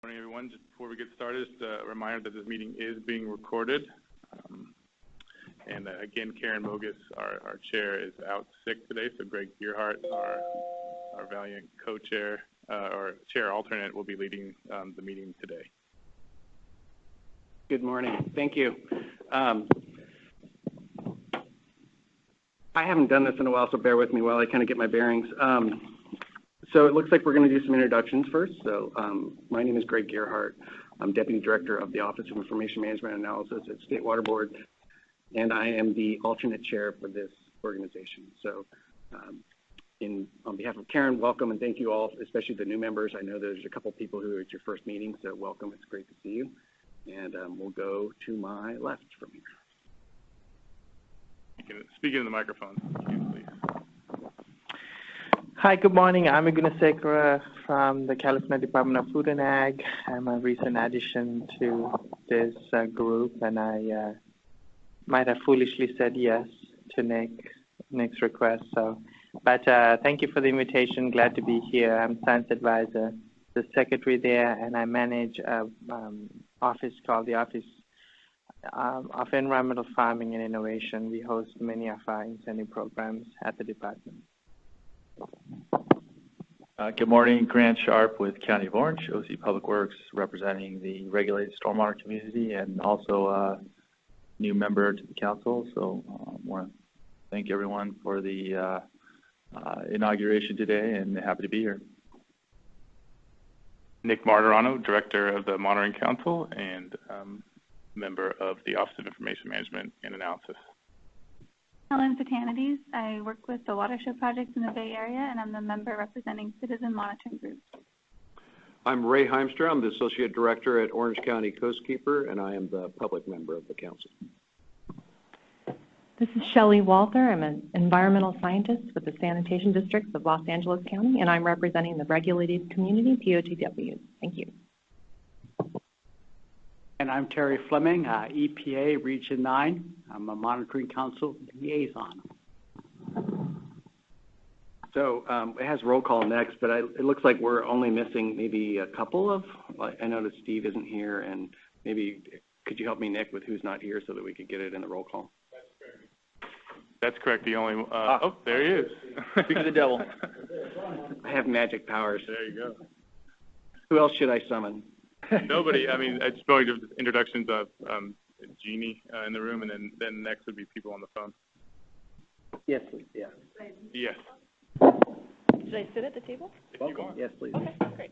Good morning, everyone. Just before we get started, just a reminder that this meeting is being recorded. Again, Karen Mogus, our chair, is out sick today, so Greg Gearheart, our valiant co-chair or chair alternate, will be leading the meeting today. Good morning. Thank you. I haven't done this in a while, so bear with me while I kind of get my bearings. So it looks like we're going to do some introductions first. So my name is Greg Gearheart. I'm Deputy Director of the Office of Information Management Analysis at State Water Board, and I am the alternate chair for this organization. So on behalf of Karen, welcome and thank you all, especially the new members. I know there's a couple people who are at your first meeting, so welcome. It's great to see you. And we'll go to my left from here. You can speak into the microphone, please. Hi, good morning. I'm Gunasekara from the California Department of Food and Ag. I'm a recent addition to this group, and I might have foolishly said yes to Nick's request. But thank you for the invitation. Glad to be here. I'm science advisor, the secretary there, and I manage an office called the Office of Environmental Farming and Innovation. We host many of our incentive programs at the department. Good morning, Grant Sharp with County of Orange, OC Public Works, representing the regulated stormwater community and also a new member to the council. So I want to thank everyone for the inauguration today and happy to be here. Nick Martirano, Director of the Monitoring Council and member of the Office of Information Management and Analysis. Helen, Fitanides. I work with the watershed projects in the Bay Area, and I'm the member representing Citizen Monitoring Group. I'm Ray Heimstra. I'm the Associate Director at Orange County Housekeeping, and I am the public member of the council. This is Shelly Walther. I'm an environmental scientist with the Sanitation Districts of Los Angeles County, and I'm representing the regulated community, POTWs. Thank you. And I'm Terry Fleming, EPA Region 9. I'm a Monitoring Council liaison. So it has roll call next, but it looks like we're only missing maybe a couple of, I noticed Steve isn't here, and maybe could you help me, Nick, with who's not here so that we could get it in the roll call? That's correct. The only oh, there he is. Speak of the devil. I have magic powers. There you go. Who else should I summon? Nobody. I mean, it's probably just introductions of Jeannie in the room, and then next would be people on the phone. Yes, please. Yeah. Yes. Should I sit at the table? Welcome. Yes, please. Okay, great.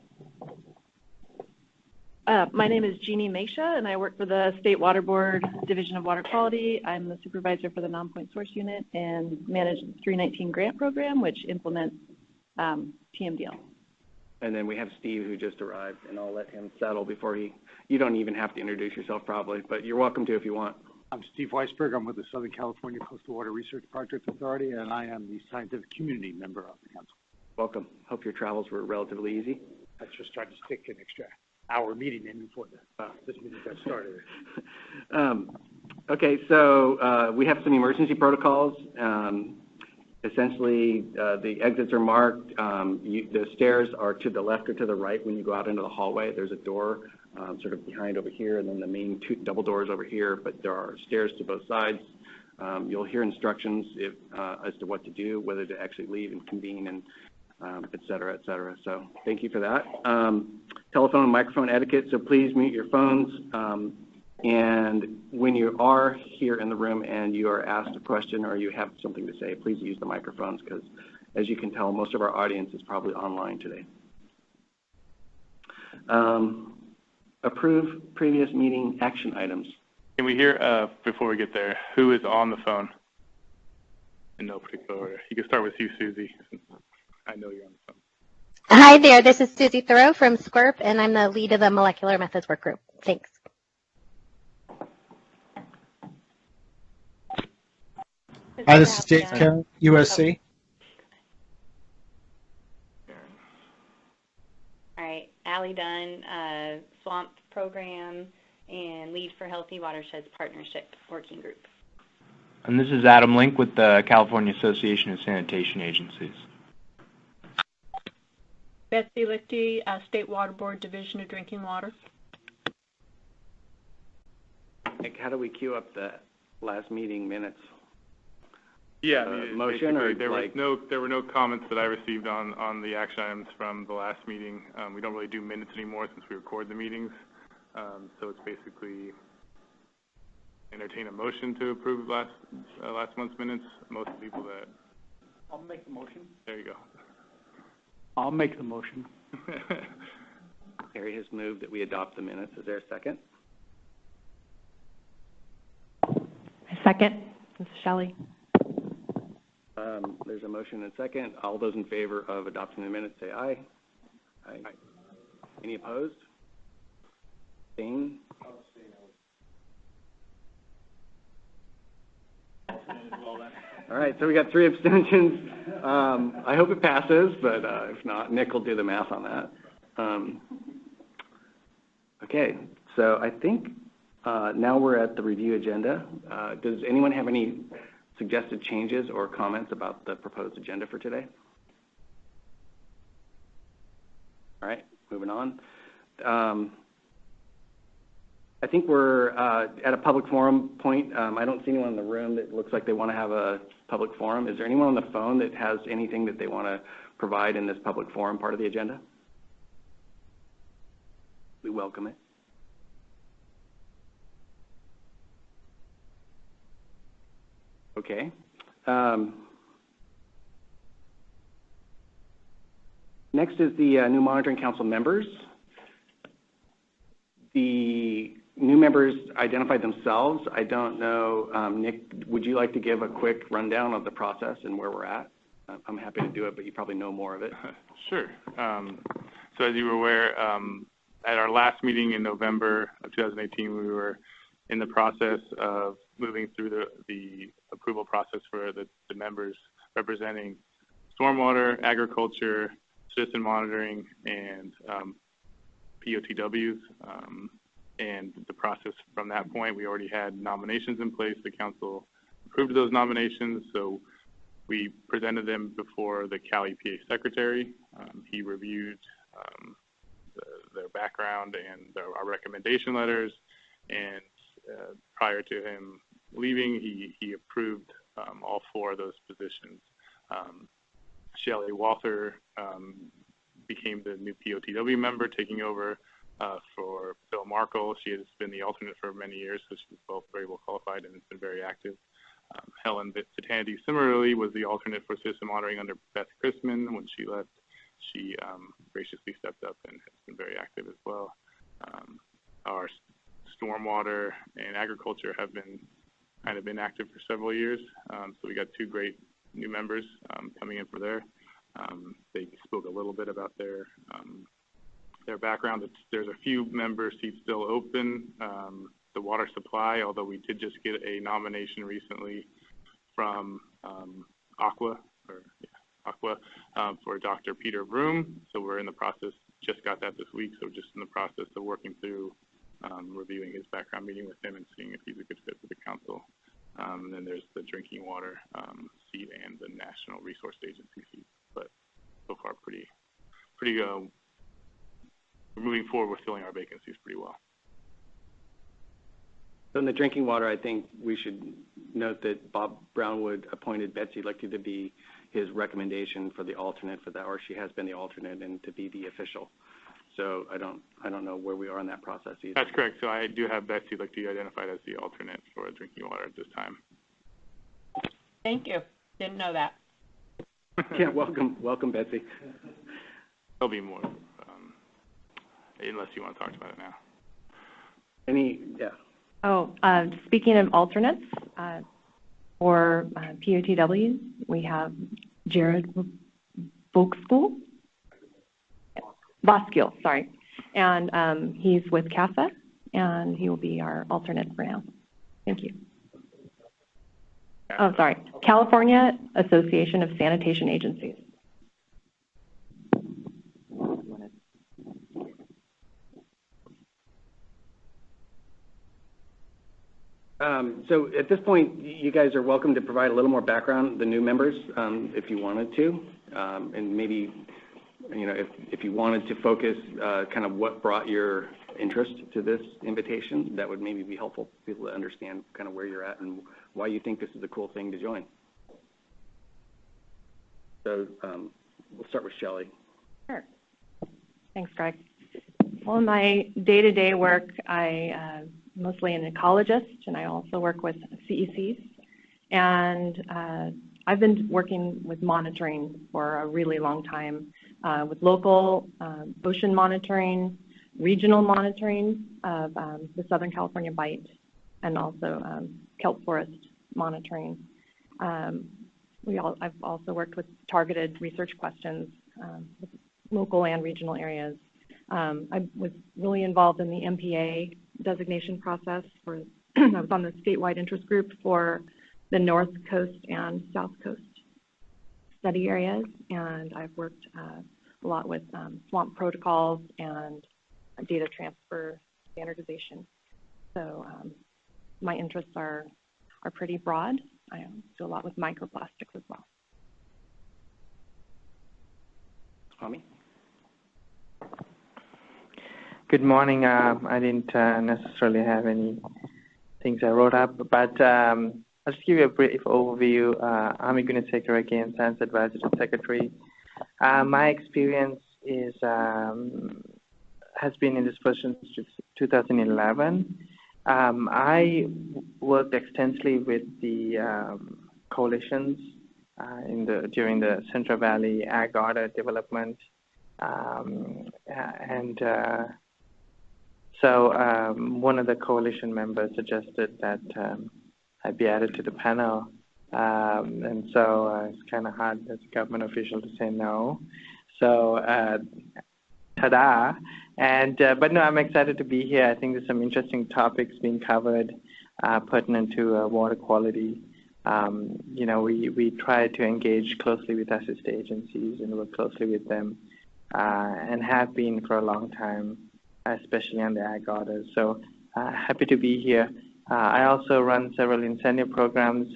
My name is Jeannie Meisha, and I work for the State Water Board Division of Water Quality. I'm the supervisor for the non-point source unit and manage the 319 grant program, which implements TMDL. And then we have Steve, who just arrived, and I'll let him settle before you don't even have to introduce yourself probably, but you're welcome to if you want. I'm Steve Weisberg. I'm with the Southern California Coastal Water Research Project Authority, and I am the scientific community member of the council. Welcome. Hope your travels were relatively easy. I just tried to stick an extra hour meeting in before this meeting got started. Okay, so we have some emergency protocols. Essentially, the exits are marked. The stairs are to the left or to the right when you go out into the hallway. There's a door sort of behind over here, and then the main two double doors over here, but there are stairs to both sides. You'll hear instructions as to what to do, whether to actually leave and convene, and et cetera, et cetera. So thank you for that. Telephone and microphone etiquette, so please mute your phones. And when you are here in the room and you are asked a question or you have something to say, please use the microphones because, as you can tell, most of our audience is probably online today. Approve previous meeting action items. Can we hear, before we get there, who is on the phone? In no particular order. You can start with you, Susie, since I know you're on the phone. Hi there, this is Susie Thoreau from SQUIRP, and I'm the lead of the Molecular Methods Workgroup. Thanks. Hi, this is Dave Karen, USC. All right, Allie Dunn, Swamp Program and Lead for Healthy Watersheds Partnership Working Group. And this is Adam Link with the California Association of Sanitation Agencies. Betsy Lichty, State Water Board, Division of Drinking Water. Like, how do we queue up the last meeting minutes? Yeah, motion or there were no comments that I received on the action items from the last meeting. We don't really do minutes anymore since we record the meetings. So it's basically entertain a motion to approve last month's minutes. Most people that. I'll make the motion. There you go. I'll make the motion. Harry has moved that we adopt the minutes. Is there a second? Second. This is Shelly. There's a motion and second. All those in favor of adopting the minutes say aye. Aye. Aye. Any opposed? Abstain? All right, so we got 3 abstentions. I hope it passes, but if not, Nick will do the math on that. Okay, so I think now we're at the review agenda. Does anyone have any suggested changes or comments about the proposed agenda for today? All right, moving on. I think we're at a public forum point. I don't see anyone in the room that looks like they want to have a public forum. Is there anyone on the phone that has anything that they want to provide in this public forum part of the agenda? We welcome it. Okay. Next is the new monitoring council members. The new members identify themselves. I don't know, Nick, would you like to give a quick rundown of the process and where we're at? I'm happy to do it, but you probably know more of it. Sure. So as you were aware, at our last meeting in November of 2018, we were in the process of moving through the approval process for the members representing stormwater, agriculture, citizen monitoring, and POTWs. And the process from that point, we already had nominations in place. The council approved those nominations, so we presented them before the CalEPA secretary. He reviewed their background and our recommendation letters, and prior to him leaving, he approved all 4 of those positions. Shelly Walther became the new POTW member, taking over for Phil Markle. She has been the alternate for many years, so she's both very well qualified and has been very active. Helen Fitanides similarly was the alternate for citizen monitoring under Beth Chrisman. When she left, she graciously stepped up and has been very active as well. Our stormwater and agriculture have been kind of inactive for several years, so we got 2 great new members coming in for there. They spoke a little bit about their background. There's a few member seats still open. The water supply, although we did just get a nomination recently from Aqua for Dr. Peter Broom. So we're in the process, just got that this week, so just in the process of working through reviewing his background, meeting with him and seeing if he's a good fit for the council. And then there's the drinking water seat and the National Resource Agency seat. But so far, pretty we're moving forward with filling our vacancies pretty well. So in the drinking water, I think we should note that Bob Brownwood appointed Betsy Lichty to be his recommendation for the alternate for that, or she has been the alternate and to be the official. So I don't know where we are in that process either. That's correct. So I do have Betsy Lichty identified as the alternate for drinking water at this time. Thank you. Didn't know that. Yeah, welcome, Betsy. There'll be more, unless you want to talk about it now. Yeah. Oh, speaking of alternates, for POTWs, we have Jared Voskuhl, sorry, and he's with CAFA, and he will be our alternate for now. Thank you. Oh, sorry, California Association of Sanitation Agencies. So at this point, you guys are welcome to provide a little more background, the new members, if you wanted to, and maybe if you wanted to focus kind of what brought your interest to this invitation, that would maybe be helpful for people to understand kind of where you're at and why you think this is a cool thing to join. So we'll start with Shelly. Sure. Thanks, Greg. Well, in my day-to-day work, I mostly an ecologist, and I also work with CECs. And I've been working with monitoring for a really long time, with local ocean monitoring, regional monitoring of the Southern California Bight, and also kelp forest monitoring. I've also worked with targeted research questions with local and regional areas. I was really involved in the MPA designation process for, I was on the statewide interest group for the North Coast and South Coast study areas, and I've worked a lot with swamp protocols and data transfer standardization. So my interests are pretty broad. I do a lot with microplastics as well. Tommy? Good morning. I didn't necessarily have any things I wrote up, but I'll just give you a brief overview. I'm Gunasekara again, Science Advisor to Secretary. My experience is has been in this position since 2011. I worked extensively with the coalitions during the Central Valley Ag Audit development, so one of the coalition members suggested that I'd be added to the panel, and so it's kind of hard as a government official to say no. So, ta-da! But no, I'm excited to be here. I think there's some interesting topics being covered pertinent to water quality. We try to engage closely with assist agencies and work closely with them, and have been for a long time, especially on the ag audit. So happy to be here. I also run several incentive programs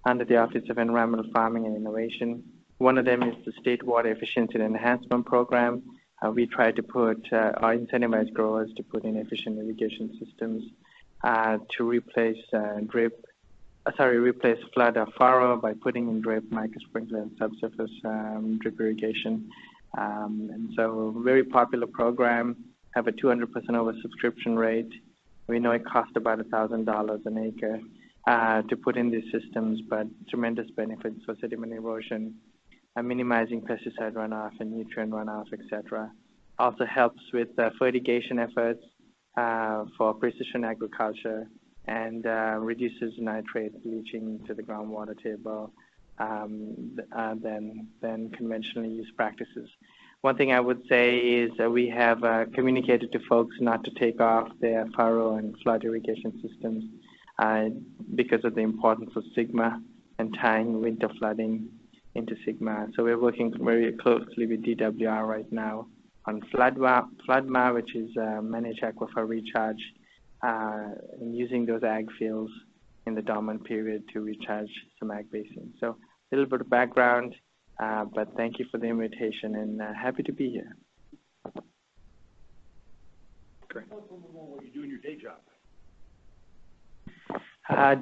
under the Office of Environmental Farming and Innovation. One of them is the State Water Efficiency and Enhancement Program. We try to put our incentivized growers to put in efficient irrigation systems to replace flood or furrow by putting in drip, microsprinkler, and subsurface drip irrigation. And so very popular program, have a 200% oversubscription rate. We know it costs about $1,000 an acre to put in these systems, but tremendous benefits for sediment erosion, minimizing pesticide runoff and nutrient runoff, etc. Also helps with fertigation efforts for precision agriculture, and reduces nitrate leaching to the groundwater table than conventionally used practices. One thing I would say is we have communicated to folks not to take off their furrow and flood irrigation systems because of the importance of SGMA and tying winter flooding into SGMA. So we're working very closely with DWR right now on FLOODMA, which is managed aquifer recharge, and using those ag fields in the dormant period to recharge some ag basins. So a little bit of background, but thank you for the invitation, and happy to be here. Great. What you do in your day job?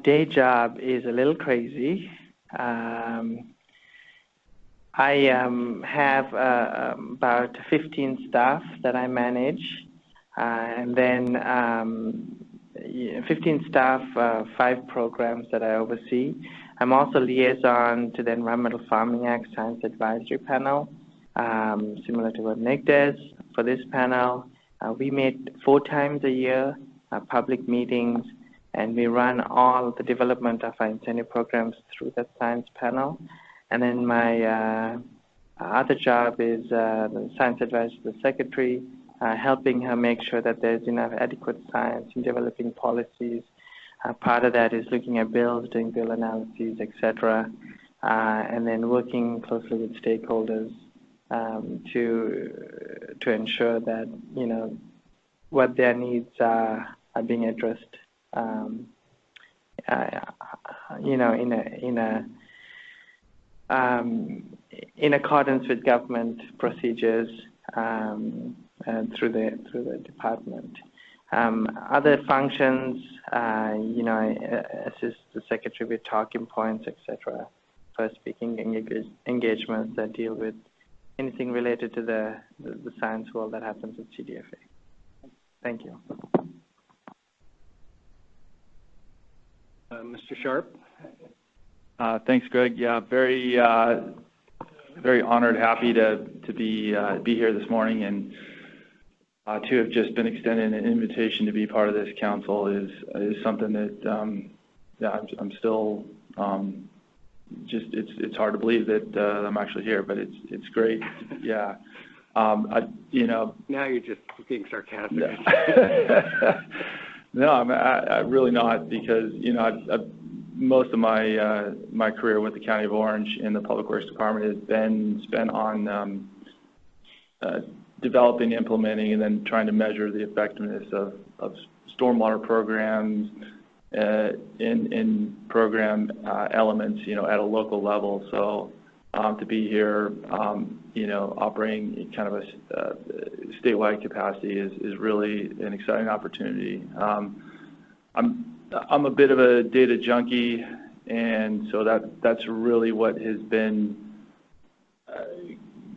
Day job is a little crazy. I have about 15 staff that I manage, and then 15 staff, 5 programs that I oversee. I'm also liaison to the Environmental Farming Act Science Advisory Panel, similar to what Nick does. For this panel, we meet 4 times a year, public meetings, and we run all the development of our incentive programs through that science panel. And then my other job is the science advisor to the secretary, helping her make sure that there's enough adequate science in developing policies. Part of that is looking at bills, doing bill analyses, etc., and then working closely with stakeholders to ensure that what their needs are being addressed. in accordance with government procedures through the department. Other functions, assist the secretary with talking points, etc. First speaking engagements that deal with anything related to the science world that happens at CDFA. Thank you. Mr. Sharp? Thanks, Greg. Yeah, very honored, happy to be here this morning, and to have just been extended an invitation to be part of this council is something that I'm still it's hard to believe that I'm actually here, but it's great. Yeah. Now you're just being sarcastic. No, I'm really not, because most of my career with the County of Orange in the Public Works Department has been spent on developing, implementing, and then trying to measure the effectiveness of stormwater programs in program elements, at a local level. So to be here, operating kind of a statewide capacity is really an exciting opportunity. I'm a bit of a data junkie, and so that's really what has been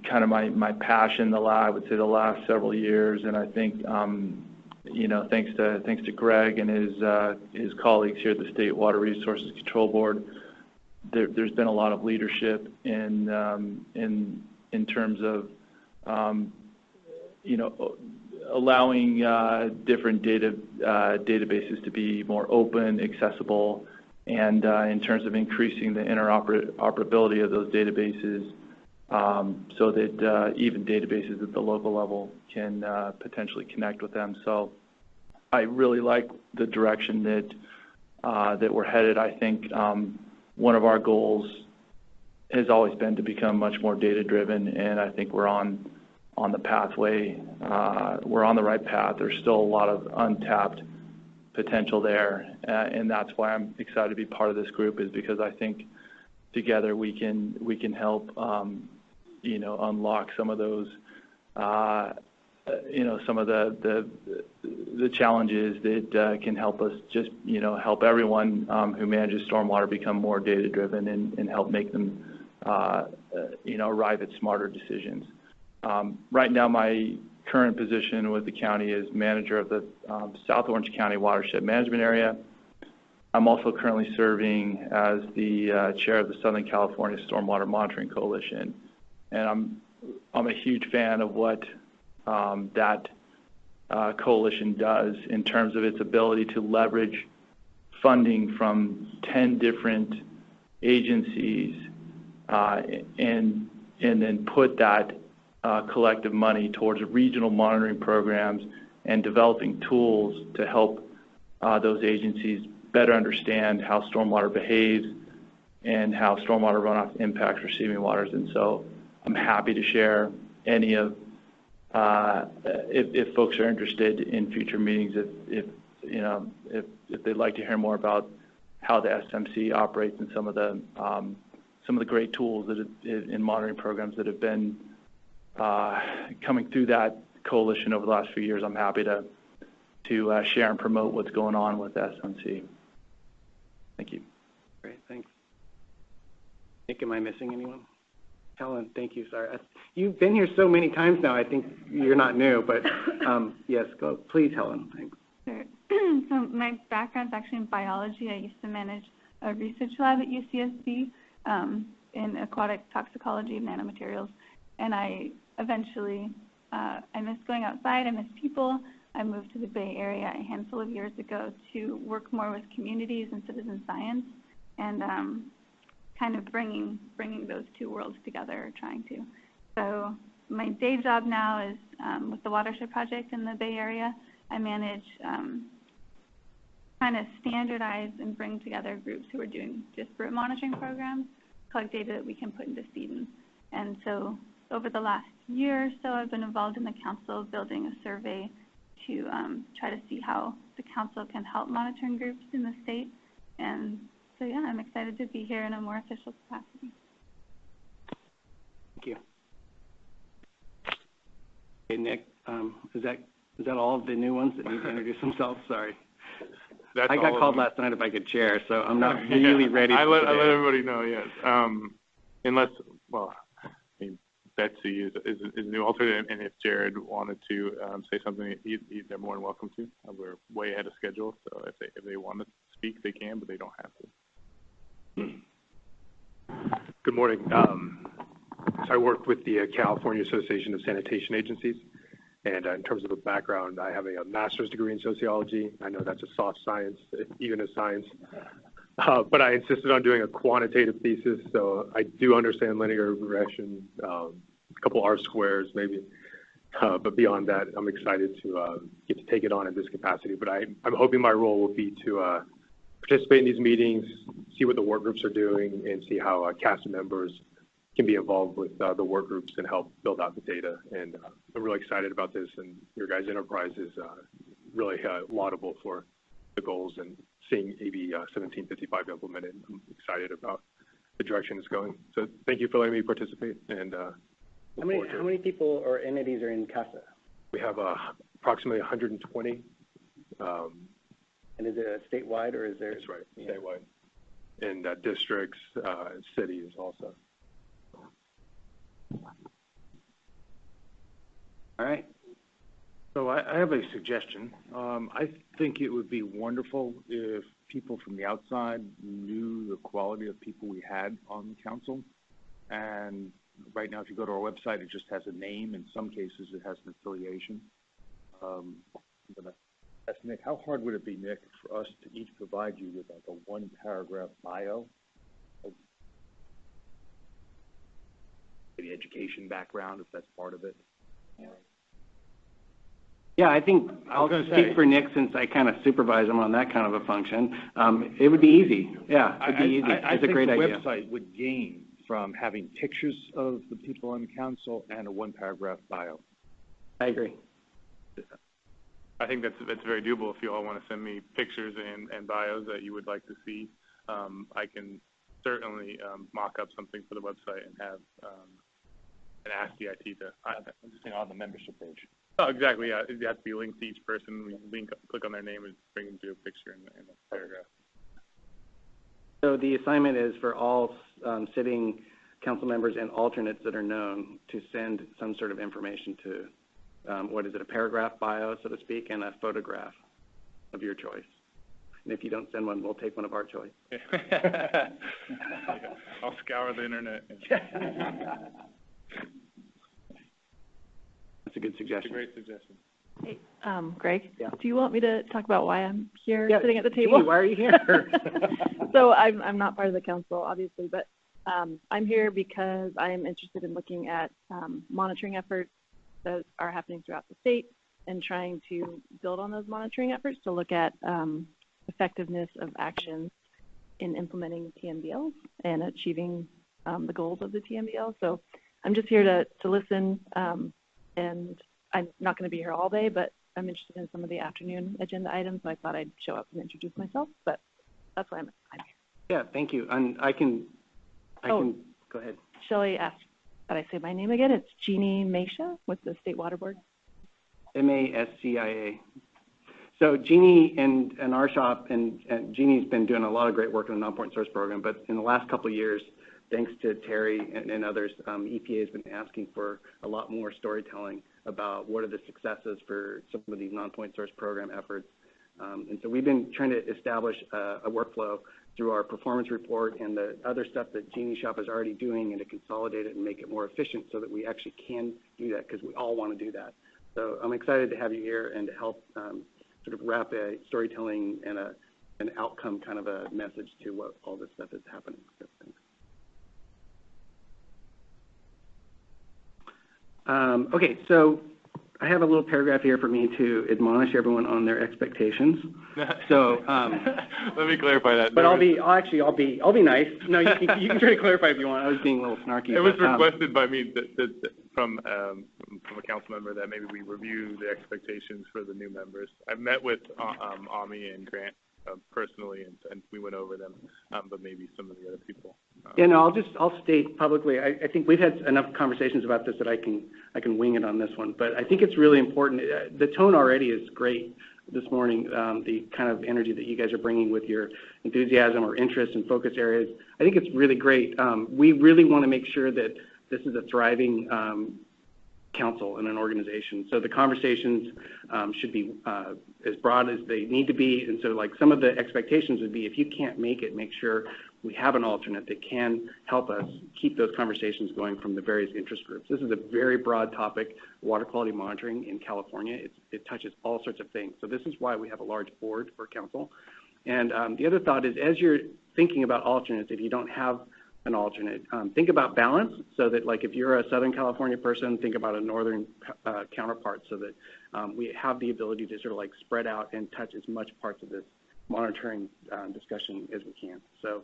kind of my passion I would say the last several years. And I think thanks to Greg and his colleagues here at the State Water Resources Control Board, there's been a lot of leadership in terms of allowing different databases to be more open, accessible, and in terms of increasing the interoperability of those databases, so that even databases at the local level can potentially connect with them. So I really like the direction that we're headed. I think one of our goals has always been to become much more data-driven, and I think we're on the pathway. We're on the right path. There's still a lot of untapped potential there, and that's why I'm excited to be part of this group, is because I think together we can help unlock some of those some of the challenges that can help us just help everyone who manages stormwater become more data driven and help make them arrive at smarter decisions. Right now, my current position with the county is manager of the South Orange County Watershed Management Area. I'm also currently serving as the chair of the Southern California Stormwater Monitoring Coalition, and I'm a huge fan of what that coalition does in terms of its ability to leverage funding from 10 different agencies and then put that collective money towards regional monitoring programs and developing tools to help those agencies better understand how stormwater behaves and how stormwater runoff impacts receiving waters. And so I'm happy to share any of, if folks are interested in future meetings, if they'd like to hear more about how the SMC operates and some of the great tools that in monitoring programs that have been coming through that coalition over the last few years, I'm happy to share and promote what's going on with SMC. Thank you. Great, thanks. Nick, am I missing anyone? Helen, thank you. Sorry, you've been here so many times now. I think you're not new, but yes, go please, Helen. Thanks. Sure. So my background's actually in biology. I used to manage a research lab at UCSB in aquatic toxicology of nanomaterials, and I eventually I miss going outside. I miss people. I moved to the Bay Area a handful of years ago to work more with communities and citizen science, and kind of bringing those two worlds together, trying to. So my day job now is with the Watershed Project in the Bay Area. I manage kind of standardize and bring together groups who are doing disparate monitoring programs, collect data that we can put into Seedon. And so over the last year or so, I've been involved in the council building a survey to try to see how the council can help monitoring groups in the state. And so, yeah, I'm excited to be here in a more official capacity. Hey, Nick, is that all of the new ones that need to introduce themselves? Sorry. I got called last night if I could chair, so I'm not really ready. I let everybody know, yes. Unless, well, I mean, Betsy is a new alternate, and if Jared wanted to say something, they're more than welcome to. We're way ahead of schedule, so if they want to speak, they can, but they don't have to. Good morning. So I work with the California Association of Sanitation Agencies, and in terms of a background, I have a master's degree in sociology. I know that's a soft science, even a science, but I insisted on doing a quantitative thesis, so I do understand linear regression, a couple R squares maybe, but beyond that, I'm excited to get to take it on in this capacity. But I'm hoping my role will be to participate in these meetings, see what the work groups are doing, and see how cast members can be involved with the work groups and help build out the data. And I'm really excited about this, and your guys' enterprise is really laudable for the goals and seeing AB 1755 implemented. I'm excited about the direction it's going. So thank you for letting me participate. And how many people or entities are in CASA? We have approximately 120. And is it statewide or is there? That's right, statewide. And districts, cities also. All right. So I have a suggestion. I think it would be wonderful if people from the outside knew the quality of people we had on the council. And right now, if you go to our website, it just has a name. In some cases, it has an affiliation. But ask Nick, how hard would it be, Nick, for us to each provide you with like a one-paragraph bio? Maybe education background, if that's part of it. Yeah, I think I'll speak for Nick since I kind of supervise him on that kind of a function. It would be easy. Yeah, it'd be easy. It's a great idea. I think the website would gain from having pictures of the people on the council and a one-paragraph bio. I agree. I think that's very doable. If you all want to send me pictures and bios that you would like to see, I can certainly mock up something for the website and have and ask the IT to. I'm just saying on the membership page. Oh, exactly. Yeah, it has to be linked to each person. We click on their name and bring them to a picture in a paragraph. So the assignment is for all sitting council members and alternates that are known to send some sort of information to, what is it, a paragraph bio, so to speak, and a photograph of your choice. And if you don't send one, we'll take one of our choice. I'll scour the internet. That's a good suggestion. That's a great suggestion. Hey, Greg, yeah. Do you want me to talk about why I'm here sitting at the Gee, table? why are you here? So I'm not part of the council, obviously, but I'm here because I am interested in looking at monitoring efforts that are happening throughout the state and trying to build on those monitoring efforts to look at effectiveness of actions in implementing TMDLs and achieving the goals of the TMDL. So I'm just here to listen, and I'm not going to be here all day, but I'm interested in some of the afternoon agenda items, so I thought I'd show up and introduce myself, but that's why I'm here. Yeah, thank you. And I can go ahead. Shelly asked that I say my name again. It's Jeannie Meisha with the State Water Board. MASCIA. So Jeannie and our shop, and Jeannie's been doing a lot of great work in the non-point source program, but in the last couple of years, thanks to Terry and others, EPA has been asking for a lot more storytelling about what are the successes for some of these non-point source program efforts. And so we've been trying to establish a workflow through our performance report and the other stuff that Jeannie's shop is already doing, and to consolidate it and make it more efficient so that we actually can do that, because we all want to do that. So I'm excited to have you here and to help sort of wrap a storytelling and an outcome kind of a message to what all this stuff is happening. So, thanks. Okay, so I have a little paragraph here for me to admonish everyone on their expectations. So let me clarify that. But I'll be nice. No, you can try to clarify if you want. I was being a little snarky. It was requested by me from a council member that maybe we review the expectations for the new members. I've met with Ami and Grant personally, and we went over them, but maybe some of the other people. Yeah, no, I'll state publicly, I think we've had enough conversations about this that I can wing it on this one, but I think it's really important. The tone already is great this morning, the kind of energy that you guys are bringing with your enthusiasm or interest and focus areas. I think it's really great. We really want to make sure that this is a thriving council and an organization. So the conversations should be as broad as they need to be. And so like some of the expectations would be, if you can't make it, make sure we have an alternate that can help us keep those conversations going from the various interest groups. This is a very broad topic, water quality monitoring in California. It touches all sorts of things. So this is why we have a large board for council. And the other thought is, as you're thinking about alternates, if you don't have an alternate, think about balance, so that like if you're a Southern California person, think about a Northern counterpart, so that we have the ability to sort of like spread out and touch as much parts of this monitoring discussion as we can. So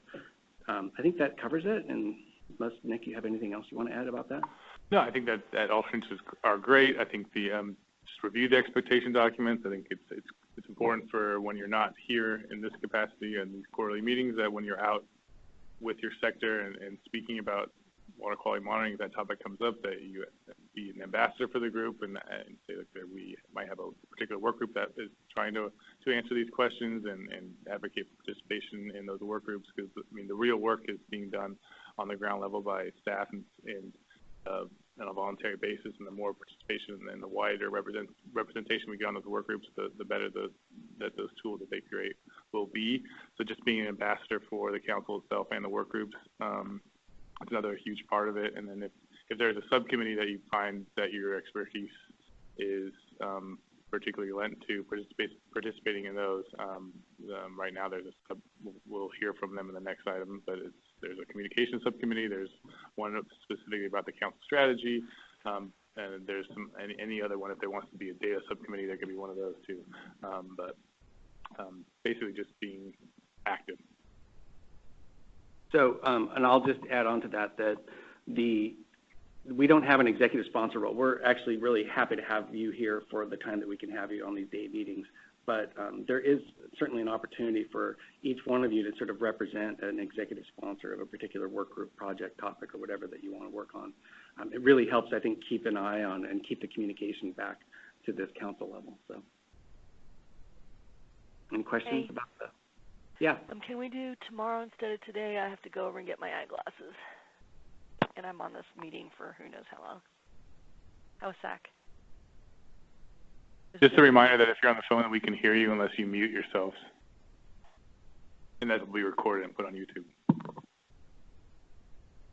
I think that covers it. And unless, Nick, you have anything else you want to add about that? No, I think that alternates are great. I think the just review the expectation documents. I think it's important for when you're not here in this capacity and these quarterly meetings, that when you're out with your sector and speaking about water quality monitoring, if that topic comes up, that you be an ambassador for the group and say that we might have a particular work group that is trying to answer these questions and advocate for participation in those work groups, because I mean the real work is being done on the ground level by staff and on a voluntary basis, and the more participation and the wider representation we get on those work groups, the better that those tools that they create will be. So just being an ambassador for the council itself and the work groups, it's another huge part of it. And then if there's a subcommittee that you find that your expertise is particularly lent to participating in those, right now we'll hear from them in the next item, but there's a communication subcommittee, there's one specifically about the council strategy, and there's any other one. If there wants to be a data subcommittee, there could be one of those too. But basically just being active. So, and I'll just add on to that, we don't have an executive sponsor role. We're actually really happy to have you here for the time that we can have you on these day meetings. But there is certainly an opportunity for each one of you to sort of represent an executive sponsor of a particular work group, project, topic, or whatever that you want to work on. It really helps, I think, keep an eye on and keep the communication back to this council level. So, any questions about that? Yeah. Can we do tomorrow instead of today? I have to go over and get my eyeglasses. And I'm on this meeting for who knows how long. How was SAC? Just a reminder that if you're on the phone, that we can hear you unless you mute yourselves. And that will be recorded and put on YouTube.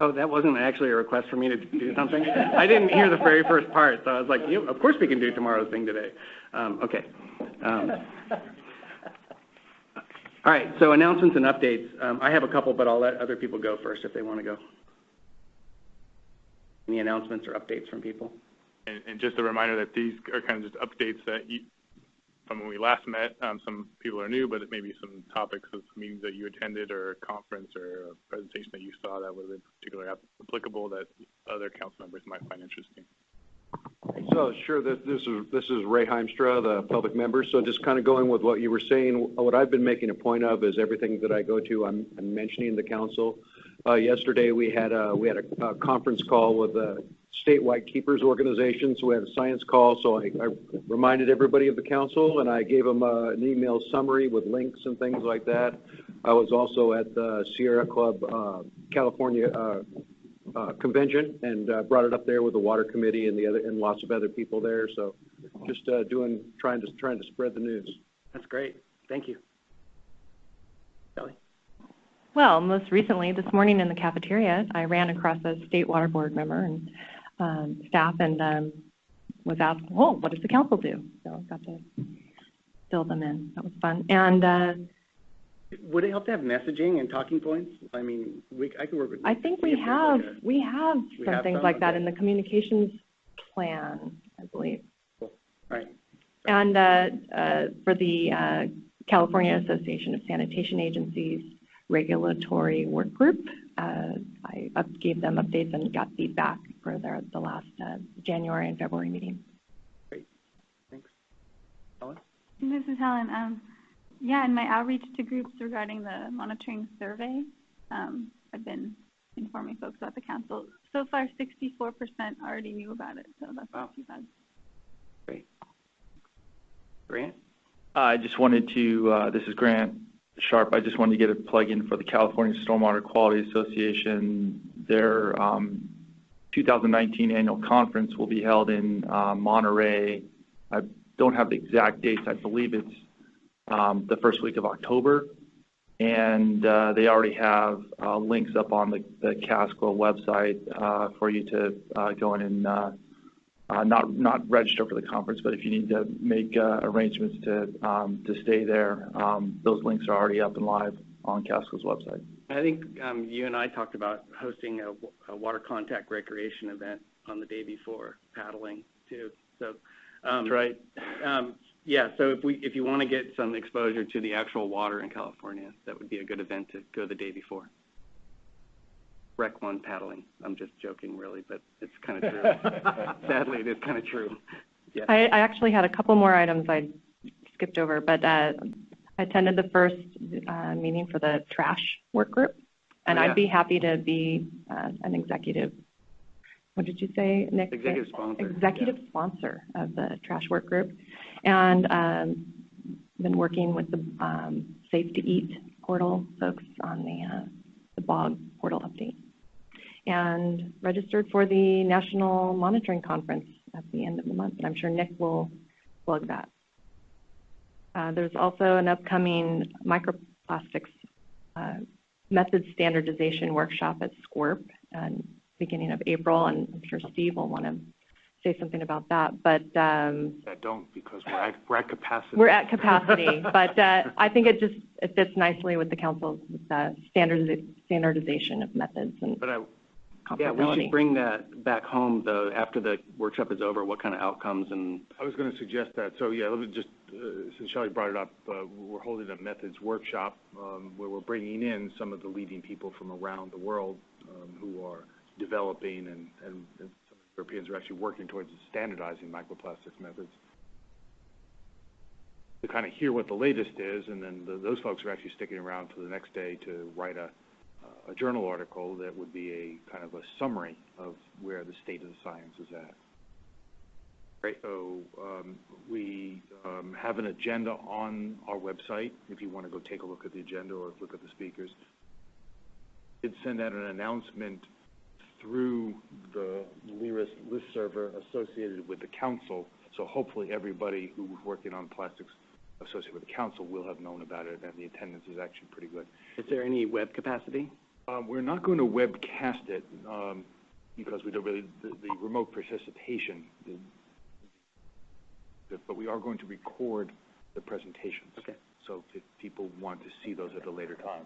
Oh, that wasn't actually a request for me to do something? I didn't hear the very first part, so I was like, of course we can do tomorrow's thing today. Okay. All right, so announcements and updates. I have a couple, but I'll let other people go first if they want to go. Any announcements or updates from people? And just a reminder that these are kind of just updates that from when we last met. Some people are new, but it may be some topics of meetings that you attended or a conference or a presentation that you saw that would have been particularly applicable that other council members might find interesting. So sure, this is Ray Heimstra, the public member. So just kind of going with what you were saying, what I've been making a point of is everything that I go to, I'm mentioning the council. Yesterday we had a conference call with the statewide keepers organization, so we had a science call. So I reminded everybody of the council, and I gave them an email summary with links and things like that. I was also at the Sierra Club California convention and brought it up there with the water committee and lots of other people there. So just trying to spread the news. That's great. Thank you. Shelly? Well, most recently, this morning in the cafeteria, I ran across a state water board member and staff and was asked, what does the council do? So I got to fill them in. That was fun. And would it help to have messaging and talking points? I mean, I can work with. I think we have some things like that in the communications plan, I believe. Cool. All right. And for the California Association of Sanitation Agencies regulatory work group, I gave them updates and got feedback for the last January and February meeting. Great. Thanks. Helen? This is Helen. Yeah, and my outreach to groups regarding the monitoring survey, I've been informing folks about the council. So far, 64% already knew about it, so that's not too bad. Great. Grant? I just wanted to, this is Grant Sharp, I just wanted to get a plug in for the California Stormwater Quality Association. Their 2019 annual conference will be held in Monterey. I don't have the exact dates. I believe it's the first week of October. And they already have links up on the CASQA website for you to go in and not register for the conference, but if you need to make arrangements to stay there, those links are already up and live on CASQA's website. I think you and I talked about hosting a water contact recreation event on the day before paddling too. So that's right. Yeah, so if you want to get some exposure to the actual water in California, that would be a good event to go the day before. Rec 1 paddling. I'm just joking, really, but it's kind of true. Sadly, it is kind of true. Yeah. I actually had a couple more items I skipped over, but I attended the first meeting for the trash work group, and I'd be happy to be an executive. What did you say, Nick? Executive sponsor. Executive sponsor of the trash work group, and been working with the Safe to Eat portal folks on the BOG portal update, and registered for the National Monitoring Conference at the end of the month. And I'm sure Nick will plug that. There's also an upcoming microplastics method standardization workshop at SQURP beginning of April, and I'm sure Steve will want to say something about that. But don't, because we're at capacity. We're at capacity, but I think it fits nicely with the council's standardization of methods and yeah, we should bring that back home though after the workshop is over. What kind of outcomes and? I was going to suggest that. So yeah, let me just since Shelly brought it up, we're holding a methods workshop where we're bringing in some of the leading people from around the world who are developing and some Europeans are actually working towards standardizing microplastics methods to kind of hear what the latest is, and then those folks are actually sticking around to the next day to write a journal article that would be a kind of a summary of where the state of the science is at. Great. So we have an agenda on our website if you want to go take a look at the agenda or look at the speakers. I did send out an announcement through the LIRIS list server associated with the council, so hopefully everybody who's working on plastics associated with the council will have known about it, and the attendance is actually pretty good. Is there any web capacity? We're not going to webcast it because we don't really, the remote participation, but we are going to record the presentations. Okay. So if people want to see those at a later time,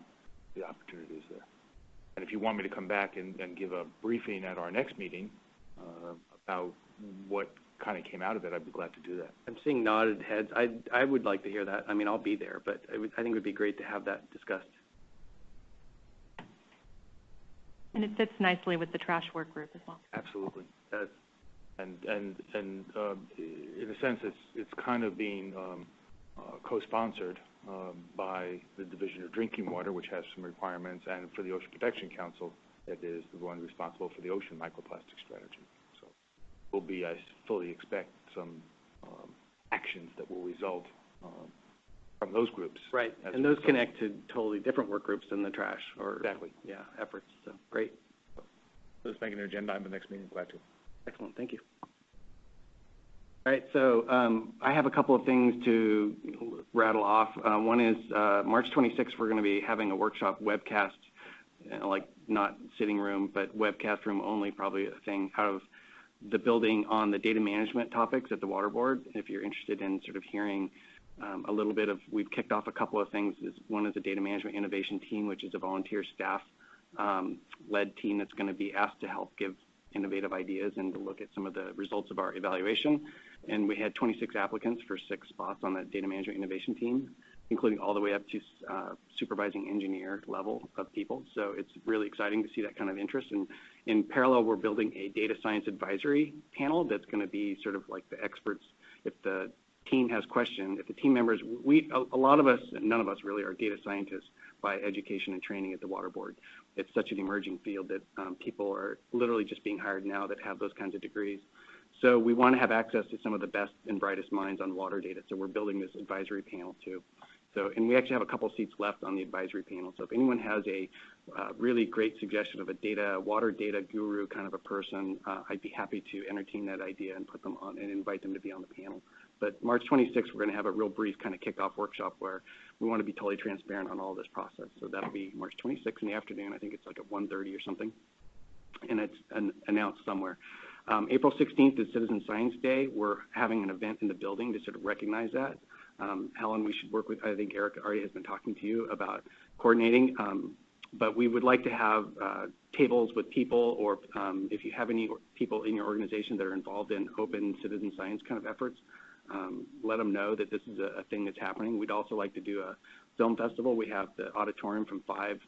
the opportunity is there. And if you want me to come back and give a briefing at our next meeting about what kind of came out of it, I'd be glad to do that. I'm seeing nodded heads. I would like to hear that. I mean, I'll be there, but I think it would be great to have that discussed. And it fits nicely with the trash work group as well. Absolutely. And in a sense, it's kind of being co-sponsored by the Division of Drinking Water, which has some requirements, and for the Ocean Protection Council, that is the one responsible for the ocean microplastic strategy. So will be, I fully expect, some actions that will result from those groups. Right, and those connect to totally different work groups than the trash or exactly. Yeah, efforts. So great. So let's make an agenda on the next meeting. Glad to. Excellent. Thank you. All right, so I have a couple of things to rattle off. One is March 26th, we're going to be having a workshop webcast, like not sitting room, but webcast room only, probably a thing out of the building on the data management topics at the Water Board. If you're interested in sort of hearing a little bit of, we've kicked off a couple of things. One is a data management innovation team, which is a volunteer staff led team that's going to be asked to help give innovative ideas and to look at some of the results of our evaluation. And we had 26 applicants for 6 spots on that data management innovation team, including all the way up to supervising engineer level of people. So it's really exciting to see that kind of interest. And in parallel, we're building a data science advisory panel that's going to be sort of like the experts. If the team has questions, if the team members, a lot of us, none of us really are data scientists by education and training at the Water Board. It's such an emerging field that people are literally just being hired now that have those kinds of degrees. So we want to have access to some of the best and brightest minds on water data. So we're building this advisory panel too. So, and we actually have a couple seats left on the advisory panel. So if anyone has a really great suggestion of a water data guru kind of a person, I'd be happy to entertain that idea and put them on and invite them to be on the panel. But March 26th, we're going to have a real brief kind of kickoff workshop where we want to be totally transparent on all this process. So that'll be March 26th in the afternoon. I think it's like at 1:30 or something, and it's announced somewhere. April 16th is Citizen Science Day. We're having an event in the building to sort of recognize that. Helen, we should work with, I think Eric already has been talking to you about coordinating, but we would like to have tables with people, or if you have any people in your organization that are involved in open citizen science kind of efforts, let them know that this is a thing that's happening. We'd also like to do a film festival. We have the auditorium from 5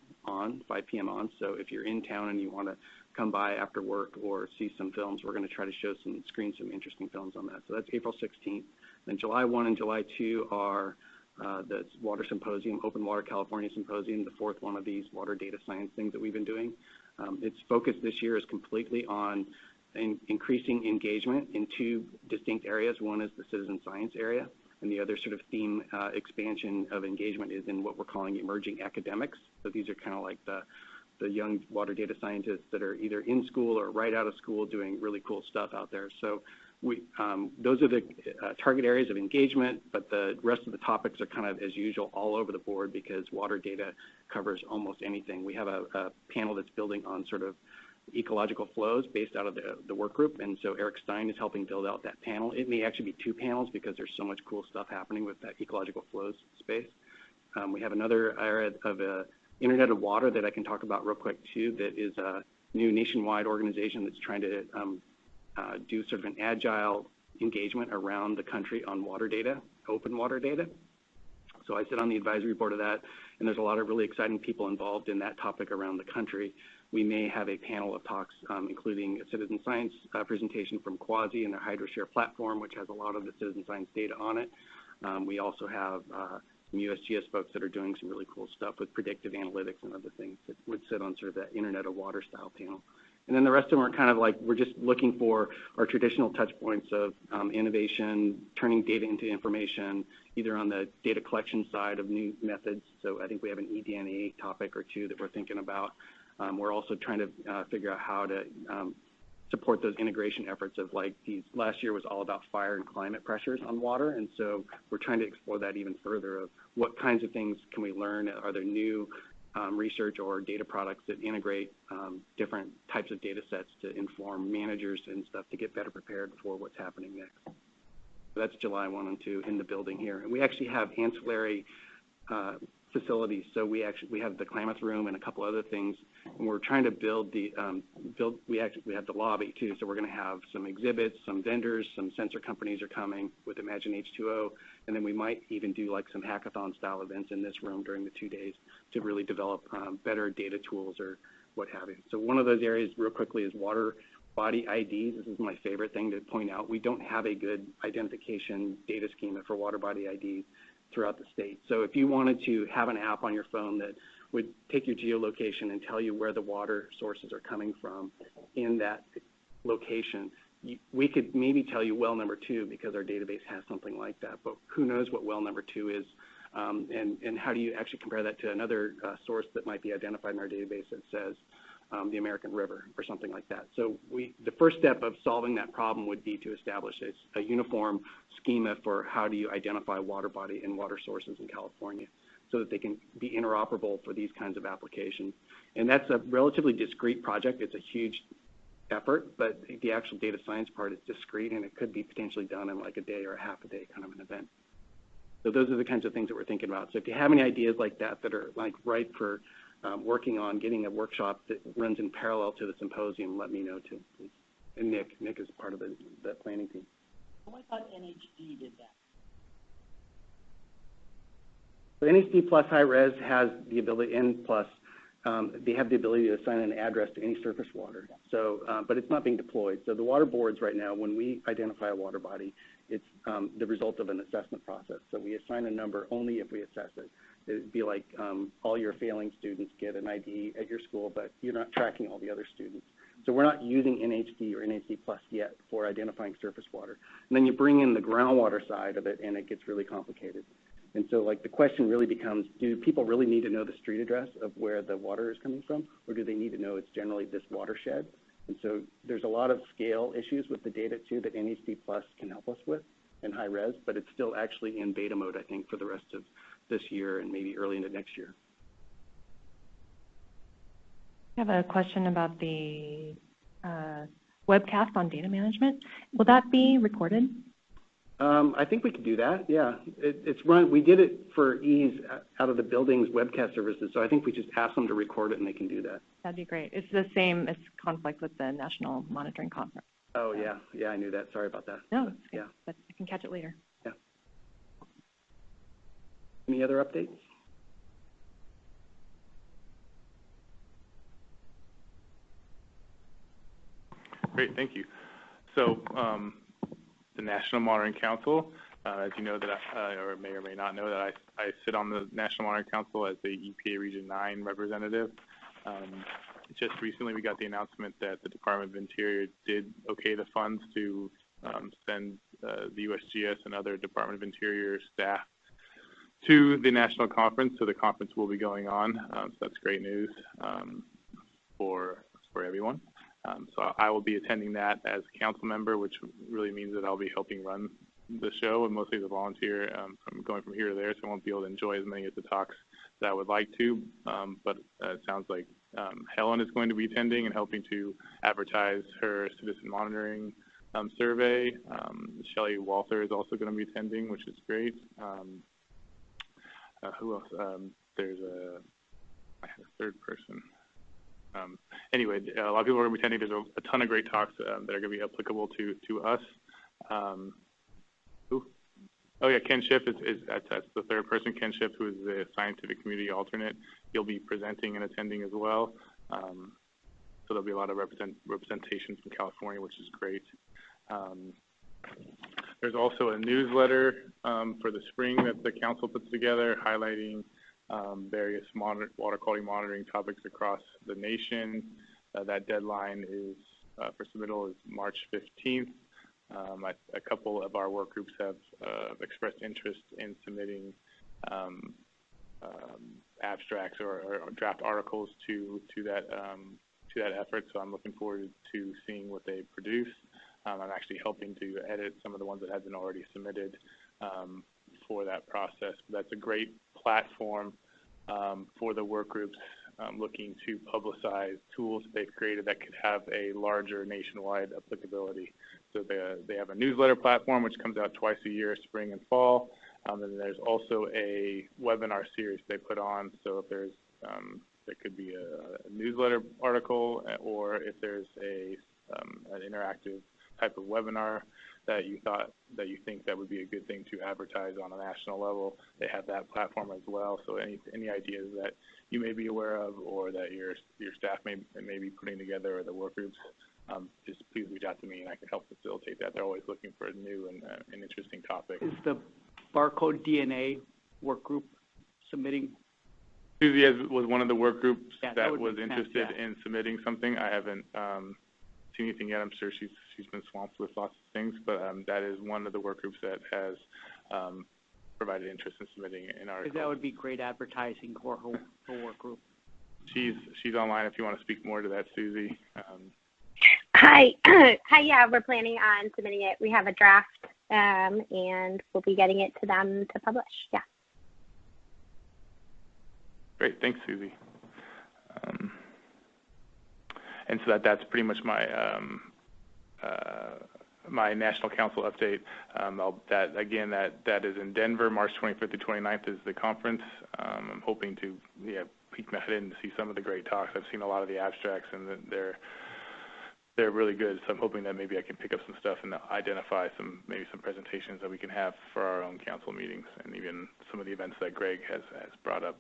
p.m. on, so if you're in town and you want to come by after work or see some films, we're going to try to screen some interesting films on that. So that's April 16th. Then July 1 and July 2 are the Water Symposium, Open Water California Symposium, the fourth one of these water data science things that we've been doing. Its focus this year is completely on increasing engagement in 2 distinct areas. One is the citizen science area, and the other sort of theme expansion of engagement is in what we're calling emerging academics. So these are kind of like the young water data scientists that are either in school or right out of school doing really cool stuff out there. So those are the target areas of engagement, but the rest of the topics are kind of, as usual, all over the board because water data covers almost anything. We have a panel that's building on sort of ecological flows based out of the work group, and so Eric Stein is helping build out that panel. It may actually be 2 panels because there's so much cool stuff happening with that ecological flows space. We have another area of Internet of Water that I can talk about real quick too, that is a new nationwide organization that's trying to do sort of an agile engagement around the country on water data, open water data. So I sit on the advisory board of that, and there's a lot of really exciting people involved in that topic around the country. We may have a panel of talks, including a citizen science presentation from Quasi and their HydroShare platform, which has a lot of the citizen science data on it. We also have some USGS folks that are doing some really cool stuff with predictive analytics and other things that would sit on sort of that Internet of Water style panel. And then the rest of them are kind of like, we're just looking for our traditional touch points of innovation, turning data into information, either on the data collection side of new methods. So I think we have an eDNA topic or 2 that we're thinking about. We're also trying to figure out how to support those integration efforts of like these. Last year was all about fire and climate pressures on water, and so we're trying to explore that even further of what kinds of things can we learn. Are there new research or data products that integrate different types of data sets to inform managers and stuff to get better prepared for what's happening next. So that's July 1 and 2 in the building here. And we actually have ancillary facilities. So we have the Klamath Room and a couple other things, and we're trying to build we have the lobby too. So we're going to have some exhibits, some vendors, some sensor companies are coming with Imagine H2O, and then we might even do like some hackathon style events in this room during the 2 days to really develop better data tools or what have you. So one of those areas real quickly is water body IDs. This is my favorite thing to point out. We don't have a good identification data schema for water body IDs throughout the state. So if you wanted to have an app on your phone that would take your geolocation and tell you where the water sources are coming from in that location, we could maybe tell you well number 2 because our database has something like that, but who knows what well number 2 is, and how do you actually compare that to another source that might be identified in our database that says the American River or something like that. So the first step of solving that problem would be to establish a uniform schema for how do you identify water body and water sources in California so that they can be interoperable for these kinds of applications. And that's a relatively discrete project. It's a huge effort, but the actual data science part is discrete, and it could be potentially done in like a day or a half a day kind of an event. So those are the kinds of things that we're thinking about. So if you have any ideas like that that are like ripe for working on getting a workshop that runs in parallel to the symposium, let me know too, please. And Nick is part of the planning team. Oh, I thought NHD did that. So NHD Plus High Res has the ability, N Plus, they have the ability to assign an address to any surface water. So, but it's not being deployed. So the water boards right now, when we identify a water body It's the result of an assessment process. So we assign a number only if we assess it. It'd be like all your failing students get an ID at your school, but you're not tracking all the other students. So we're not using NHD or NHD plus yet for identifying surface water. And then you bring in the groundwater side of it, and it gets really complicated. And so, like, the question really becomes, do people really need to know the street address of where the water is coming from, or do they need to know it's generally this watershed? And so there's a lot of scale issues with the data, too, that NHD plus can help us with in high res, but it's still actually in beta mode, I think, for the rest of this year and maybe early into next year. I have a question about the webcast on data management. Will that be recorded? I think we could do that, yeah. It's run, we did it for ease out of the building's webcast services, so I think we just ask them to record it and they can do that. That'd be great. It's the same, it's conflict with the National Monitoring Conference. Oh, yeah, yeah, I knew that. Sorry about that. No, yeah, but I can catch it later. Yeah. Any other updates? Great, thank you. So the National Monitoring Council, as you know that or may not know that I sit on the National Monitoring Council as the EPA Region 9 representative. Just recently we got the announcement that the Department of Interior did okay the funds to send the USGS and other Department of Interior staff to the national conference. So the conference will be going on. So that's great news for everyone. So I will be attending that as a council member, which really means that I'll be helping run the show and mostly as a volunteer from going from here to there. So I won't be able to enjoy as many of the talks that I would like to. But it sounds like Helen is going to be attending and helping to advertise her citizen monitoring survey. Shelly Walther is also going to be attending, which is great. Who else? I had a third person. Anyway, a lot of people are going to be attending. There's a ton of great talks that are going to be applicable to us. Oh yeah, Ken Schiff that's the third person. Ken Schiff, who is the scientific community alternate, he'll be presenting and attending as well. So there'll be a lot of representation from California, which is great. There's also a newsletter for the spring that the council puts together, highlighting various water quality monitoring topics across the nation. That deadline is for submittal is March 15th. A couple of our work groups have expressed interest in submitting abstracts or draft articles to that effort. So I'm looking forward to seeing what they produce. I'm actually helping to edit some of the ones that have been already submitted for that process. But that's a great platform for the work groups looking to publicize tools that they've created that could have a larger nationwide applicability. So they have a newsletter platform which comes out twice a year, spring and fall. And then there's also a webinar series they put on. So if there's there could be a newsletter article, or if there's an interactive type of webinar that you think that would be a good thing to advertise on a national level, they have that platform as well. So any ideas that you may be aware of, or that your staff may be putting together, or the work groups, just please reach out to me and I can help facilitate that. They're always looking for a new and interesting topic. Is the barcode DNA work group submitting? Susie was one of the work groups that was interested sense, in submitting something. I haven't seen anything yet. I'm sure she's been swamped with lots of things, but that is one of the work groups that has provided interest in submitting an article. That would be great advertising for her work group. She's online if you want to speak more to that, Susie. Hi. Hi, yeah, we're planning on submitting it. We have a draft, and we'll be getting it to them to publish, yeah. Great, thanks, Susie. And so that's pretty much my my National Council update. That is in Denver, March 25th to 29th is the conference. I'm hoping to peek my head in to see some of the great talks. I've seen a lot of the abstracts, and they're really good. So I'm hoping that maybe I can pick up some stuff and identify maybe some presentations that we can have for our own council meetings, and even some of the events that Greg has brought up,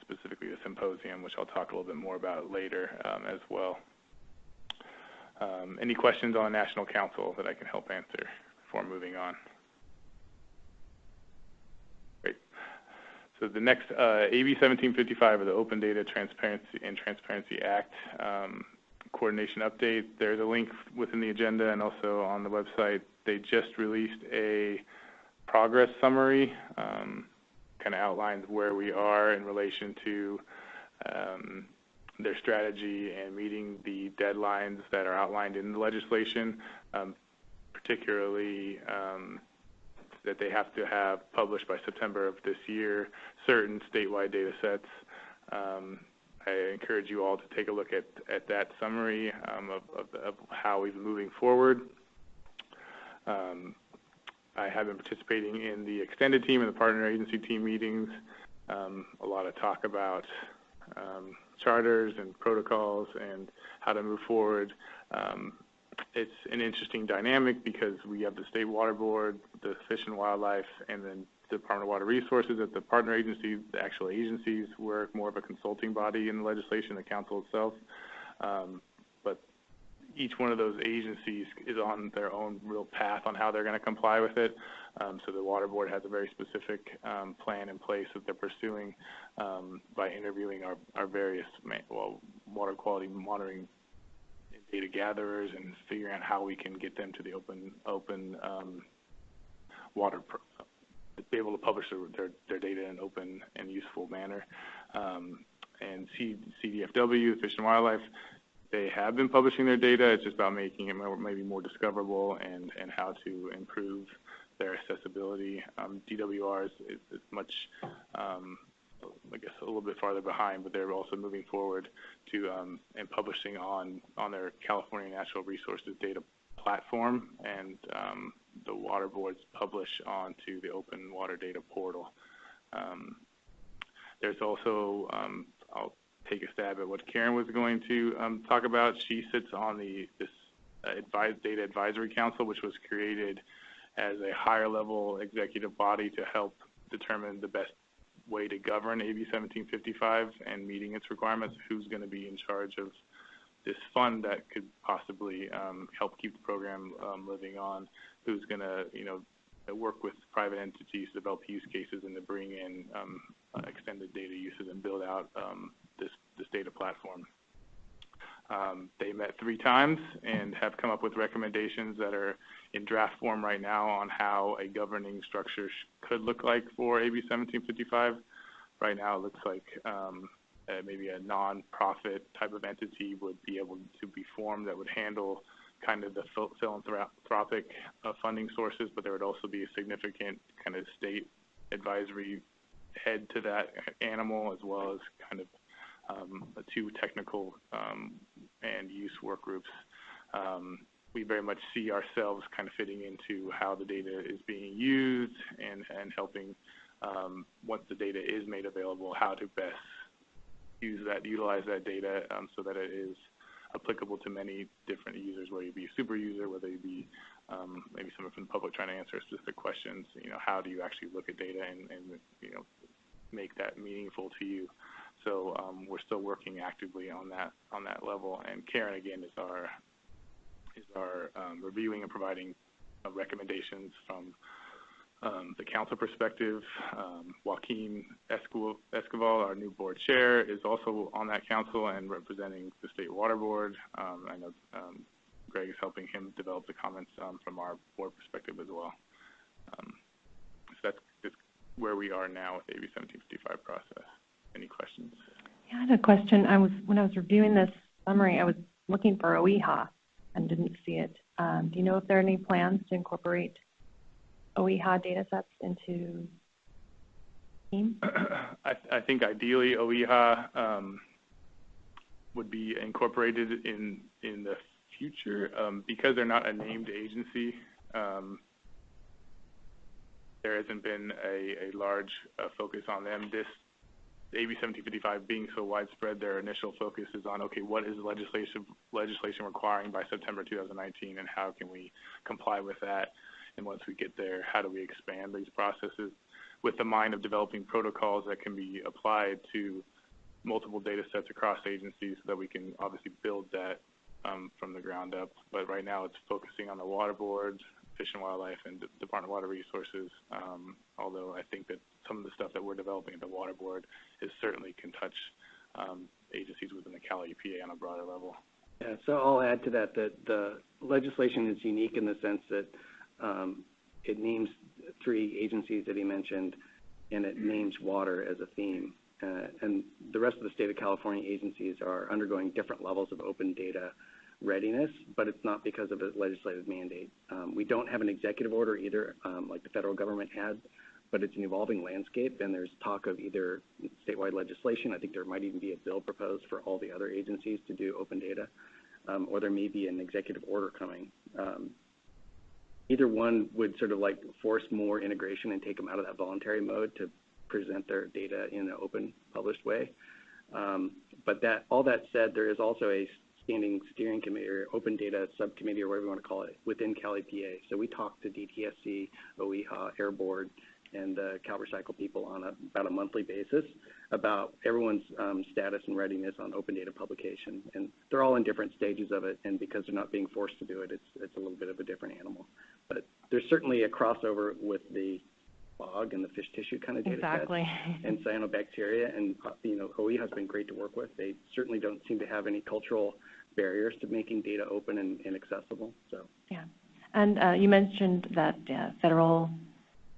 specifically the symposium, which I'll talk a little bit more about later as well. Any questions on National Council that I can help answer? before moving on. Great. So the next, AB 1755, or the Open Data Transparency Act coordination update. There's a link within the agenda and also on the website. They just released a progress summary, kind of outlines where we are in relation to their strategy and meeting the deadlines that are outlined in the legislation, particularly that they have to have published by September of this year certain statewide data sets. I encourage you all to take a look at that summary of how we've been moving forward. I have been participating in the extended team and the partner agency team meetings. A lot of talk about charters and protocols and how to move forward. It's an interesting dynamic because we have the State Water Board, the Fish and Wildlife, and then the Department of Water Resources at the partner agency. The actual agencies work more of a consulting body in the legislation, the council itself. But each one of those agencies is on their own real path on how they're going to comply with it. So the Water Board has a very specific plan in place that they're pursuing by interviewing our various water quality monitoring data gatherers and figuring out how we can get them to the open water, be able to publish their data in an open and useful manner. And CDFW, Fish and Wildlife, they have been publishing their data. It's just about making it maybe more discoverable and how to improve their accessibility. DWR is much, I guess, a little bit farther behind, but they're also moving forward to and publishing on their California Natural Resources data platform, and the water boards publish onto the Open Water Data Portal. There's also, I'll take a stab at what Karen was going to talk about. She sits on this Data Advisory Council, which was created as a higher level executive body to help determine the best way to govern AB 1755 and meeting its requirements, who's going to be in charge of this fund that could possibly help keep the program living on, who's going to, work with private entities to develop use cases and to bring in extended data uses and build out this data platform. They met 3 times and have come up with recommendations that are in draft form right now on how a governing structure could look like for AB 1755. Right now it looks like maybe a non-profit type of entity would be able to be formed that would handle kind of the philanthropic funding sources, but there would also be a significant kind of state advisory head to that animal, as well as kind of 2 technical and use work groups. We very much see ourselves kind of fitting into how the data is being used and helping, once the data is made available, how to best utilize that data so that it is applicable to many different users, whether you be a super user, whether you be maybe someone from the public trying to answer specific questions. How do you actually look at data and make that meaningful to you? So we're still working actively on that level. And Karen again is our reviewing and providing recommendations from the council perspective. Joaquin Esquivel, our new board chair, is also on that council and representing the State Water Board. I know Greg is helping him develop the comments from our board perspective as well. So that's where we are now with the AB 1755 process. Any questions? Yeah, I had a question. When I was reviewing this summary, I was looking for OEHA and didn't see it. Do you know if there are any plans to incorporate OEHA data sets into team? I think ideally OEHA would be incorporated in the future. Because they're not a named agency, there hasn't been a large focus on them. This AB 1755 being so widespread, their initial focus is on, okay, what is legislation requiring by September 2019, and how can we comply with that? And once we get there, how do we expand these processes with the mind of developing protocols that can be applied to multiple data sets across agencies so that we can obviously build that from the ground up. But right now it's focusing on the Water Board, Fish and Wildlife and Department of Water Resources, although I think that some of the stuff that we're developing at the Water Board certainly can touch agencies within the CalEPA on a broader level. Yeah, so I'll add to that the legislation is unique in the sense that it names 3 agencies that he mentioned, and it names water as a theme. And the rest of the state of California agencies are undergoing different levels of open data readiness, but it's not because of a legislative mandate. We don't have an executive order either, like the federal government had, but it's an evolving landscape, and there's talk of either statewide legislation. I think there might even be a bill proposed for all the other agencies to do open data, or there may be an executive order coming. Either one would sort of like force more integration and take them out of that voluntary mode to present their data in an open, published way. But all that said, there is also a standing steering committee or open data subcommittee or whatever you want to call it within CalEPA. So we talk to DTSC, OEHA, Air Board, and the CalRecycle people on about a monthly basis about everyone's status and readiness on open data publication. And they're all in different stages of it, and because they're not being forced to do it, it's a little bit of a different animal. But there's certainly a crossover with the bog and the fish tissue kind of data exactly. sets and cyanobacteria, and OEHA has been great to work with. They certainly don't seem to have any cultural barriers to making data open and accessible. So yeah, and you mentioned that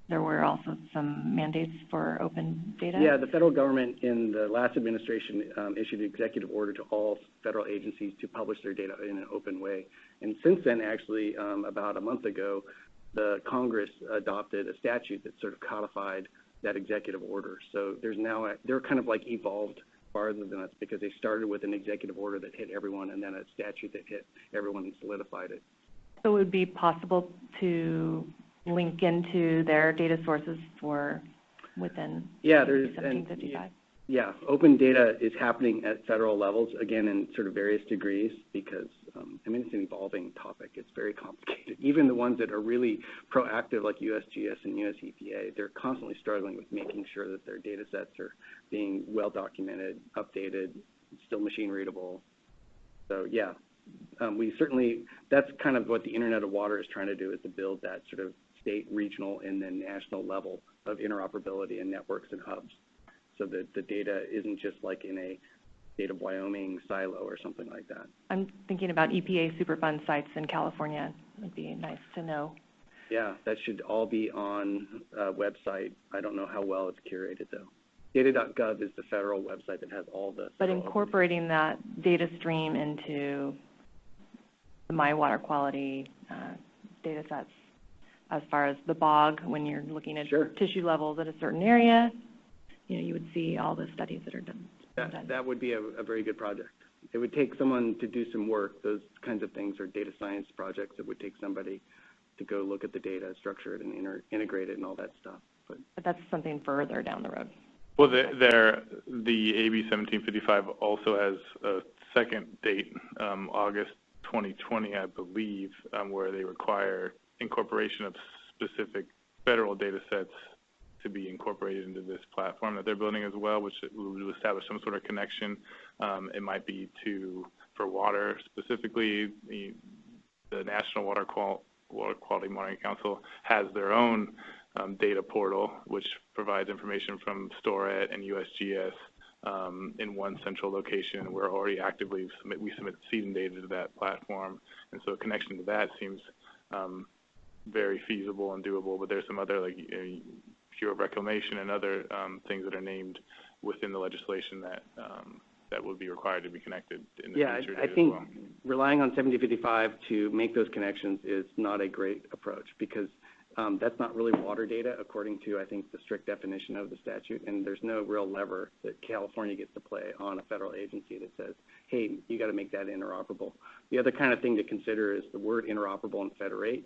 there were also some mandates for open data. Yeah, the federal government in the last administration issued an executive order to all federal agencies to publish their data in an open way. And since then, actually, about a month ago, the Congress adopted a statute that sort of codified that executive order. So they're kind of like evolved farther than us because they started with an executive order that hit everyone and then a statute that hit everyone and solidified it. So it would be possible to link into their data sources within 1755? Yeah, open data is happening at federal levels, again, in sort of various degrees because, it's an evolving topic. It's very complicated. Even the ones that are really proactive, like USGS and US EPA, they're constantly struggling with making sure that their data sets are being well documented, updated, still machine readable. So, yeah, that's kind of what the Internet of Water is trying to do, is to build that sort of state, regional, and then national level of interoperability and networks and hubs, so that the data isn't just like in a state of Wyoming silo or something like that. I'm thinking about EPA Superfund sites in California. It'd be nice to know. Yeah, that should all be on a website. I don't know how well it's curated, though. Data.gov is the federal website that has all the... But incorporating that data stream into the mywaterquality data sets, as far as the bog, when you're looking at tissue levels at a certain area, you would see all the studies that are done. That would be a very good project. It would take someone to do some work. Those kinds of things are data science projects. It would take somebody to go look at the data, structure it, and integrate it and all that stuff. But that's something further down the road. Well, the AB 1755 also has a second date, August 2020, I believe, where they require incorporation of specific federal data sets to be incorporated into this platform that they're building as well, which will establish some sort of connection. It might be for water specifically. The National Water Quality Monitoring Council has their own data portal, which provides information from STORAT and USGS in one central location. We're already actively submit seeding data to that platform, and so a connection to that seems very feasible and doable. But there's some other, like Bureau of Reclamation and other things that are named within the legislation that would be required to be connected in the future. I think relying on 1755 to make those connections is not a great approach, because that's not really water data according to, I think, the strict definition of the statute, and there's no real lever that California gets to play on a federal agency that says, hey, you got to make that interoperable. The other kind of thing to consider is the word interoperable and federate.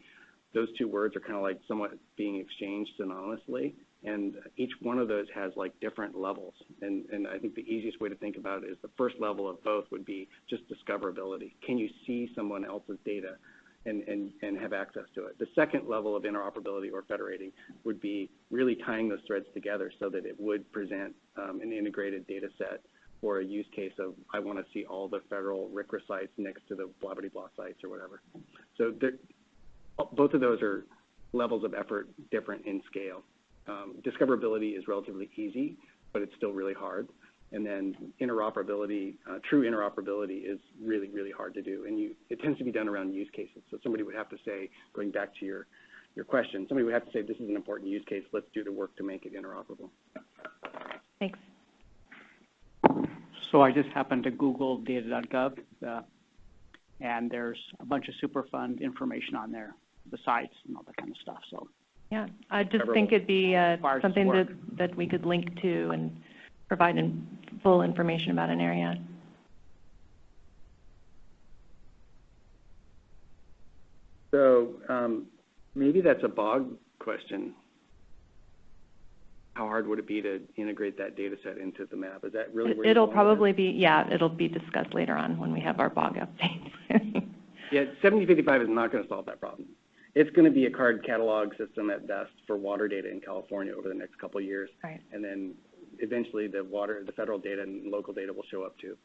Those two words are kind of like somewhat being exchanged synonymously, and each one of those has like different levels. And I think the easiest way to think about it is the first level of both would be just discoverability. Can you see someone else's data and have access to it? The second level of interoperability or federating would be really tying those threads together so that it would present an integrated data set for a use case of, I want to see all the federal RCRA sites next to the blah-blah-blah sites or whatever. So both of those are levels of effort different in scale. Discoverability is relatively easy, but it's still really hard. And then interoperability, true interoperability is really, really hard to do. And it tends to be done around use cases. So somebody would have to say, going back to your question, somebody would have to say, this is an important use case. Let's do the work to make it interoperable. Thanks. So I just happened to Google data.gov, and there's a bunch of Superfund information on there, the sites and all that kind of stuff. So yeah, I just think it'd be something that we could link to and provide full information about an area. So maybe that's a BOG question. How hard would it be to integrate that data set into the map? Is that really where it'll probably be, yeah, it'll be discussed later on when we have our BOG update. Yeah, 7055 is not going to solve that problem. It's going to be a card catalog system at best for water data in California over the next couple of years. Right. And then eventually the federal data and local data will show up too.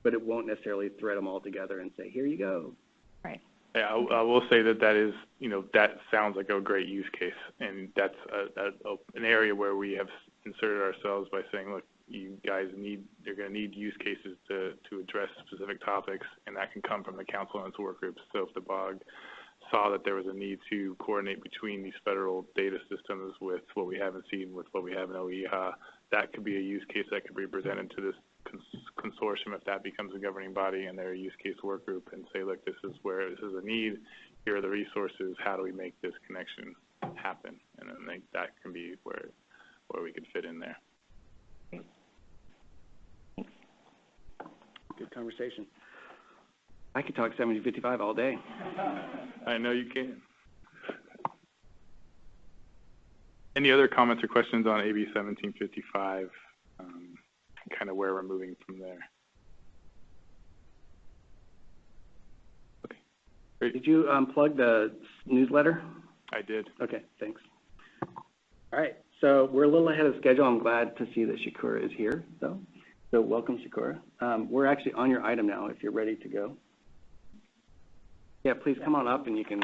But it won't necessarily thread them all together and say, here you go. Right. Yeah, I will say that is, that sounds like a great use case, and that's an area where we have inserted ourselves by saying, look, you guys you're going to need use cases to address specific topics, and that can come from the council and its work groups. So if the BOG saw that there was a need to coordinate between these federal data systems with what we haven't seen with what we have in OEHA, that could be a use case that could be presented to this consortium if that becomes a governing body and their use case work group and say, look, this is a need, here are the resources, how do we make this connection happen? And I think that can be where we could fit in there. Good conversation. I could talk 7055 all day. I know you can. Any other comments or questions on AB 1755? Kind of where we're moving from there. Okay. Great. Did you plug the newsletter? I did. Okay, thanks. All right, so we're a little ahead of schedule. I'm glad to see that Shakura is here, though. So welcome, Shakura. We're actually on your item now if you're ready to go. Yeah, please come on up and you can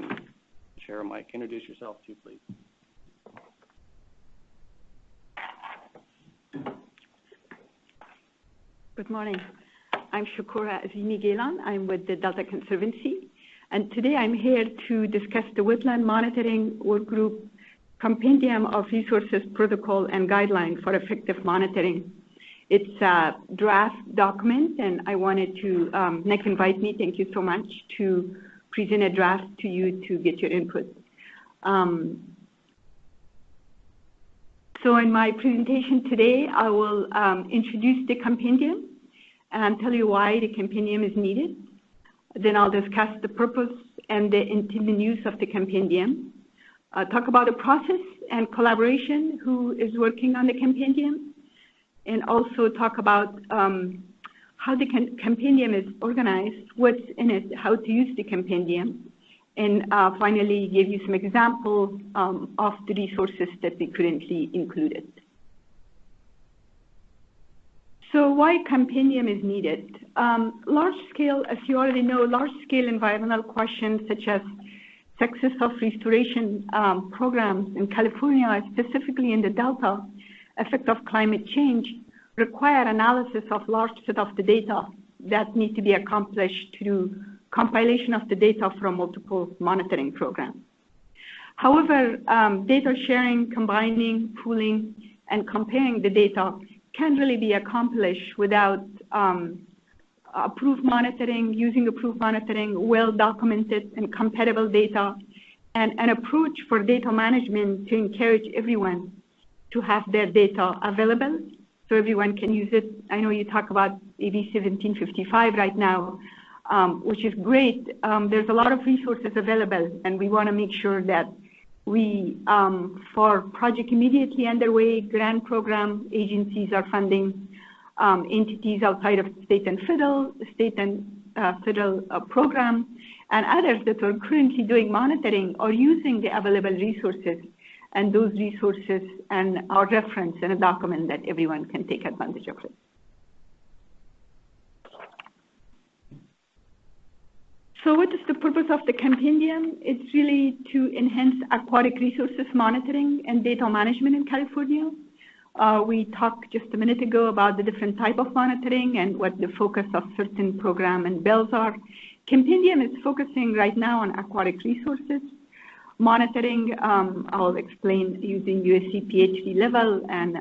share a mic. Introduce yourself too, please. Good morning. I'm Shakura Azimi-Gelan. I'm with the Delta Conservancy. And today I'm here to discuss the Wetland Monitoring Workgroup Compendium of Resources Protocol and Guidelines for Effective Monitoring. It's a draft document, and I wanted to, Nick invite me, thank you so much, to present a draft to you to get your input. So in my presentation today, I will introduce the compendium and tell you why the compendium is needed. Then I'll discuss the purpose and the intended use of the compendium. Talk about the process and collaboration, who is working on the compendium, and also talk about how the compendium is organized, what's in it, how to use the compendium, and finally give you some examples of the resources that we currently included. So why compendium is needed? Large scale, as you already know, large scale environmental questions such as success of restoration programs in California, specifically in the Delta, effect of climate change, require analysis of large set of the data that need to be accomplished through compilation of the data from multiple monitoring programs. However, data sharing, combining, pooling, and comparing the data can't really be accomplished without approved monitoring, using approved monitoring, well-documented and compatible data, and an approach for data management to encourage everyone to have their data available so everyone can use it. I know you talk about AB 1755 right now, which is great. There's a lot of resources available, and we want to make sure that we, for project immediately underway, grant program agencies are funding entities outside of state and federal program, and others that are currently doing monitoring or using the available resources, and those resources and are referenced in a document that everyone can take advantage of it. So what is the purpose of the compendium? It's really to enhance aquatic resources monitoring and data management in California. We talked just a minute ago about the different type of monitoring and what the focus of certain program and bills are. Compendium is focusing right now on aquatic resources monitoring. I'll explain using USC PhD level and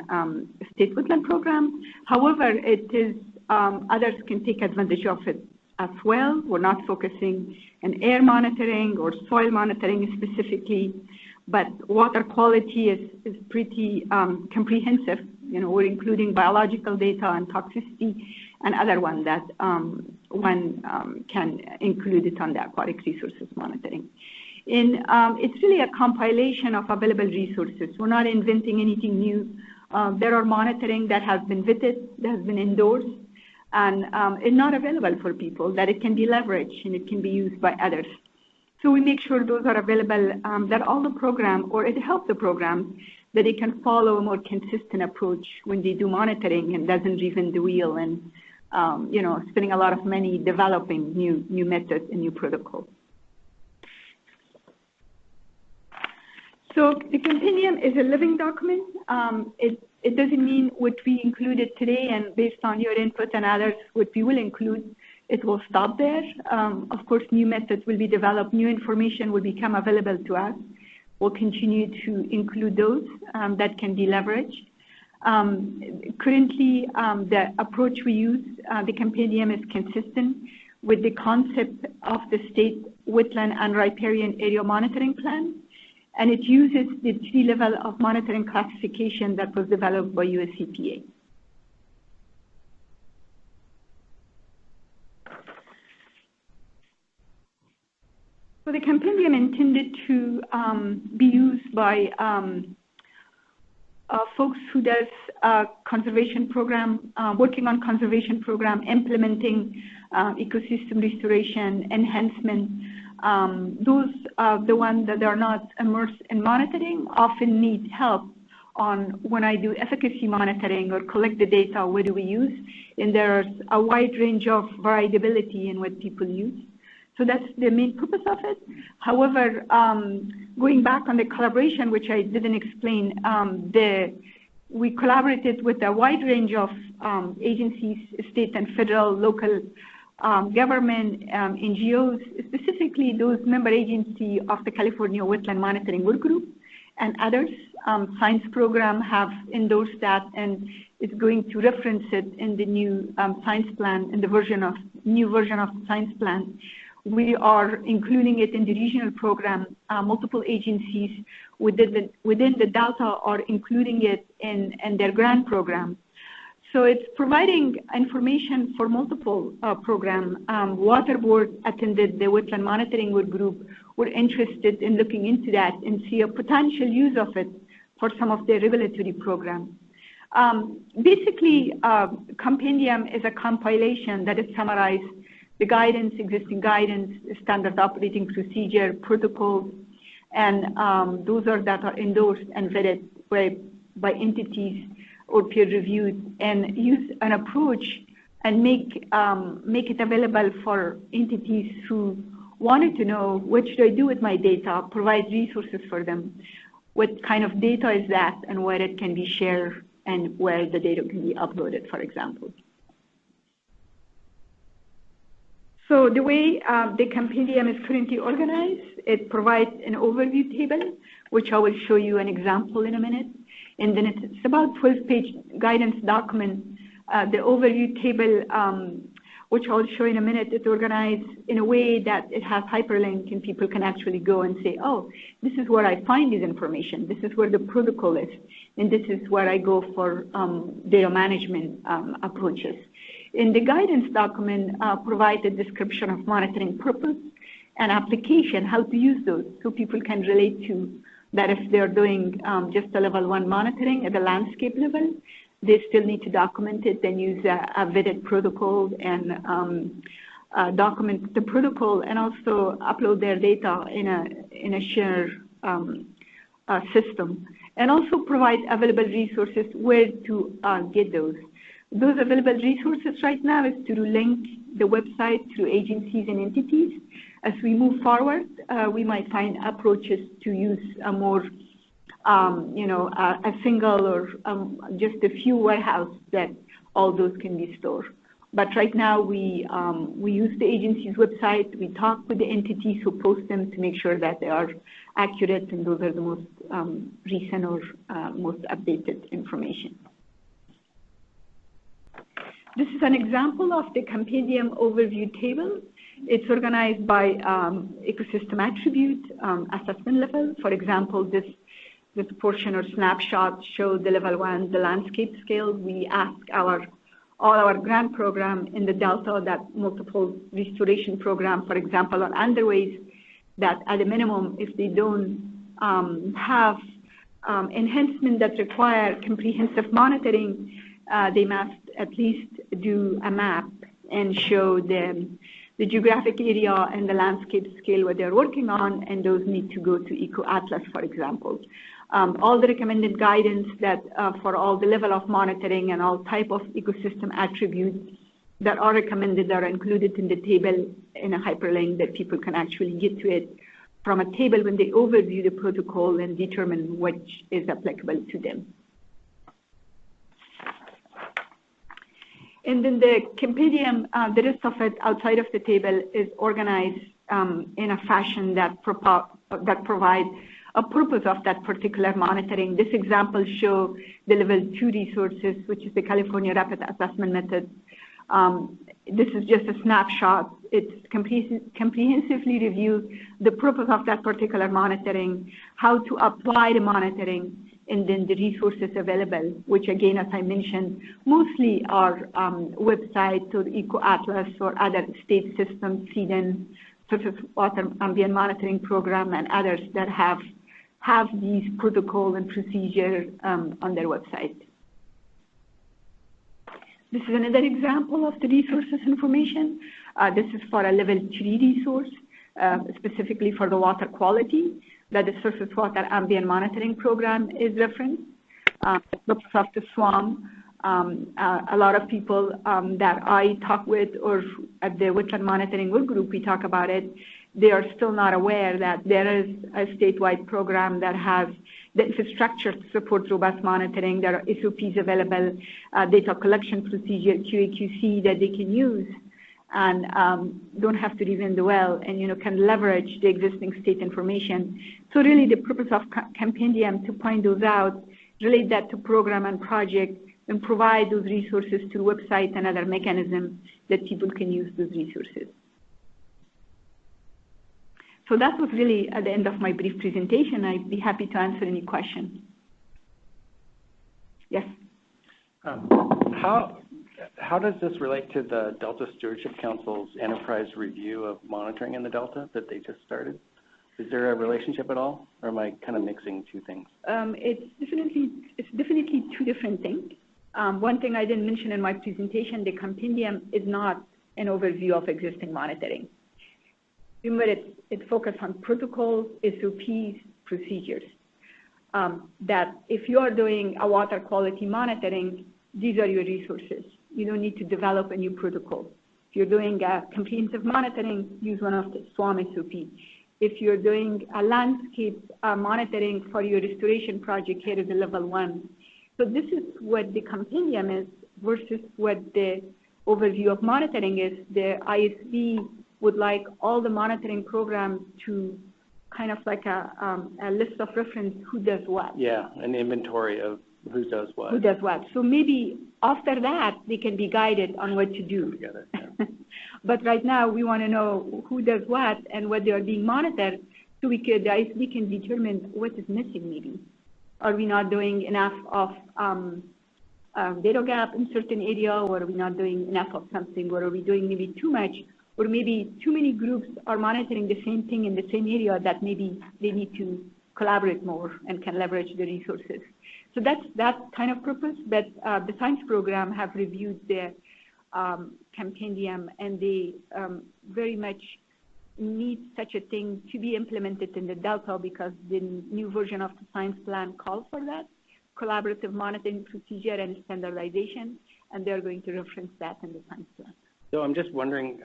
state wetland program. However, it is others can take advantage of it as well. We're not focusing on air monitoring or soil monitoring specifically, but water quality is pretty comprehensive. You know, we're including biological data and toxicity and other one that one can include it on the aquatic resources monitoring. It's really a compilation of available resources. We're not inventing anything new. There are monitoring that has been vetted, that has been endorsed, and it's not available for people, that it can be leveraged and it can be used by others. So we make sure those are available, that all the program, or it helps the program, that they can follow a more consistent approach when they do monitoring and doesn't reinvent the wheel and, you know, spending a lot of money developing new methods and new protocols. So the compendium is a living document. It doesn't mean what we included today and based on your input and others, what we will include, it will stop there. Of course, new methods will be developed, new information will become available to us. We'll continue to include those that can be leveraged. Currently, the approach we use, the compendium is consistent with the concept of the state wetland and riparian area monitoring plan. And it uses the 3 level of monitoring classification that was developed by USCPA. So the compendium intended to be used by folks who does conservation program, working on conservation program, implementing ecosystem restoration, enhancement. Those are the ones that are not immersed in monitoring, often need help on when I do efficacy monitoring or collect the data, what do we use? And there's a wide range of variability in what people use. So that's the main purpose of it. However, going back on the collaboration, which I didn't explain, we collaborated with a wide range of agencies, state and federal, local government, NGOs, specifically those member agencies of the California Wetland Monitoring Workgroup and others. Science program have endorsed that and is going to reference it in the new science plan, in the new version of the science plan. We are including it in the regional program. Multiple agencies within the data are including it in their grant program. So it's providing information for multiple programs. Water Board attended the Wetland Monitoring Work Group. We're interested in looking into that and see a potential use of it for some of their regulatory programs. Basically, compendium is a compilation that is summarized the guidance, existing guidance, standard operating procedure, protocols, and those are that are endorsed and vetted by entities or peer-reviewed, and use an approach and make it available for entities who wanted to know what should I do with my data, provide resources for them. What kind of data is that and where it can be shared and where the data can be uploaded, for example. So the way the compendium is currently organized, it provides an overview table, which I will show you an example in a minute. And then it's about 12-page guidance document. The overview table, which I'll show in a minute, is organized in a way that it has hyperlink and people can actually go and say, oh, this is where I find this information. This is where the protocol is. And this is where I go for data management approaches. In the guidance document, provide a description of monitoring purpose and application, how to use those so people can relate to that if they're doing just a level 1 monitoring at the landscape level, they still need to document it and use a vetted protocol and document the protocol and also upload their data in a shared system. And also provide available resources where to get those. Those available resources right now is to link the website to agencies and entities. As we move forward, we might find approaches to use a more, a single or just a few warehouses that all those can be stored. But right now, we use the agency's website. We talk with the entities who post them to make sure that they are accurate, and those are the most recent or most updated information. This is an example of the Compendium overview table. It's organized by ecosystem attribute, assessment level. For example, this portion or snapshot shows the level 1, the landscape scale. We ask all our grant program in the Delta, that multiple restoration program, for example, on underways, that at a minimum, if they don't have enhancement that require comprehensive monitoring, they must at least do a map and show the geographic area and the landscape scale what they're working on, and those need to go to Eco Atlas, for example. All the recommended guidance that for all the level of monitoring and all type of ecosystem attributes that are recommended are included in the table in a hyperlink that people can actually get to it from a table when they overview the protocol and determine which is applicable to them. And then the Compendium, the rest of it outside of the table is organized in a fashion that provides a purpose of that particular monitoring. This example shows the level 2 resources, which is the California Rapid Assessment Method. This is just a snapshot. It's comprehensively review the purpose of that particular monitoring, how to apply the monitoring, and then the resources available, which again, as I mentioned, mostly are websites or Eco Atlas or other state systems, CDN, surface water ambient monitoring program, and others that have these protocol and procedure on their website. This is another example of the resources information. This is for a level 3 resource, specifically for the water quality, that the surface water ambient monitoring program is referenced. Looks of the SWAM. A lot of people that I talk with or at the wetland monitoring workgroup, we talk about it. They are still not aware that there is a statewide program that has the infrastructure to support robust monitoring. There are SOPs available, data collection procedure, QA/QC that they can use, and don't have to reinvent the well, and can leverage the existing state information. So really, the purpose of Compendium to point those out, relate that to program and project, and provide those resources to websites and other mechanisms that people can use those resources. So that was really at the end of my brief presentation. I'd be happy to answer any questions. Yes? How does this relate to the Delta Stewardship Council's enterprise review of monitoring in the Delta that they just started? Is there a relationship at all, or am I kind of mixing two things? It's definitely two different things. One thing I didn't mention in my presentation, the Compendium is not an overview of existing monitoring. Remember, it focuses on protocols, SOPs, procedures. That if you are doing a water quality monitoring, these are your resources. You don't need to develop a new protocol. If you're doing a comprehensive monitoring, use one of the SWAM SOP. If you're doing a landscape monitoring for your restoration project, here is a level 1. So this is what the Compendium is versus what the overview of monitoring is. The ISB would like all the monitoring programs to kind of like a list of reference, who does what. Yeah, an inventory of who does what. Who does what. So maybe after that, they can be guided on what to do. Together, yeah. But right now, we want to know who does what and what they are being monitored, so the ISB can determine what is missing maybe. Are we not doing enough of data gap in certain area, or are we not doing enough of something, or are we doing maybe too much, or maybe too many groups are monitoring the same thing in the same area that maybe they need to collaborate more and can leverage the resources. So that's that kind of purpose, but the science program have reviewed the Compendium, and they very much need such a thing to be implemented in the Delta, because the new version of the science plan calls for that, collaborative monitoring procedure and standardization. and they're going to reference that in the science plan. So I'm just wondering,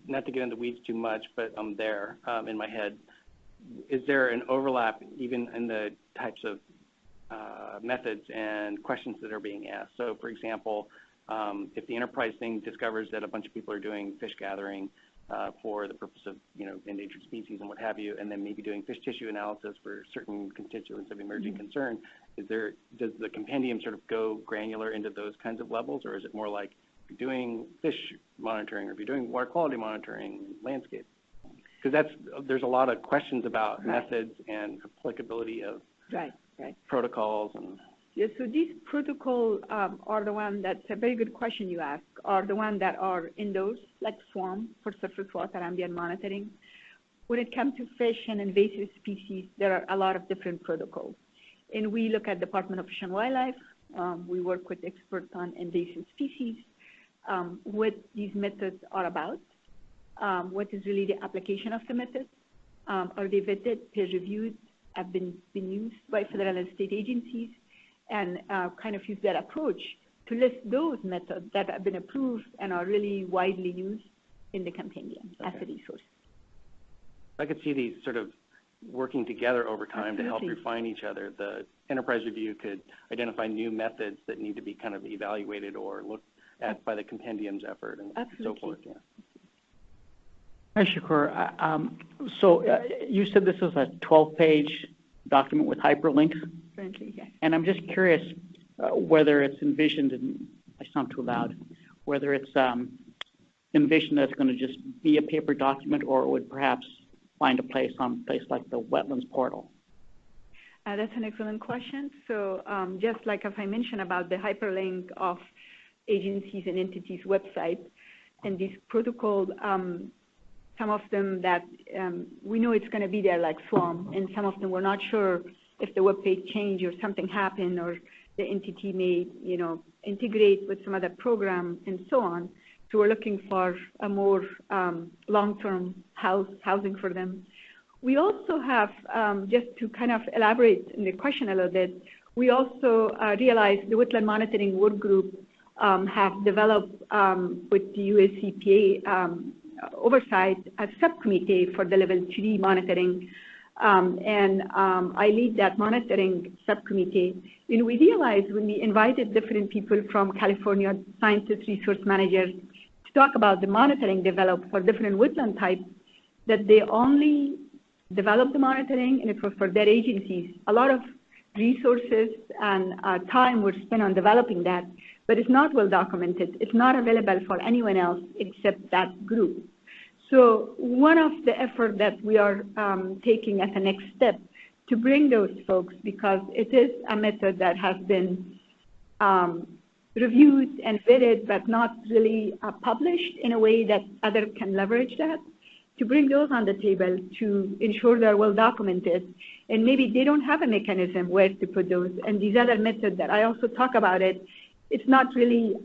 not to get into the weeds too much, but I'm there in my head. Is there an overlap even in the types of methods and questions that are being asked? So, for example, if the enterprise thing discovers that a bunch of people are doing fish gathering for the purpose of, endangered species and what have you, and then maybe doing fish tissue analysis for certain constituents of emerging concern, does the compendium sort of go granular into those kinds of levels, or is it more like if you're doing fish monitoring, or if you're doing water quality monitoring, landscape? Because there's a lot of questions about methods and applicability of protocols and. Yeah, so these protocols are the one, that's a very good question you ask, are the ones that are indoors, like SWAM for surface water ambient monitoring. When it comes to fish and invasive species, there are a lot of different protocols. And we look at Department of Fish and Wildlife. We work with experts on invasive species, what these methods are about, what is really the application of the methods. Are they vetted, peer-reviewed, have been used by federal and state agencies, and kind of use that approach to list those methods that have been approved and are really widely used in the compendium as a resource. I could see these sort of working together over time to help refine each other. The enterprise review could identify new methods that need to be kind of evaluated or looked at by the compendium's effort and so forth. Yeah. Hi, Shakur. So you said this is a 12-page document with hyperlinks? Currently, yes. And I'm just curious whether it's envisioned, and I sound too loud, whether it's envisioned that it's going to just be a paper document, or it would perhaps find a place on a place like the wetlands portal. That's an excellent question. So just like if I mentioned about the hyperlink of agencies and entities' websites, and these protocols, some of them that we know it's going to be there like SWAM, and some of them we're not sure if the web page change or something happened, or the entity may, integrate with some other program and so on. So we're looking for a more long-term housing for them. We also have, just to kind of elaborate in the question a little bit, we also realized the Wetland Monitoring Workgroup have developed with the US EPA oversight a subcommittee for the level 3 monitoring. And I lead that monitoring subcommittee. And we realized when we invited different people from California, scientists, resource managers, to talk about the monitoring developed for different wetland types, that they only developed the monitoring and it was for their agencies. A lot of resources and time were spent on developing that, but it's not well documented. It's not available for anyone else except that group. So one of the efforts that we are taking as a next step to bring those folks, because it is a method that has been reviewed and vetted, but not really published in a way that others can leverage that, to bring those on the table to ensure they're well documented. And maybe they don't have a mechanism where to put those. And these other methods that I also talk about it's not really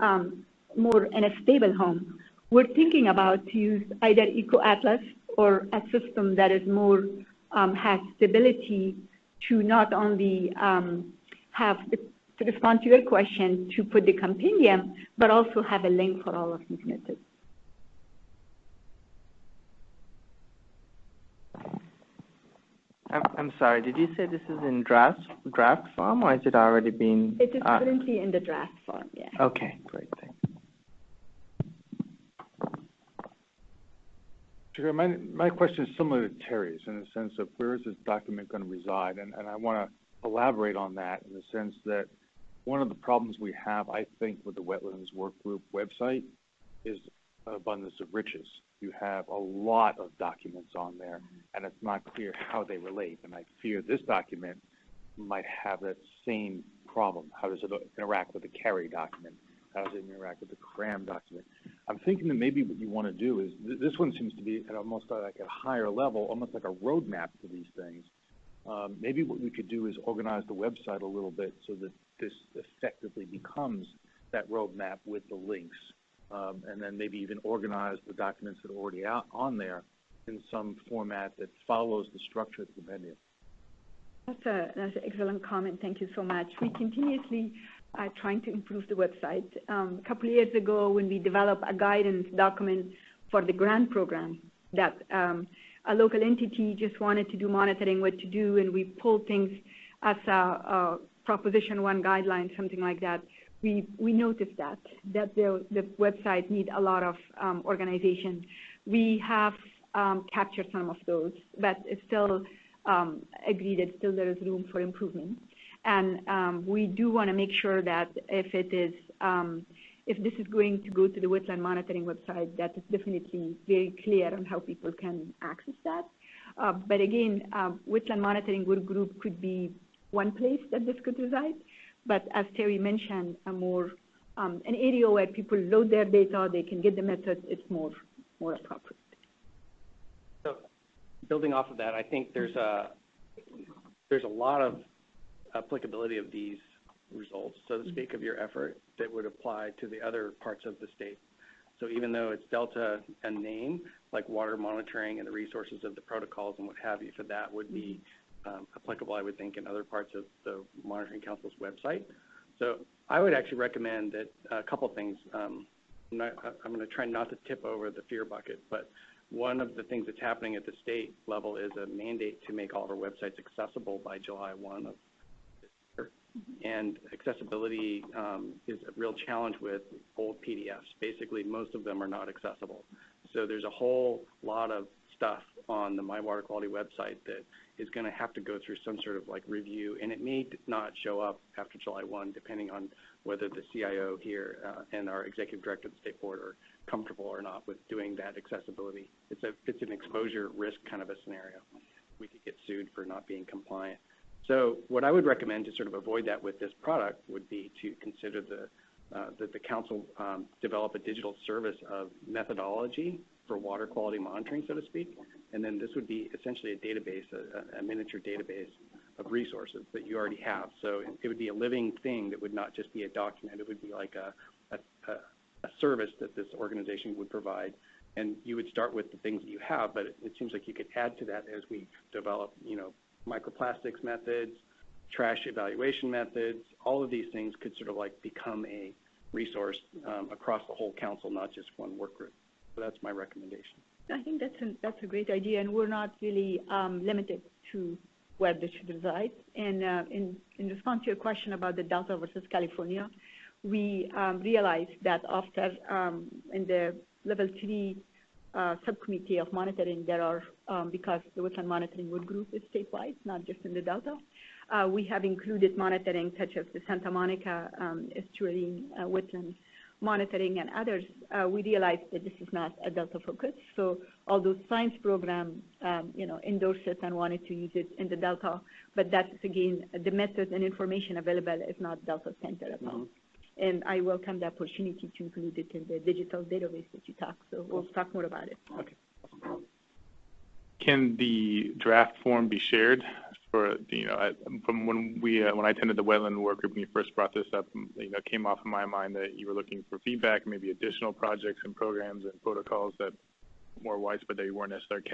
more in a stable home. We're thinking about to use either EcoAtlas or a system that is more, has stability to not only have, to respond to your question, to put the compendium, but also have a link for all of these methods. I'm sorry, did you say this is in draft form, or has it already been? It is currently in the draft form, yeah. Okay, great, thanks. My question is similar to Terry's in the sense of where is this document going to reside? And I want to elaborate on that in the sense that one of the problems we have, I think, with the Wetlands Workgroup website is abundance of riches. You have a lot of documents on there, and it's not clear how they relate. And I fear this document might have that same problem. How does it interact with the CARI document? How does it interact with the CRAM document? I'm thinking that maybe what you want to do is, this one seems to be at almost like a higher level, almost like a roadmap to these things. Maybe what we could do is organize the website a little bit so that this effectively becomes that roadmap with the links. And then maybe even organize the documents that are already out on there in some format that follows the structure of the compendium. That's an excellent comment. Thank you so much. We continuously trying to improve the website. A couple of years ago, when we developed a guidance document for the grant program, that a local entity just wanted to do monitoring, what to do, and we pulled things as a Proposition 1 guideline, something like that. We noticed that the website need a lot of organization. We have captured some of those, but it's still agreed that still there is room for improvement. And we do want to make sure that if this is going to go to the wetland monitoring website, that it's definitely very clear on how people can access that. But again, wetland monitoring workgroup could be one place that this could reside. But as Terry mentioned, an area where people load their data, they can get the methods, it's more appropriate. So building off of that, I think there's a lot of applicability of these results, so to speak, of your effort that would apply to the other parts of the state. So even though it's Delta and name, like water monitoring and the resources of the protocols and what have you for that would be applicable, I would think, in other parts of the Monitoring Council's website. So I would actually recommend that a couple of things. I'm going to try not to tip over the fear bucket, but one of the things that's happening at the state level is a mandate to make all of our websites accessible by July 1 of this year. And accessibility is a real challenge with old PDFs. Basically, most of them are not accessible. So there's a whole lot of stuff on the My Water Quality website that is going to have to go through some sort of like review, and it may not show up after July 1, depending on whether the CIO here and our executive director of the state board are comfortable or not with doing that accessibility. It's an exposure risk kind of a scenario. We could get sued for not being compliant. So what I would recommend to sort of avoid that with this product would be to consider that the council develop a digital service of methodology for water quality monitoring, so to speak. And then this would be essentially a database, a miniature database of resources that you already have. So it would be a living thing that would not just be a document. It would be like a service that this organization would provide. And you would start with the things that you have, but it seems like you could add to that as we develop, microplastics methods, trash evaluation methods. All of these things could sort of like become a resource across the whole council, not just one work group. So that's my recommendation. I think that's a great idea, and we're not really limited to where this should reside. And in response to your question about the Delta versus California, we realized that after in the level 3 subcommittee of monitoring, there are, because the wetland monitoring work group is statewide, not just in the Delta, we have included monitoring such as the Santa Monica estuarine wetlands monitoring and others. We realized that this is not a Delta focus. So although science program, endorsed it and wanted to use it in the Delta, but that's again, the methods and information available is not Delta centered at all. And I welcome the opportunity to include it in the digital database that you talked. So we'll talk more about it. Okay. Can the draft form be shared for, from when I attended the wetland work group and you first brought this up, it came off in my mind that you were looking for feedback, maybe additional projects and programs and protocols that more widespread that you weren't necessarily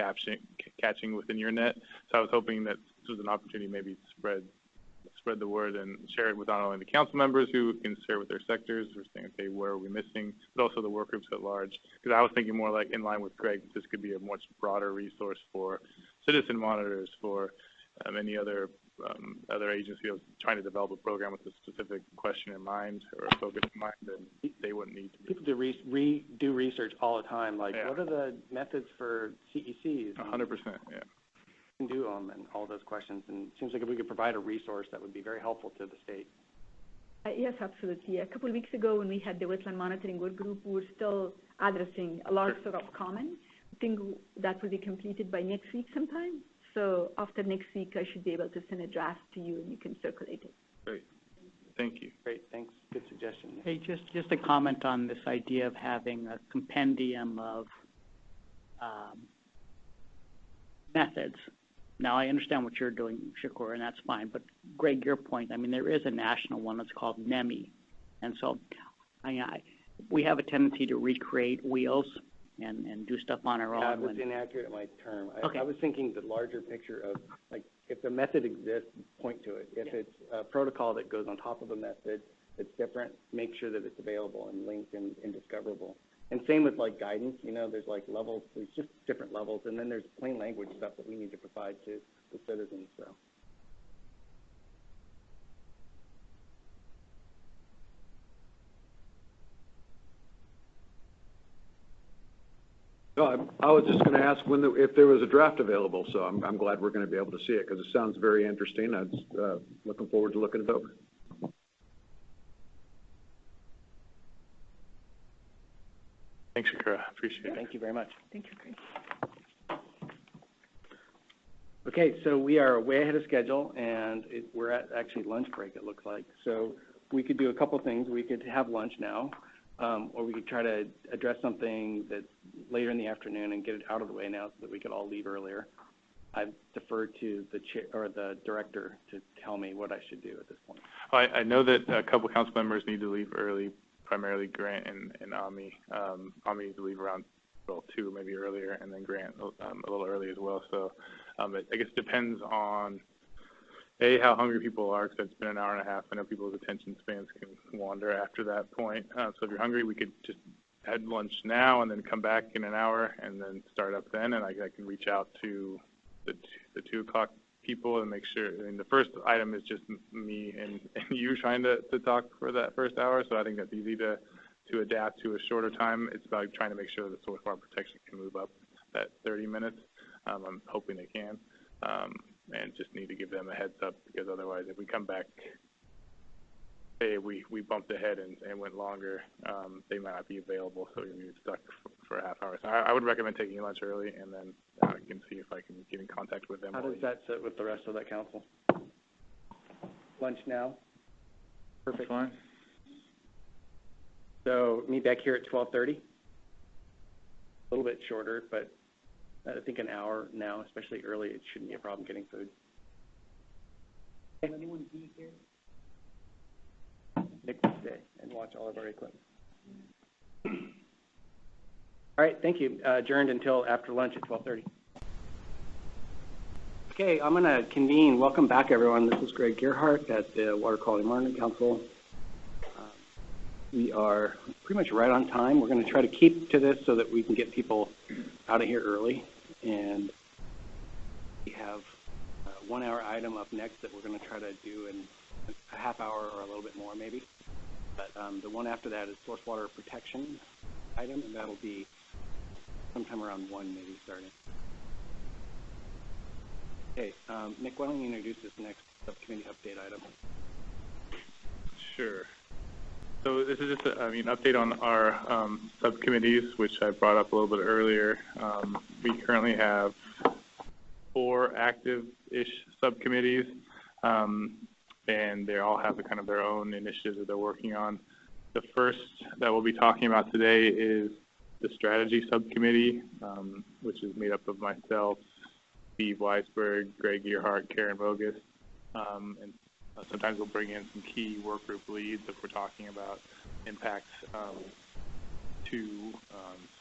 catching within your net. So I was hoping that this was an opportunity maybe to spread the word and share it with not only the council members who can share with their sectors, who are saying, okay, where are we missing, but also the work groups at large. Because I was thinking more like in line with Greg, this could be a much broader resource for citizen monitors, for any other agency that was trying to develop a program with a specific question in mind or a focus in mind, then they wouldn't need to. People do research all the time, like what are the methods for CECs? 100%, yeah. Do them and all those questions, and it seems like if we could provide a resource that would be very helpful to the state. Yes, absolutely. A couple of weeks ago when we had the wetland monitoring work group, we were still addressing a large set of comments. I think that will be completed by next week sometime. So after next week, I should be able to send a draft to you and you can circulate it. Great. Thank you. Great. Thanks. Good suggestion. Hey, just a comment on this idea of having a compendium of methods. Now, I understand what you're doing, Shakur, and that's fine. But, Greg, your point, there is a national one that's called NEMI. And so we have a tendency to recreate wheels and do stuff on our own. Yeah, it was inaccurate in my term. I was thinking the larger picture of, like, if the method exists, point to it. If it's a protocol that goes on top of a method that's different, make sure that it's available and linked and discoverable. And same with like guidance, you know, there's like levels, there's just different levels, and then there's plain language stuff that we need to provide to the citizens, so. No, I was just going to ask if there was a draft available, so I'm glad we're going to be able to see it because it sounds very interesting. I'm looking forward to looking it over. Thanks, Shakira. Appreciate it. Thank you very much. Thank you, Chris. Okay, so we are way ahead of schedule, and we're at actually lunch break, it looks like. So we could do a couple things. We could have lunch now, or we could try to address something that's later in the afternoon and get it out of the way now so that we could all leave earlier. I've deferred to the chair or the director to tell me what I should do at this point. Well, I know that a couple council members need to leave early, primarily Grant and Ami. Ami needs to leave around 2, maybe earlier, and then Grant a little early as well. So I guess it depends on how hungry people are, because it's been an hour and a half. I know people's attention spans can wander after that point. So if you're hungry, we could just have lunch now and then come back in an hour and then start up then. And I can reach out to the 2 o'clock people and make sure. I mean, the first item is just me and you trying to talk for that first hour. So I think that's easy to adapt to a shorter time. It's about trying to make sure that source water protection can move up that 30 minutes. I'm hoping they can. And just need to give them a heads up, because otherwise if we come back, say we bumped ahead and went longer, they might not be available, so we're stuck for a half hour. So I would recommend taking lunch early, and then I can see if I can get in contact with them. How does that sit with the rest of the council? Lunch now? Perfect. Fine. So meet back here at 12:30. A little bit shorter, but I think an hour now, especially early, it shouldn't be a problem getting food. Can anyone be here? Nick will stay and watch all of our equipment. All right, thank you. Adjourned until after lunch at 12:30. Okay, I'm going to convene. Welcome back, everyone. This is Greg Gearheart at the Water Quality Monitoring Council. We are pretty much right on time. We're going to try to keep to this so that we can get people out of here early. And we have a 1 hour item up next that we're going to try to do in a half hour or a little bit more maybe. But the one after that is source water protection item, and that'll be sometime around 1 maybe starting. Okay, Nick, why don't you introduce this next subcommittee update item? Sure. So this is just an update on our subcommittees, which I brought up a little bit earlier. We currently have 4 active-ish subcommittees, and they all have their own initiatives that they're working on. The first that we'll be talking about today is the strategy subcommittee, which is made up of myself, Steve Weisberg, Greg Gearheart, Karen Vogus, and sometimes we'll bring in some key work group leads if we're talking about impacts to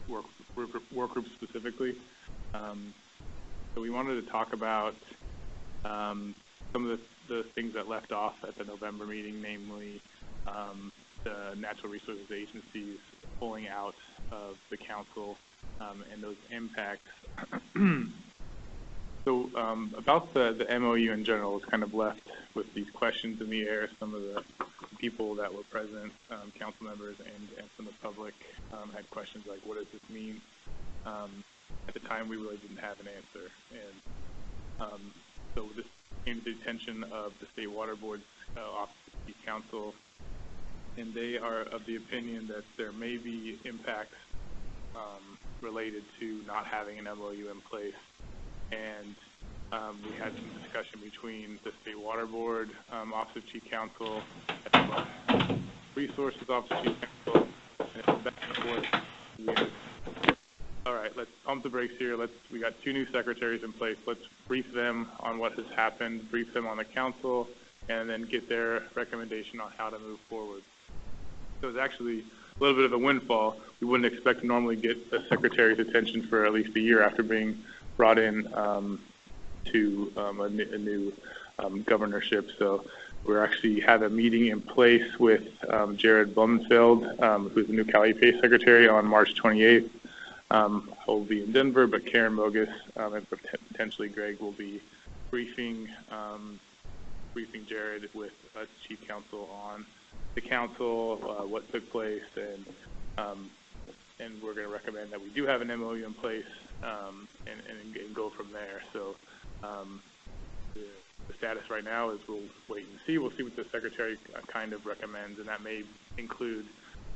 work groups specifically. So we wanted to talk about some of the things that left off at the November meeting, namely the natural resources agencies pulling out of the council and those impacts. So about the MOU in general, was kind of left with these questions in the air. Some of the people that were present, council members and from the public, had questions like, what does this mean? At the time, we really didn't have an answer. And so this came to the attention of the State Water Board's Office of Chief Counsel, and they are of the opinion that there may be impacts related to not having an MOU in place. And we had some discussion between the State Water Board, Office of Chief Counsel, Resources Office of Chief Counsel, and back and forth. All right, let's pump the brakes here. We got 2 new secretaries in place. Let's brief them on what has happened, brief them on the council, and then get their recommendation on how to move forward. So it's actually a little bit of a windfall. We wouldn't expect to normally get the secretary's attention for at least a year after being brought in to a new governorship. So we actually have a meeting in place with Jared Blumenfeld, who's the new CalEPA secretary, on March 28th. He'll be in Denver, but Karen Mogus and potentially Greg will be briefing Jared with us chief counsel on the council, what took place, and we're going to recommend that we do have an MOU in place and go from there. So the status right now is we'll wait and see. We'll see what the secretary kind of recommends, and that may include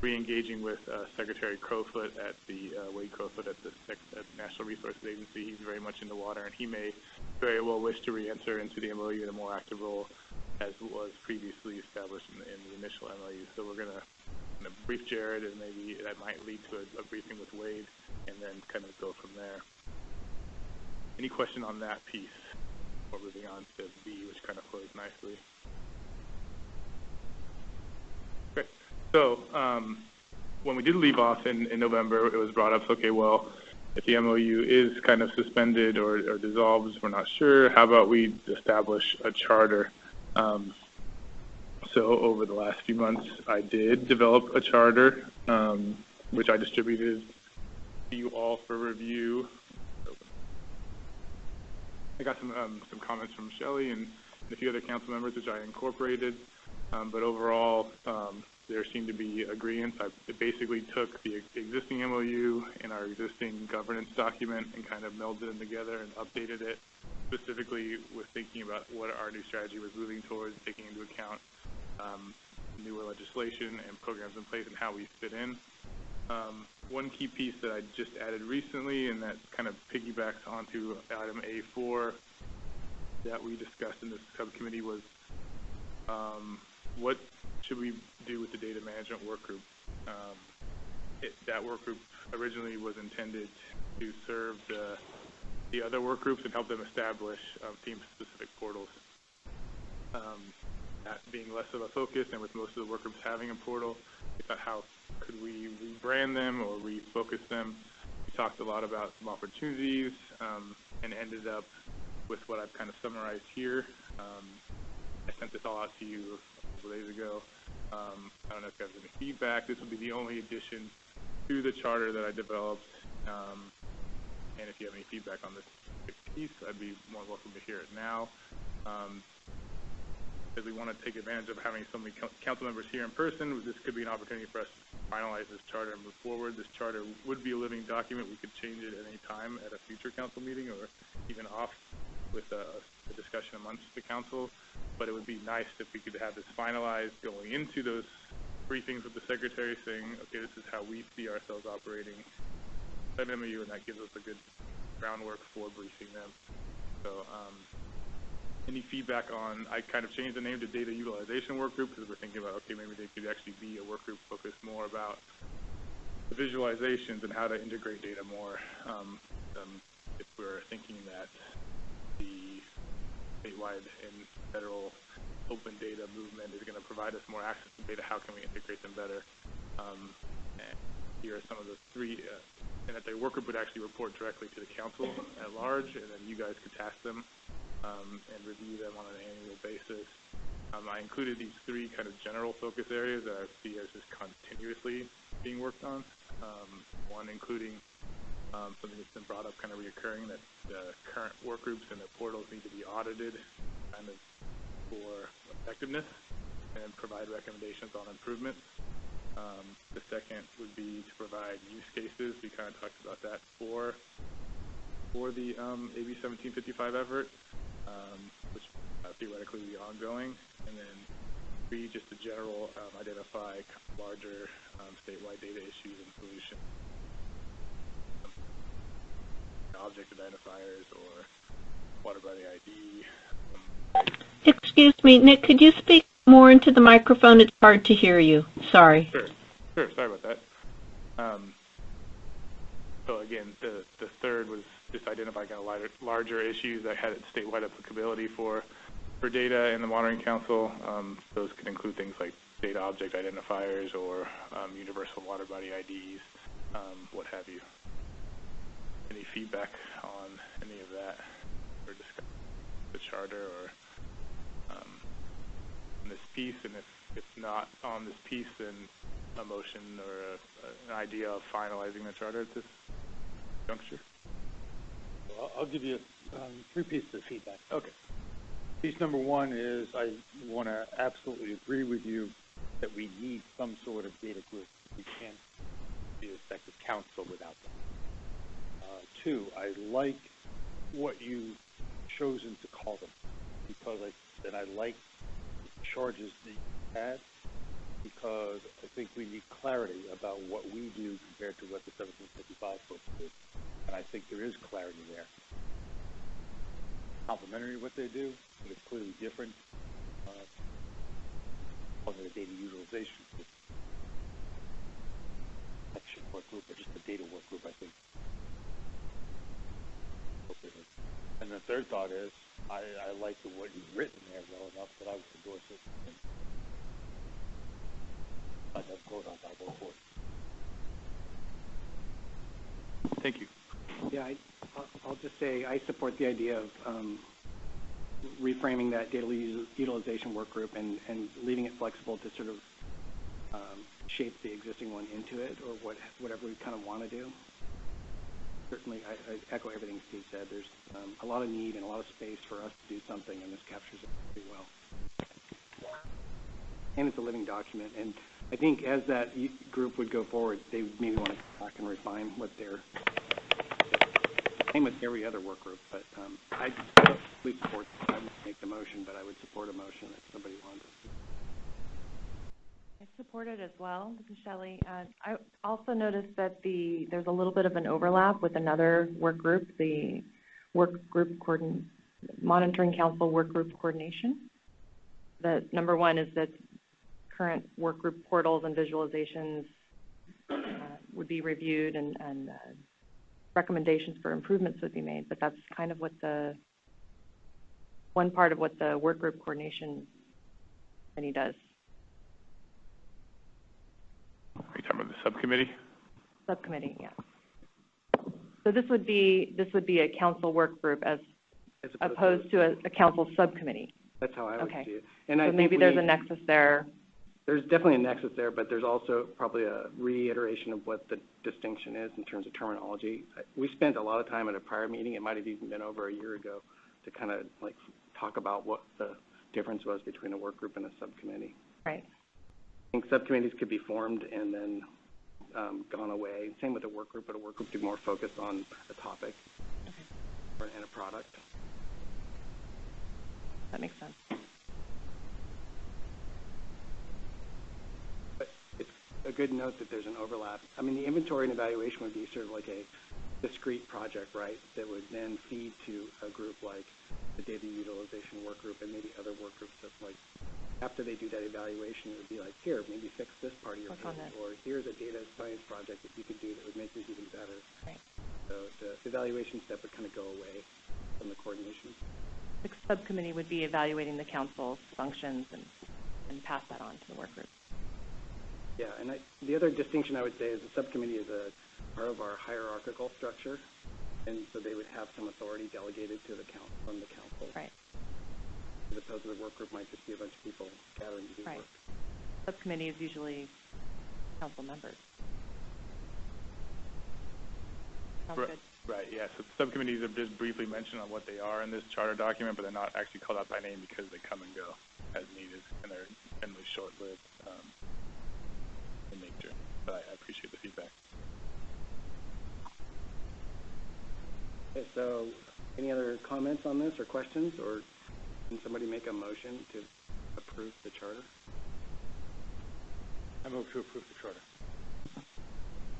re-engaging with Secretary Crowfoot at the Wade Crowfoot at the National Resources Agency. He's very much into water, and he may very well wish to re-enter into the MOU in a more active role as was previously established in the initial MOU. So we're going to brief Jared, and maybe that might lead to a briefing with Wade, and then kind of go from there. Any question on that piece? We're moving on to B, which kind of flows nicely. Okay, so when we did leave off in November, it was brought up, okay, well, if the MOU is kind of suspended or dissolves, we're not sure, how about we establish a charter? So over the last few months, I did develop a charter, which I distributed to you all for review. I got some comments from Shelly and a few other council members, which I incorporated. But overall, there seemed to be agreement. I basically took the existing MOU and our existing governance document and kind of melded them together and updated it, specifically with thinking about what our new strategy was moving towards, taking into account newer legislation and programs in place and how we fit in. One key piece that I just added recently, and that kind of piggybacks onto item A4 that we discussed in this subcommittee, was what should we do with the data management work group? That work group originally was intended to serve the other work groups and help them establish theme-specific portals. That being less of a focus, and with most of the work groups having a portal, we thought, how could we rebrand them or refocus them? We talked a lot about some opportunities and ended up with what I've kind of summarized here. I sent this all out to you a couple days ago. I don't know if you have any feedback. This will be the only addition to the charter that I developed. And if you have any feedback on this piece, I'd be more welcome to hear it now. Because we want to take advantage of having so many council members here in person. This could be an opportunity for us to finalize this charter and move forward. This charter would be a living document. We could change it at any time at a future council meeting, or even off with a discussion amongst the council. But it would be nice if we could have this finalized going into those briefings with the secretary, saying, okay, this is how we see ourselves operating at MOU, and that gives us a good groundwork for briefing them. So any feedback on, I kind of changed the name to Data Utilization Work Group, because we're thinking about, okay, maybe they could actually be a work group focused more about the visualizations and how to integrate data more. If we're thinking that the statewide and federal open data movement is going to provide us more access to data, how can we integrate them better? And here are some of the three, and that the work group would actually report directly to the council at large, and then you guys could task them and review them on an annual basis. I included these three kind of general focus areas that I see as just continuously being worked on. One including something that's been brought up kind of reoccurring, that the current work groups and the portals need to be audited kind of for effectiveness and provide recommendations on improvements. The second would be to provide use cases. We kind of talked about that for the AB 1755 effort, which theoretically will be ongoing. And then three, just a general identify larger statewide data issues and solutions. Object identifiers or water body ID. Excuse me, Nick, could you speak more into the microphone? It's hard to hear you. Sorry. Sure. Sorry about that. So again, the third was just identify kind of larger issues that had statewide applicability for data in the Monitoring Council. Those could include things like data object identifiers or universal water body IDs, what have you. Any feedback on any of that, or discuss the charter, or this piece, and if not on this piece, then a motion or an idea of finalizing the charter at this juncture? Well, I'll give you 3 pieces of feedback. Okay. Piece number 1 is I want to absolutely agree with you that we need some sort of data group. We can't be an effective council without them. 2, I like what you've chosen to call them, because I like the charges that you had, because I think we need clarity about what we do compared to what the 1755 folks do. And I think there is clarity there. Complementary what they do, but it's clearly different. Calling it a data utilization section work group, or just a data work group, I think. And the third thought is, I like what you've written there well enough that I would endorse it. I'll vote for it. Thank you. Yeah, I'll just say I support the idea of reframing that data utilization work group and leaving it flexible to sort of shape the existing one into it, or whatever we kind of want to do. Certainly, I echo everything Steve said. There's a lot of need and a lot of space for us to do something, and this captures it pretty well. And it's a living document, and I think as that group would go forward, they maybe want to go back and refine what they're. Same with every other work group, but I would support. I wouldn't make the motion, but I would support a motion if somebody wanted to. I support it as well. This is Shelly. I also noticed that there's a little bit of an overlap with another work group, the Monitoring Council Work Group Coordination. The number 1 is that current work group portals and visualizations would be reviewed, and recommendations for improvements would be made. But that's kind of what one part of what the work group coordination committee does. Are you talking about the subcommittee? Subcommittee, yeah. So this would be a council work group as opposed to a council subcommittee. That's how I would see it. And so maybe there's a nexus there. There's definitely a nexus there, but there's also probably a reiteration of what the distinction is in terms of terminology. We spent a lot of time at a prior meeting, it might have even been over a year ago, to kind of like talk about what the difference was between a work group and a subcommittee. Right. I think subcommittees could be formed and then gone away. Same with a work group, but a work group could be more focused on a topic and a product. That makes sense. But it's a good note that there's an overlap. I mean, the inventory and evaluation would be sort of like a discrete project, right, that would then feed to a group like the data utilization work group and maybe other work groups that, like, after they do that evaluation, it would be like, here, maybe fix this part of your page, or here's a data science project that you could do that would make this even better. Right. So the evaluation step would kind of go away from the coordination. The subcommittee would be evaluating the council's functions and pass that on to the work group. Yeah, and the other distinction I would say is the subcommittee is a part of our hierarchical structure, and so they would have some authority delegated to the from the council. Right. As opposed to the work group might just be a bunch of people gathering to do work. Subcommittee is usually council members. Sounds good. Right, yeah. So subcommittees are just briefly mentioned on what they are in this charter document, but they're not actually called out by name because they come and go as needed, and they're generally short-lived in nature. But I appreciate the feedback. Okay, so any other comments on this or questions, or can somebody make a motion to approve the charter? I move to approve the charter.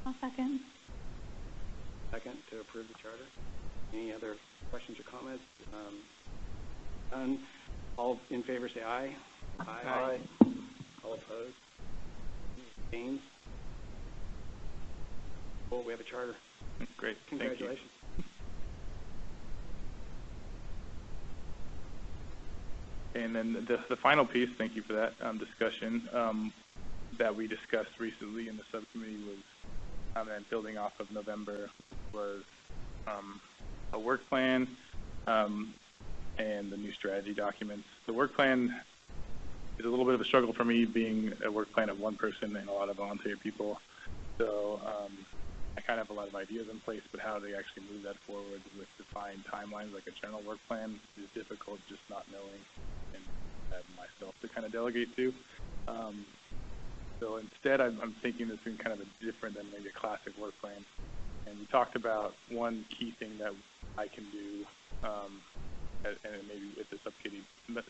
I'll second. Second to approve the charter. Any other questions or comments? None. All in favor say aye. Aye. All opposed? Abstained? Well, we have a charter. Great. Congratulations. Thank you. And then the final piece, thank you for that discussion, that we discussed recently in the subcommittee was, and building off of November, was a work plan and the new strategy documents. The work plan is a little bit of a struggle for me, being a work plan of one person and a lot of volunteer people. So I kind of have a lot of ideas in place, but how to actually move that forward with defined timelines like a general work plan is difficult, just not knowing and have myself to kind of delegate to. So instead, I'm thinking this is kind of a different than maybe a classic work plan. And we talked about one key thing that I can do, and maybe with the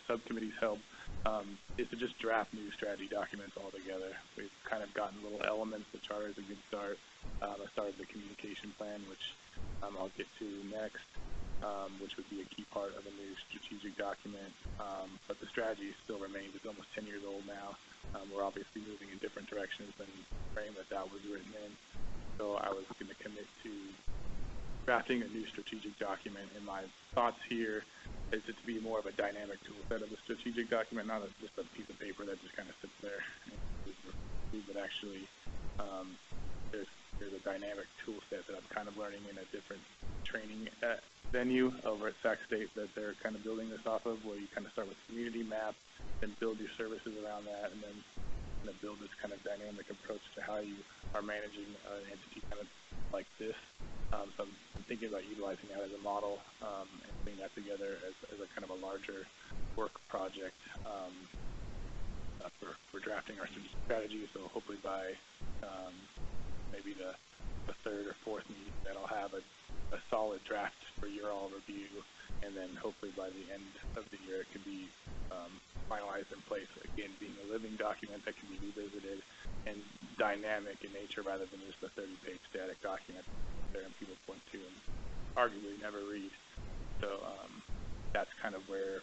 subcommittee's help, is to just draft new strategy documents all together. We've kind of gotten little elements. The charter is a good start. I started the communication plan, which I'll get to next, which would be a key part of a new strategic document. But the strategy still remains. It's almost 10 years old now. We're obviously moving in different directions than the frame that was written in. So I was going to commit to drafting a new strategic document, and my thoughts here is it to be more of a dynamic tool set of a strategic document, not just a piece of paper that just kind of sits there. But actually, there's a dynamic tool set that I'm kind of learning in a different training venue over at Sac State that they're kind of building this off of, where you kind of start with a community map, then build your services around that, and then kind of build this kind of dynamic approach to how you are managing an entity kind of like this. So I'm thinking about utilizing that as a model and putting that together as a kind of a larger work project for drafting our strategy. So hopefully by maybe the third or fourth meeting that I'll have a solid draft for your all review, and then hopefully by the end of the year it can be finalized in place, again being a living document that can be revisited and dynamic in nature rather than just a 30-page static document there and people point to and arguably never read. So that's kind of where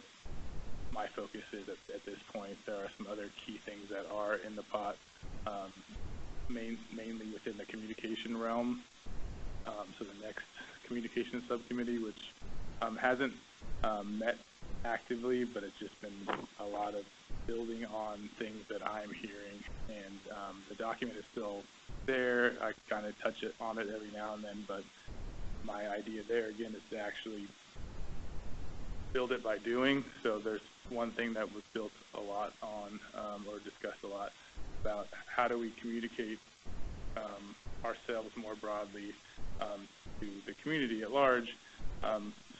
my focus is at this point. There are some other key things that are in the pot, mainly within the communication realm. So the next communication subcommittee, which hasn't met actively, but it's just been a lot of building on things that I'm hearing, and the document is still there. I kind of touch on it every now and then, but my idea there again is to actually build it by doing. So there's one thing that was built a lot on, or discussed a lot about how do we communicate ourselves more broadly to the community at large.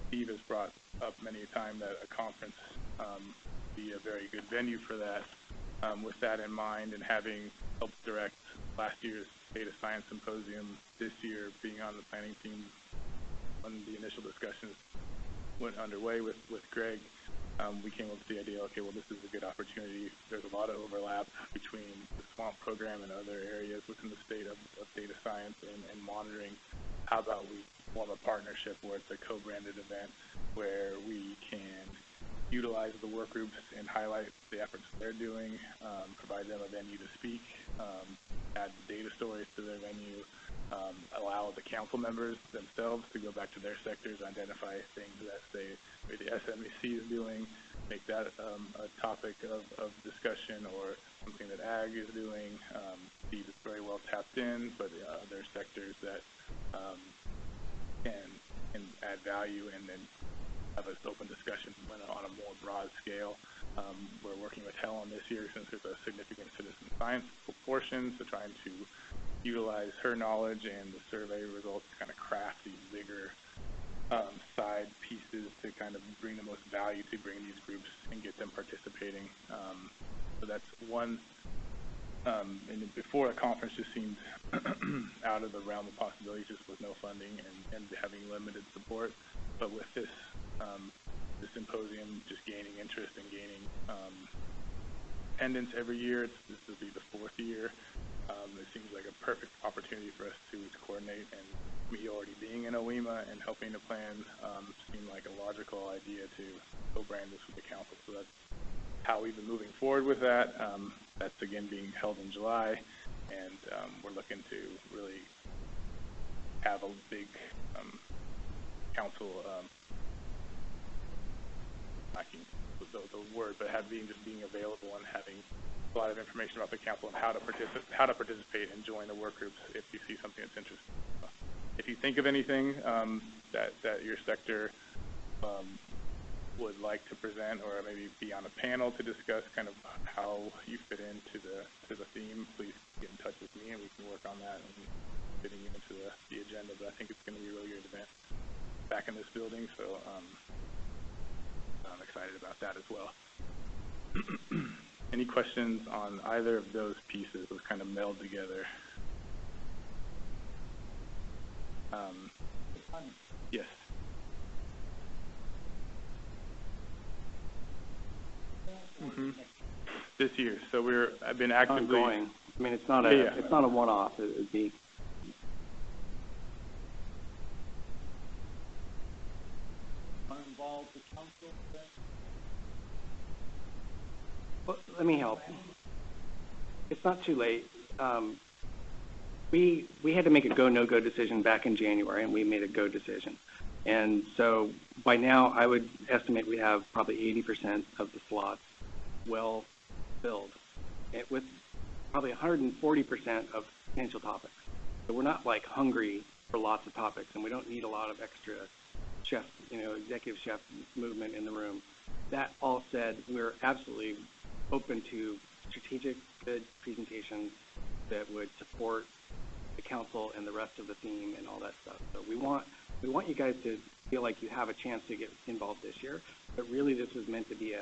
Steve has brought up many a time that a conference be a very good venue for that. With that in mind, and having helped direct last year's Data Science Symposium, this year being on the planning team when the initial discussions went underway with Greg, we came up with the idea, okay, well, this is a good opportunity. There's a lot of overlap between the SWAMP program and other areas within the state of data science and monitoring. How about we form a partnership where it's a co-branded event where we can utilize the work groups and highlight the efforts they're doing, provide them a venue to speak, add data stories to their venue, allow the council members themselves to go back to their sectors, identify things that the SMEC is doing, make that a topic of discussion, or something that Ag is doing. Steve is very well tapped in, but other sectors that can add value, and then have an open discussion on a more broad scale. We're working with Helen this year since there's a significant citizen science portion, so trying to utilize her knowledge and the survey results to kind of craft these bigger side pieces to kind of bring the most value to bring these groups and get them participating. So that's one. And before the conference just seemed out of the realm of possibilities, just with no funding and having limited support. But with this the symposium just gaining interest and gaining attendance every year, this will be the fourth year. It seems like a perfect opportunity for us to coordinate, and me already being in OEMA and helping to plan seemed like a logical idea to co-brand this with the council. So that's how we've been moving forward with that. That's again being held in July, and we're looking to really have a big council, I can the word, but being available and having a lot of information about the council and how to participate and join the work groups if you see something that's interesting. If you think of anything that your sector would like to present or maybe be on a panel to discuss kind of how you fit into the theme, please get in touch with me and we can work on that and fitting it into the agenda. But I think it's going to be a really good event back in this building, so I'm excited about that as well. Any questions on either of those pieces? Those kind of meld together. Yes. This year, so I've been actively ongoing. I mean, it's not a it's not a one-off. It would be. Involve the council. Well, let me help. It's not too late. We had to make a go, no-go decision back in January, and we made a go decision. And so by now, I would estimate we have probably 80% of the slots well filled, with probably 140% of potential topics. So we're not like hungry for lots of topics, and we don't need a lot of extra chef, executive chef movement in the room. That all said, we're absolutely open to strategic, good presentations that would support the council and the rest of the theme and all that stuff. So we want you guys to feel like you have a chance to get involved this year, but really this was meant to be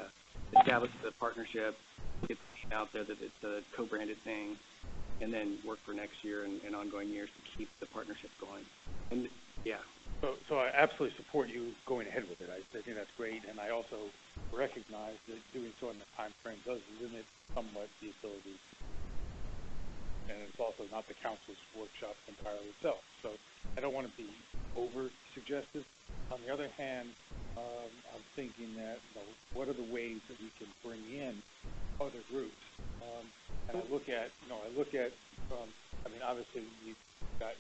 establish the partnership, get out there that it's a co-branded thing, and then work for next year and ongoing years to keep the partnership going. And yeah. So I absolutely support you going ahead with it. I think that's great, and I also recognize that doing so in the time frame does limit somewhat the ability, and it's also not the council's workshop entirely itself. So I don't want to be over suggestive. On the other hand, I'm thinking that what are the ways that we can bring in other groups? And I look at obviously you've got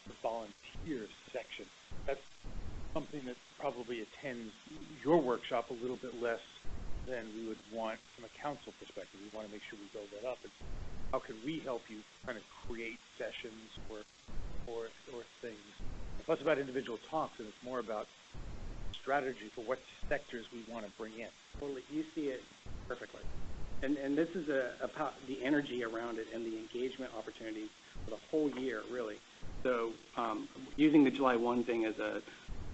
the volunteer section. That's something that probably attends your workshop a little bit less than we would want from a council perspective. We want to make sure we build that up. It's how can we help you kind of create sessions or things? It's less about individual talks, and it's more about strategy for what sectors we want to bring in. Totally, you see it perfectly. And this is about the energy around it and the engagement opportunities for the whole year, really. So using the July 1 thing as a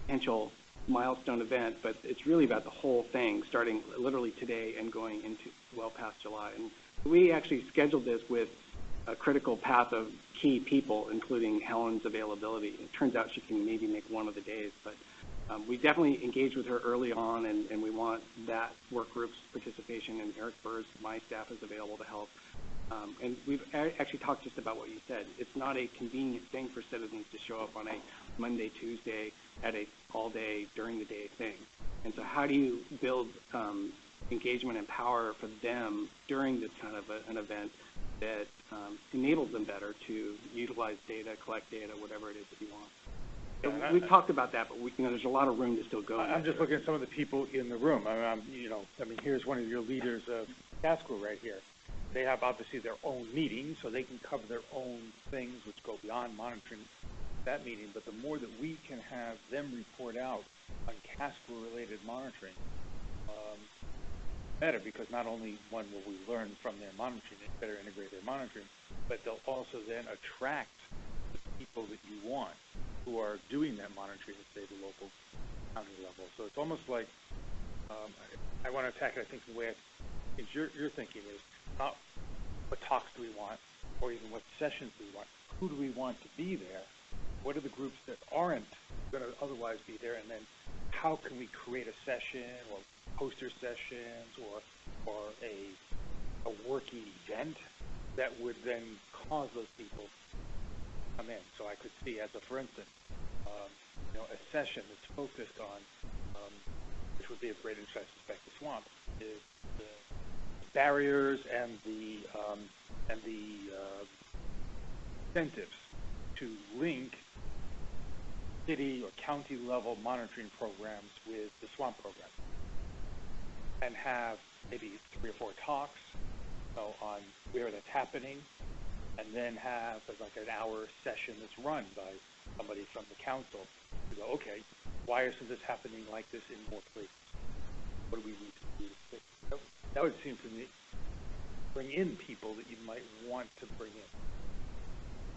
potential milestone event, but it's really about the whole thing, starting literally today and going into well past July. And we actually scheduled this with a critical path of key people, including Helen's availability. It turns out she can maybe make one of the days, but we definitely engaged with her early on, and we want that work group's participation, and Eric Burrs, my staff, is available to help. And we've actually talked just about what you said. It's not a convenient thing for citizens to show up on a Monday, Tuesday at a all-day, during-the-day thing. And so how do you build engagement and power for them during this kind of an event that enables them better to utilize data, collect data, whatever it is that you want? So we've talked about that, but there's a lot of room to still go. I'm just looking at some of the people in the room. Here's one of your leaders of CASCO right here. They have obviously their own meetings, so they can cover their own things, which go beyond monitoring that meeting. But the more that we can have them report out on CASCO-related monitoring, better, because not only will we learn from their monitoring and better integrate their monitoring, but they'll also then attract the people that you want who are doing that monitoring at, say, the local county level. So it's almost like I want to attack it, I think, the way you're thinking is not what talks do we want or even what sessions do we want. Who do we want to be there? What are the groups that aren't going to otherwise be there? And then how can we create a session or poster sessions or a working event that would then cause those people to come in? So I could see, as a for instance, a session that's focused on, which would be of great interest, I suspect, the swamp, is the barriers and the incentives to link city or county level monitoring programs with the swamp program, and have maybe 3 or 4 talks on where that's happening, and then have like an hour session that's run by somebody from the council to go, okay, why isn't this happening like this in more places? what do we need to do to fix it? That would seem to me bring in people that you might want to bring in.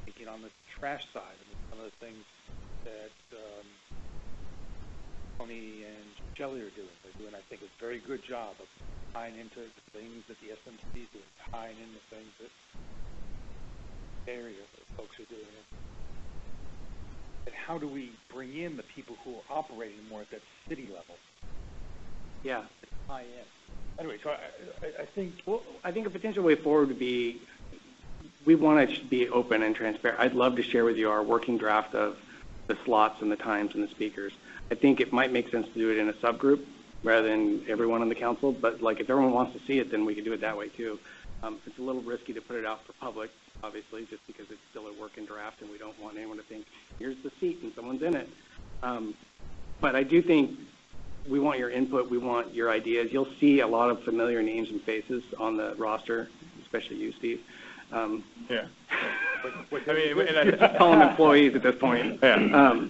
Thinking on the trash side, I mean, some of the things that Tony and Shelly are doing. They're doing, I think, a very good job of tying into the things that the SMC is doing, tying into things that area that folks are doing. And how do we bring in the people who are operating more at that city level? Yeah. Tie in. Anyway, so I think... Well, I think a potential way forward would be, we want to be open and transparent. I'd love to share with you our working draft of the slots and the times and the speakers. I think it might make sense to do it in a subgroup rather than everyone on the council, but like if everyone wants to see it, then we can do it that way too. It's a little risky to put it out for public, obviously, just because it's still a working draft and we don't want anyone to think, here's the seat and someone's in it. But I do think we want your input, we want your ideas. You'll see a lot of familiar names and faces on the roster, especially you, Steve. Yeah. I mean, just call them employees at this point. Yeah.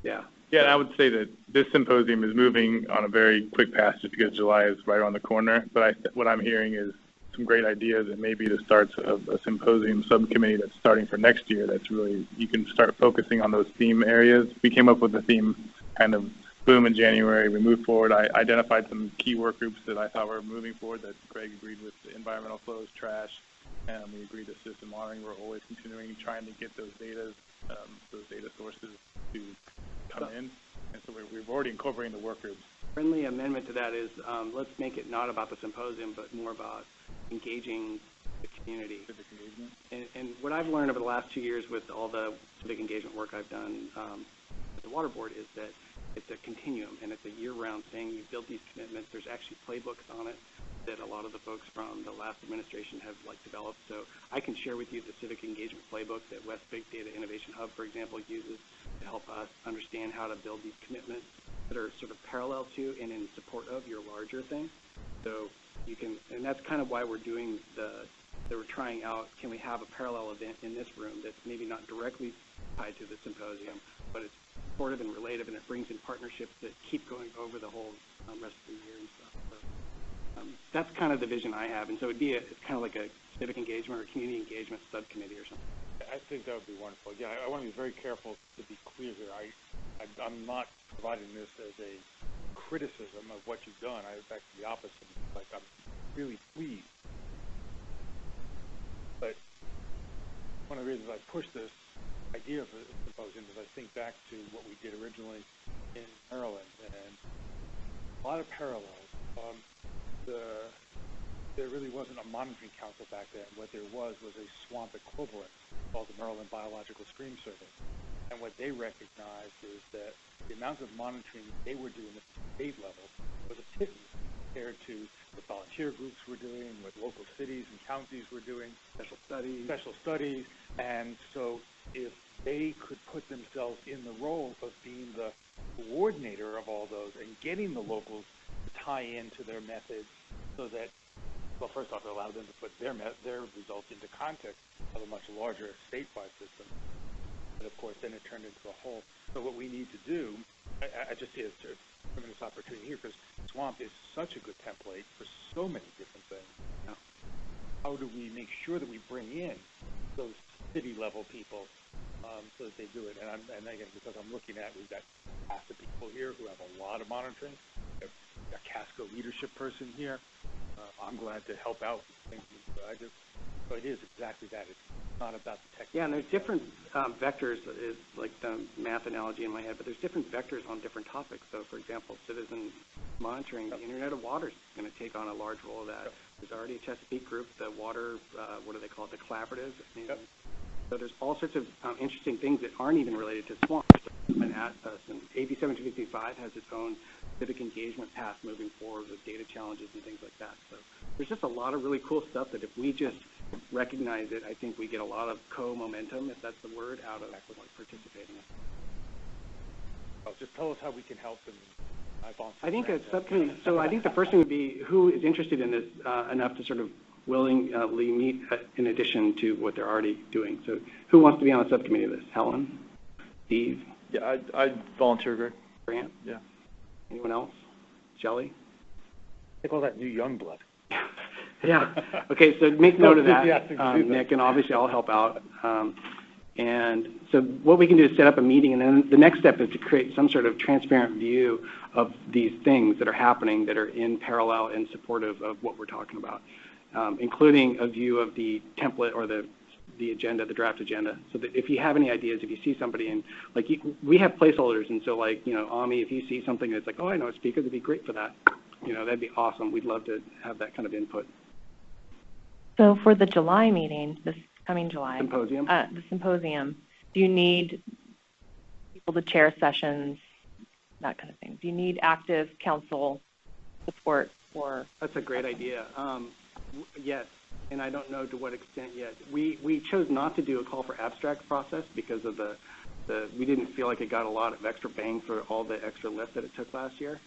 Yeah. Yeah, and I would say that this symposium is moving on a very quick path just because July is right around the corner. But what I'm hearing is some great ideas, and maybe the starts of a symposium subcommittee that's starting for next year. That's really, you can start focusing on those theme areas. We came up with the theme kind of boom in January. We moved forward. I identified some key work groups that I thought were moving forward that Greg agreed with: the environmental flows, trash, and we agreed to system monitoring. We're always continuing trying to get those data sources to come in, and so we've already incorporated the work groups. Friendly amendment to that is let's make it not about the symposium, but more about engaging the community. Civic engagement. And what I've learned over the last 2 years with all the civic engagement work I've done at the Water Board is that it's a continuum, and it's a year-round thing. You build these commitments. There's actually playbooks on it that a lot of the folks from the last administration have developed. So I can share with you the civic engagement playbook that West Big Data Innovation Hub, for example, uses to help us understand how to build these commitments that are sort of parallel to and in support of your larger thing. So you can, and that's kind of why we're doing we're trying out, can we have a parallel event in this room that's maybe not directly tied to the symposium, but it's supportive and related, and it brings in partnerships that keep going over the whole rest of the year and stuff. So, that's kind of the vision I have, and so it's kind of like a civic engagement or community engagement subcommittee or something. I think that would be wonderful. Yeah, I want to be very careful to be clear here. I'm not providing this as a criticism of what you've done. It's actually the opposite. Like, I'm really pleased. But one of the reasons I push this idea of a symposium is I think back to what we did originally in Maryland, and a lot of parallels. There really wasn't a monitoring council back then. What there was a swamp equivalent called the Maryland Biological Stream Service. And what they recognized is that the amount of monitoring they were doing at the state level was a pittance compared to what volunteer groups were doing, what local cities and counties were doing, special studies. And so if they could put themselves in the role of being the coordinator of all those and getting the locals to tie into their methods so that, well, first off, it allowed them to put their results into context of a much larger statewide system. But of course, then it turned into a whole. So what we need to do, I just see a tremendous opportunity here, because SWAMP is such a good template for so many different things. Now, how do we make sure that we bring in those city-level people so that they do it? And again, because I'm looking at, we've got half the people here who have a lot of monitoring. We have a Casco leadership person here. I'm glad to help out. So it is exactly that. It's not about the technical. Yeah, and there's different vectors, is like the math analogy in my head, but there's different vectors on different topics. So, for example, citizen monitoring, the Internet of Water is going to take on a large role of that. There's already a Chesapeake group, the water, what do they call it, the collaborative. So there's all sorts of interesting things that aren't even related to SWAMP. And AB 7255 has its own civic engagement path moving forward with data challenges and things like that. So there's just a lot of really cool stuff that if we just recognize it, I think we get a lot of co-momentum, if that's the word, out of participating. Well, just tell us how we can help. And I think a subcommittee, so I think the first thing would be who is interested in this enough to sort of willingly meet in addition to what they're already doing. So who wants to be on a subcommittee of this? Helen? Steve? Yeah, I'd volunteer, Greg. Grant? Yeah. Anyone else? Shelly? They call that new young blood. Yeah. Okay, so make note of that, Enthusiastic to do that. Nick, and obviously I'll help out. And so what we can do is set up a meeting, and then the next step is to create some sort of transparent view of these things that are happening that are in parallel and supportive of what we're talking about, including a view of the template or the agenda, the draft agenda, so that if you have any ideas, if you see somebody in, like, we have placeholders, and so, like, you know, Ami, if you see something that's like, oh, I know a speaker that'd be great for that, you know, that'd be awesome. We'd love to have that kind of input. So for the July meeting, this coming July, Symposium? The symposium, do you need people to chair sessions, that kind of thing? Do you need active council support for? That's a great idea. Yes, and I don't know to what extent yet. We chose not to do a call for abstract process because of we didn't feel like it got a lot of extra bang for all the extra lift that it took last year.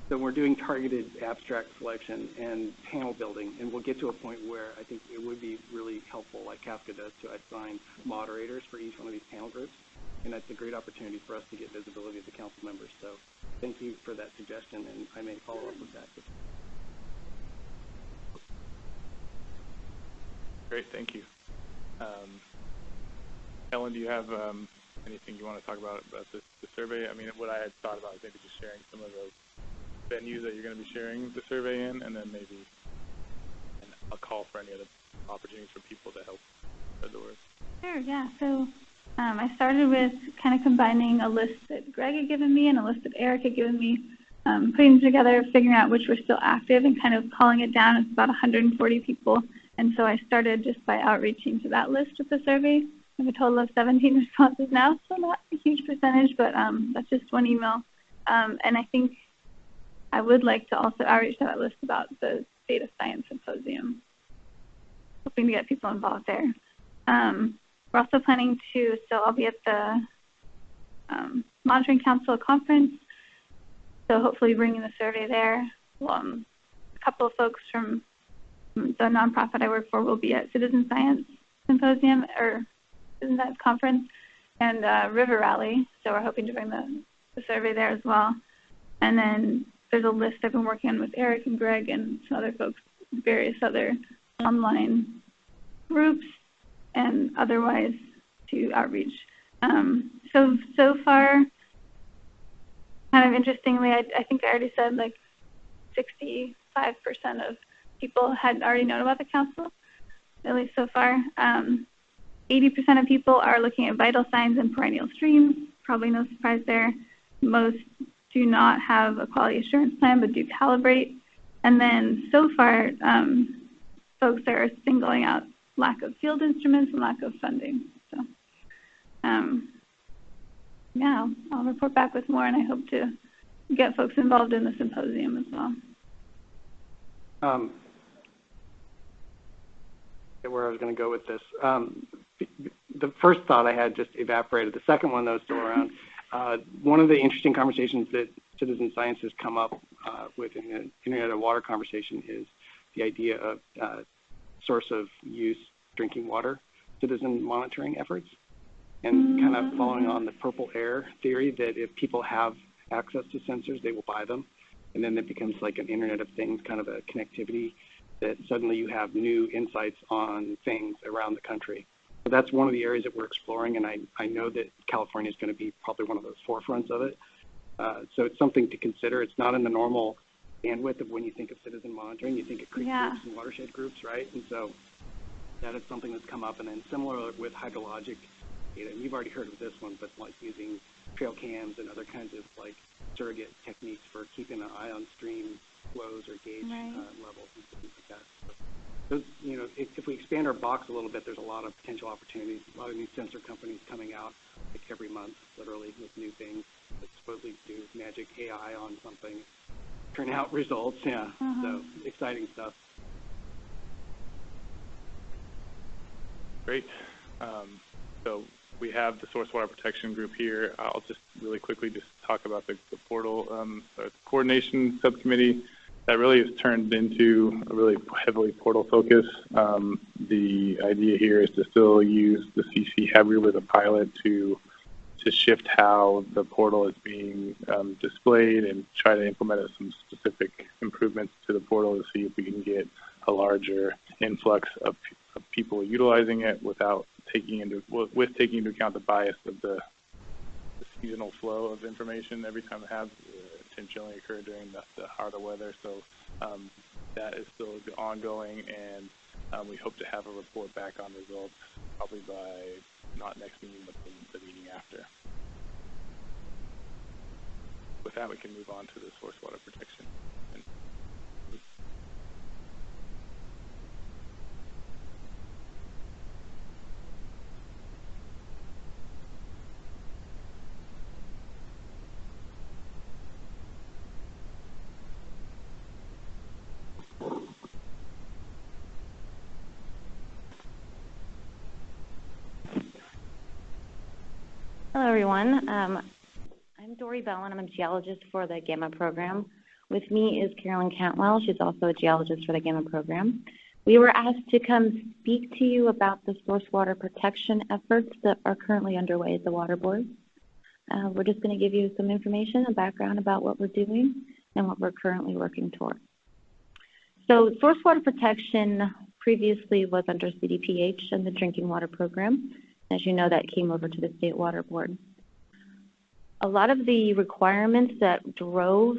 So we're doing targeted abstract selection and panel building, and we'll get to a point where I think it would be really helpful, like Kafka does, to assign moderators for each one of these panel groups, and that's a great opportunity for us to get visibility of the council members. So thank you for that suggestion, and I may follow up with that. Great, thank you. Helen, do you have anything you want to talk about the survey? I mean, what I had thought about is maybe just sharing some of those venues that you're going to be sharing the survey in, and then maybe a call for any other opportunities for people to help spread the word. Sure, yeah. So I started with kind of combining a list that Greg had given me and a list that Eric had given me, putting them together, figuring out which were still active, and kind of calling it down. It's about 140 people. And so I started just by outreaching to that list with the survey. I have a total of 17 responses now, so not a huge percentage, but that's just one email. And I think I would like to also outreach to that list about the data science symposium, hoping to get people involved there. We're also planning to, so I'll be at the Monitoring Council conference, so hopefully bringing the survey there. A couple of folks from the nonprofit I work for will be at Citizen Science Symposium, or Citizen Science Conference, and River Rally, so we're hoping to bring the survey there as well. And then there's a list I've been working on with Eric and Greg and some other folks, various other online groups and otherwise to outreach. So far, kind of interestingly, I think I already said like 65% of people had already known about the council, at least so far. 80% of people are looking at vital signs and perennial streams, probably no surprise there. Most do not have a quality assurance plan, but do calibrate. And then so far, folks are singling out lack of field instruments and lack of funding. So, yeah, I'll report back with more, and I hope to get folks involved in the symposium as well. Where I was going to go with this. The first thought I had just evaporated. The second one, though, is still around. One of the interesting conversations that Citizen Science has come up with in the Internet of Water conversation is the idea of source of use drinking water citizen monitoring efforts, and kind of following on the purple air theory that if people have access to sensors, they will buy them, and then it becomes like an Internet of Things, kind of a connectivity that suddenly you have new insights on things around the country. So that's one of the areas that we're exploring, and I know that California is going to be probably one of those forefronts of it. So it's something to consider. It's not in the normal bandwidth of when you think of citizen monitoring. You think of creek groups and watershed groups, right? And so that is something that's come up. And then similar with hydrologic data, and you've already heard of this one, but like using trail cams and other kinds of like surrogate techniques for keeping an eye on stream flows or gauge levels and things like that. So those, you know, if we expand our box a little bit, there's a lot of potential opportunities. A lot of new sensor companies coming out like every month, literally, with new things that supposedly do magic AI on something, turn out results. Yeah, so exciting stuff. Great. So we have the Source Water Protection Group here. I'll just really quickly just talk about the portal coordination subcommittee. That really has turned into a really heavily portal focus. The idea here is to still use the CC heavily as a pilot to shift how the portal is being displayed and try to implement some specific improvements to the portal to see if we can get a larger influx of people utilizing it without taking into account the bias of the seasonal flow of information every time it has intentionally occurred during the harder weather. So that is still ongoing, and we hope to have a report back on results probably by not next meeting, but the meeting after. With that, we can move on to the source water protection. Hello, everyone. I'm Dory Bellin. I'm a geologist for the Gamma program. With me is Carolyn Cantwell. She's also a geologist for the Gamma program. We were asked to come speak to you about the source water protection efforts that are currently underway at the water board. We're just going to give you some information and background about what we're doing and what we're currently working toward. So source water protection previously was under CDPH and the drinking water program. As you know, that came over to the State Water Board. A lot of the requirements that drove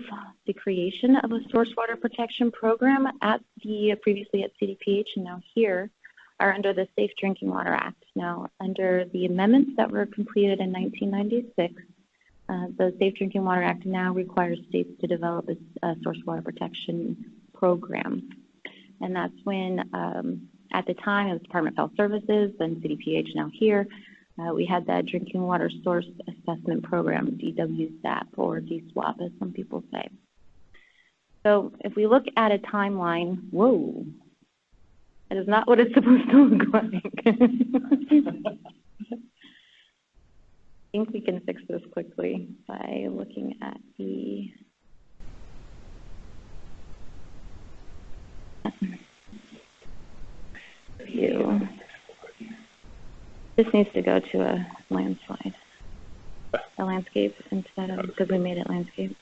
the creation of a source water protection program previously at CDPH and now here are under the Safe Drinking Water Act. Now, under the amendments that were completed in 1996, the Safe Drinking Water Act now requires states to develop a source water protection program. And that's when at the time, it was Department of Health Services, then CDPH, now here, we had that Drinking Water Source Assessment Program, DWSAP, or DSWAP, as some people say. So if we look at a timeline, whoa, that is not what it's supposed to look like. I think we can fix this quickly by looking at the... view. This needs to go to a landslide, a landscape instead of, because we made it landscape.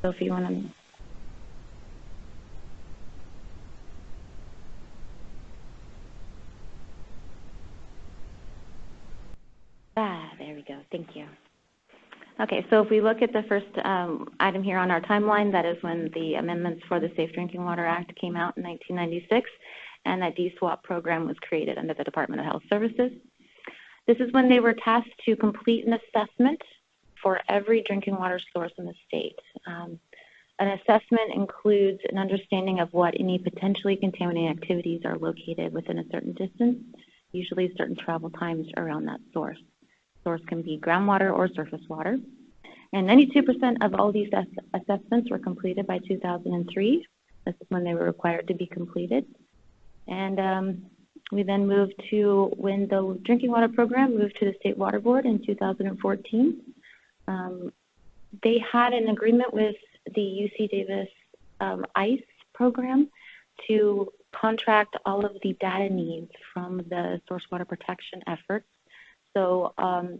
So if you want to, there we go, thank you. Okay, so if we look at the first item here on our timeline, that is when the amendments for the Safe Drinking Water Act came out in 1996, and that DSWAP program was created under the Department of Health Services. This is when they were tasked to complete an assessment for every drinking water source in the state. An assessment includes an understanding of what any potentially contaminating activities are located within a certain distance, usually certain travel times around that source. Source can be groundwater or surface water. And 92% of all these assessments were completed by 2003. This is when they were required to be completed. And we then moved to when the drinking water program moved to the State Water Board in 2014. They had an agreement with the UC Davis ICE program to contract all of the data needs from the source water protection efforts. So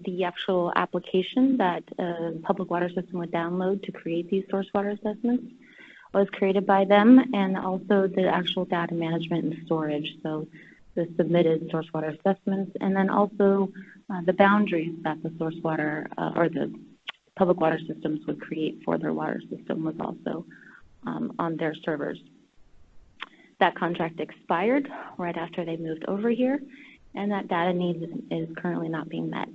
the actual application that a public water system would download to create these source water assessments was created by them, and also the actual data management and storage, so the submitted source water assessments, and then also the boundaries that the source water or the public water systems would create for their water system was also on their servers. That contract expired right after they moved over here, and that data need is currently not being met.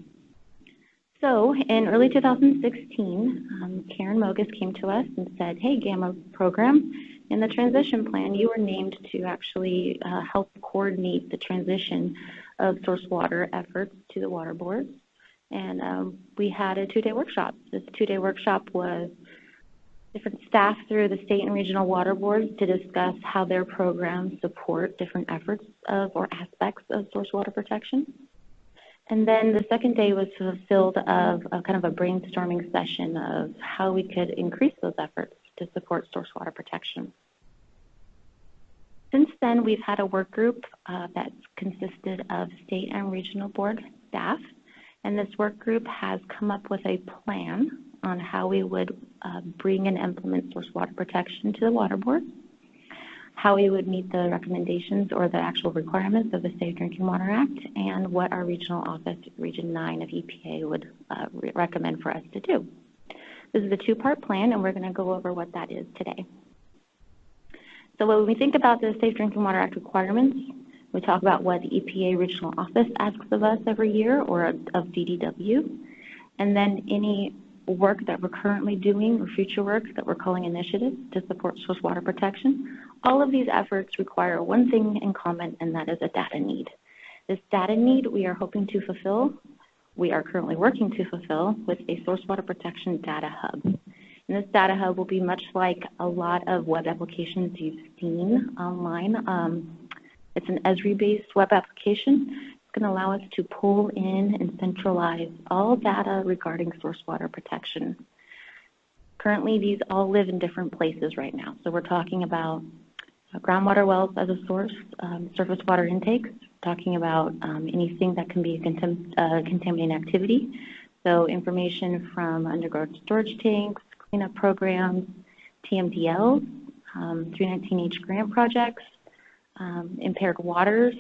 So in early 2016, Karen Mogus came to us and said, hey, Gamma program, in the transition plan, you were named to actually help coordinate the transition of source water efforts to the water boards. And we had a 2-day workshop. This 2-day workshop was different staff through the state and regional water boards to discuss how their programs support different efforts of or aspects of source water protection. And then the second day was fulfilled of a kind of a brainstorming session of how we could increase those efforts to support source water protection. Since then, we've had a work group that's consisted of state and regional board staff, and this work group has come up with a plan on how we would bring and implement source water protection to the water board, how we would meet the recommendations or the actual requirements of the Safe Drinking Water Act, and what our regional office, Region 9 of EPA, would recommend for us to do. This is a two-part plan, and we're going to go over what that is today. So when we think about the Safe Drinking Water Act requirements, we talk about what the EPA regional office asks of us every year, or of DDW, and then any work that we're currently doing or future work that we're calling initiatives to support source water protection. All of these efforts require one thing in common, and that is a data need. This data need we are hoping to fulfill, we are currently working to fulfill with a source water protection data hub. And this data hub will be much like a lot of web applications you've seen online. It's an Esri-based web application. It's going to allow us to pull in and centralize all data regarding source water protection. Currently, these all live in different places right now. So we're talking about groundwater wells as a source, surface water intakes, talking about anything that can be a contaminating activity. So information from underground storage tanks, cleanup programs, TMDLs, 319H grant projects, impaired waters.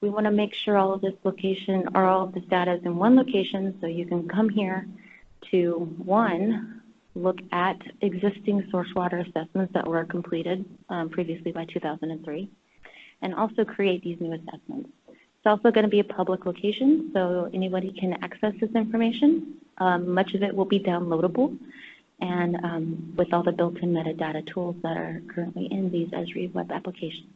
We want to make sure all of this location or all of this data is in one location, so you can come here to, one, look at existing source water assessments that were completed previously by 2003, and also create these new assessments. It's also going to be a public location, so anybody can access this information. Much of it will be downloadable, and with all the built-in metadata tools that are currently in these Esri web applications.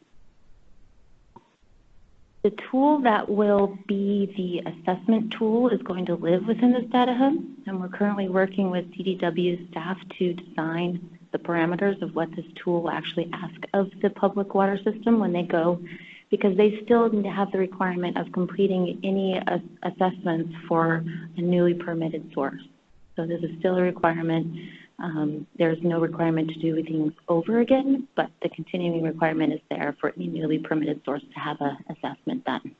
The tool that will be the assessment tool is going to live within this data hub, and we're currently working with DDW staff to design the parameters of what this tool will actually ask of the public water system when they go, because they still have the requirement of completing any assessments for a newly permitted source. So this is still a requirement. There's no requirement to do things over again, but the continuing requirement is there for any newly permitted source to have an assessment done.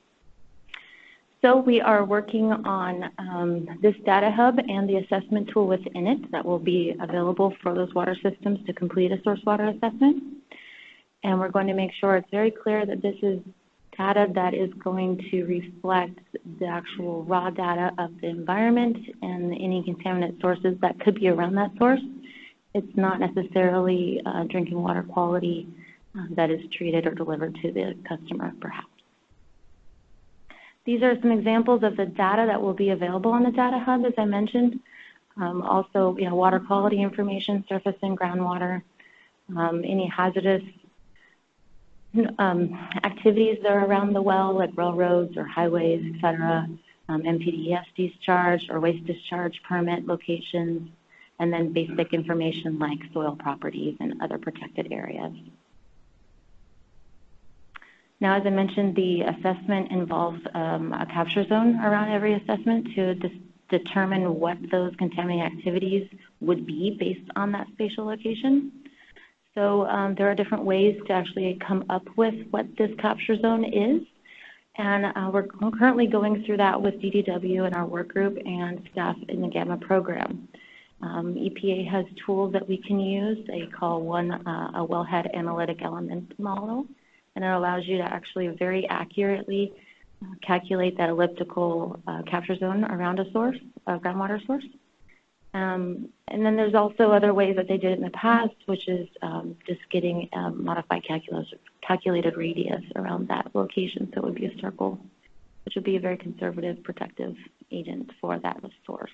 So we are working on this data hub and the assessment tool within it that will be available for those water systems to complete a source water assessment. And we're going to make sure it's very clear that this is data that is going to reflect the actual raw data of the environment and any contaminant sources that could be around that source. It's not necessarily drinking water quality that is treated or delivered to the customer, perhaps. These are some examples of the data that will be available on the data hub, as I mentioned. Also, water quality information, surface and groundwater, any hazardous activities that are around the well, like railroads or highways, et cetera, MPDES discharge or waste discharge permit locations, and then basic information like soil properties and other protected areas. Now, as I mentioned, the assessment involves a capture zone around every assessment to determine what those contaminating activities would be based on that spatial location. So there are different ways to actually come up with what this capture zone is. And we're currently going through that with DDW and our work group and staff in the GAMMA program. EPA has tools that we can use. They call one a wellhead analytic element model. And it allows you to actually very accurately calculate that elliptical capture zone around a source, a groundwater source. And then there's also other ways that they did it in the past, which is just getting modified calculated radius around that location. So it would be a circle, which would be a very conservative protective agent for that source.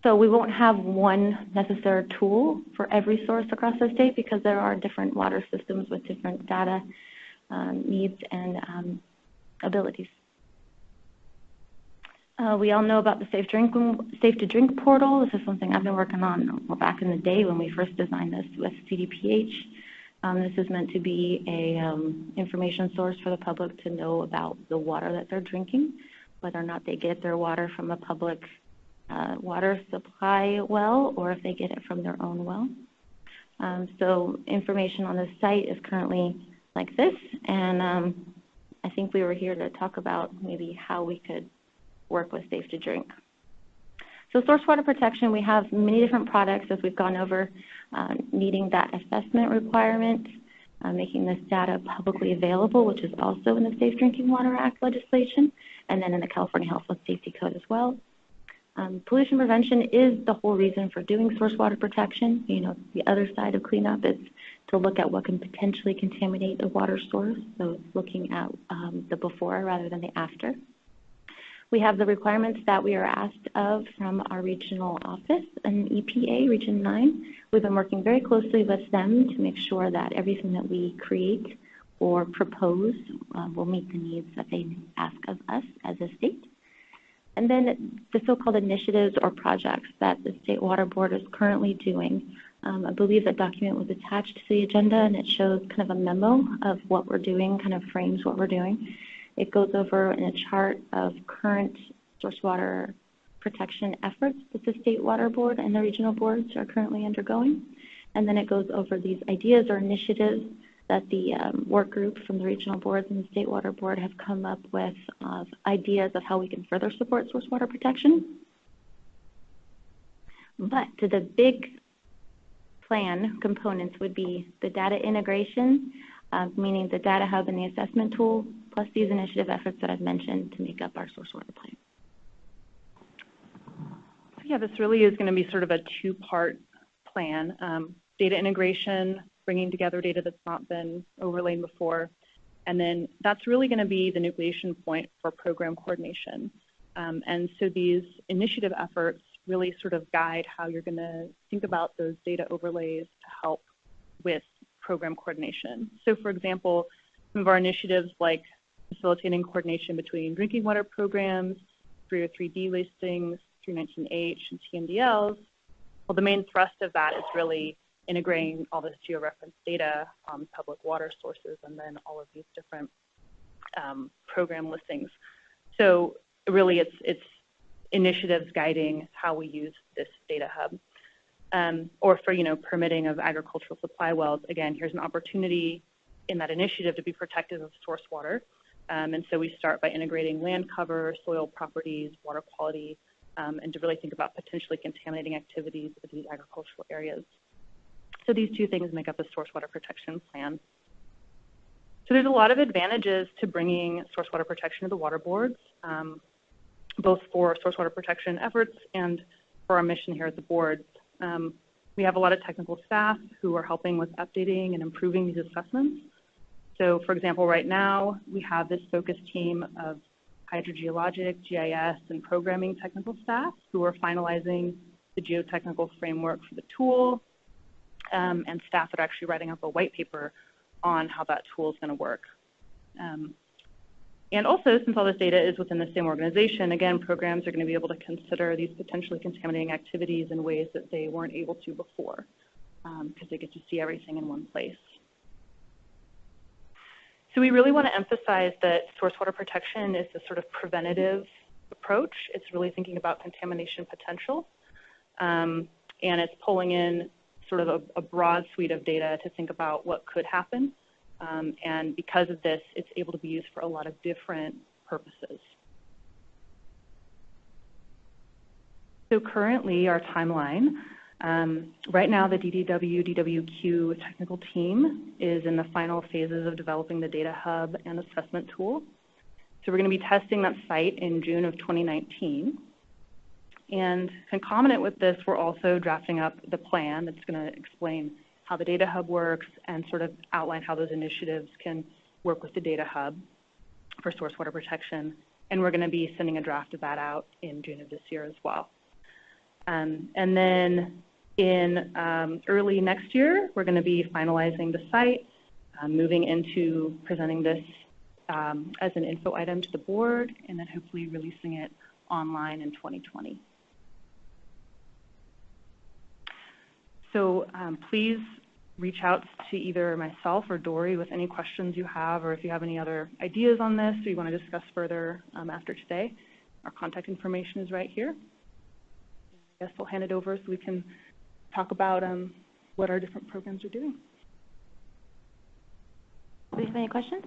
So we won't have one necessary tool for every source across the state because there are different water systems with different data needs and abilities. We all know about the Safe to Drink portal. This is something I've been working on back in the day when we first designed this with CDPH. This is meant to be a information source for the public to know about the water that they're drinking, whether or not they get their water from a public water supply well or if they get it from their own well. So information on the site is currently like this, and I think we were here to talk about maybe how we could work with Safe to Drink. So source water protection, we have many different products as we've gone over, meeting that assessment requirement, making this data publicly available, which is also in the Safe Drinking Water Act legislation, and then in the California Health and Safety Code as well. Pollution prevention is the whole reason for doing source water protection. You know, the other side of cleanup is to look at what can potentially contaminate a water source. So it's looking at the before rather than the after. We have the requirements that we are asked of from our regional office and EPA, Region 9. We've been working very closely with them to make sure that everything that we create or propose will meet the needs that they ask of us as a state. And then the so-called initiatives or projects that the State Water Board is currently doing. I believe that document was attached to the agenda, and it shows kind of a memo of what we're doing, kind of frames what we're doing. It goes over in a chart of current source water protection efforts that the State Water Board and the regional boards are currently undergoing. And then it goes over these ideas or initiatives that the work group from the regional boards and the State Water Board have come up with ideas of how we can further support source water protection. But to the big plan components would be the data integration, meaning the data hub and the assessment tool, plus these initiative efforts that I've mentioned to make up our source water plan. So yeah, this really is going to be sort of a two-part plan. Data integration, bringing together data that's not been overlaid before, and then that's really going to be the nucleation point for program coordination. And so these initiative efforts really sort of guide how you're going to think about those data overlays to help with program coordination. So for example, some of our initiatives like facilitating coordination between drinking water programs, 303D listings, 319H, and TMDLs, well, the main thrust of that is really integrating all this georeferenced data on public water sources and then all of these different program listings. So really it's initiatives guiding how we use this data hub. Or for, permitting of agricultural supply wells, again, here's an opportunity in that initiative to be protective of source water. And so we start by integrating land cover, soil properties, water quality, and to really think about potentially contaminating activities of these agricultural areas. So these two things make up the source water protection plan. So there's a lot of advantages to bringing source water protection to the water boards, both for source water protection efforts and for our mission here at the boards. We have a lot of technical staff who are helping with updating and improving these assessments. So for example, right now we have this focus team of hydrogeologic, GIS, and programming technical staff who are finalizing the geotechnical framework for the tool, and staff that are actually writing up a white paper on how that tool is going to work. And also, since all this data is within the same organization, again, programs are going to be able to consider these potentially contaminating activities in ways that they weren't able to before, because they get to see everything in one place. So we really want to emphasize that source water protection is a sort of preventative approach. It's really thinking about contamination potential, and it's pulling in sort of a broad suite of data to think about what could happen. And because of this, it's able to be used for a lot of different purposes. So currently, our timeline, right now the DWQ technical team is in the final phases of developing the data hub and assessment tool. So we're going to be testing that site in June of 2019. And concomitant with this, we're also drafting up the plan that's going to explain how the data hub works and sort of outline how those initiatives can work with the data hub for source water protection. And we're going to be sending a draft of that out in June of this year as well. And then in early next year, we're going to be finalizing the site, moving into presenting this as an info item to the board, and then hopefully releasing it online in 2020. So please reach out to either myself or Dory with any questions you have, or if you have any other ideas on this or you want to discuss further after today. Our contact information is right here. I guess I'll hand it over so we can talk about what our different programs are doing. Do you have any questions?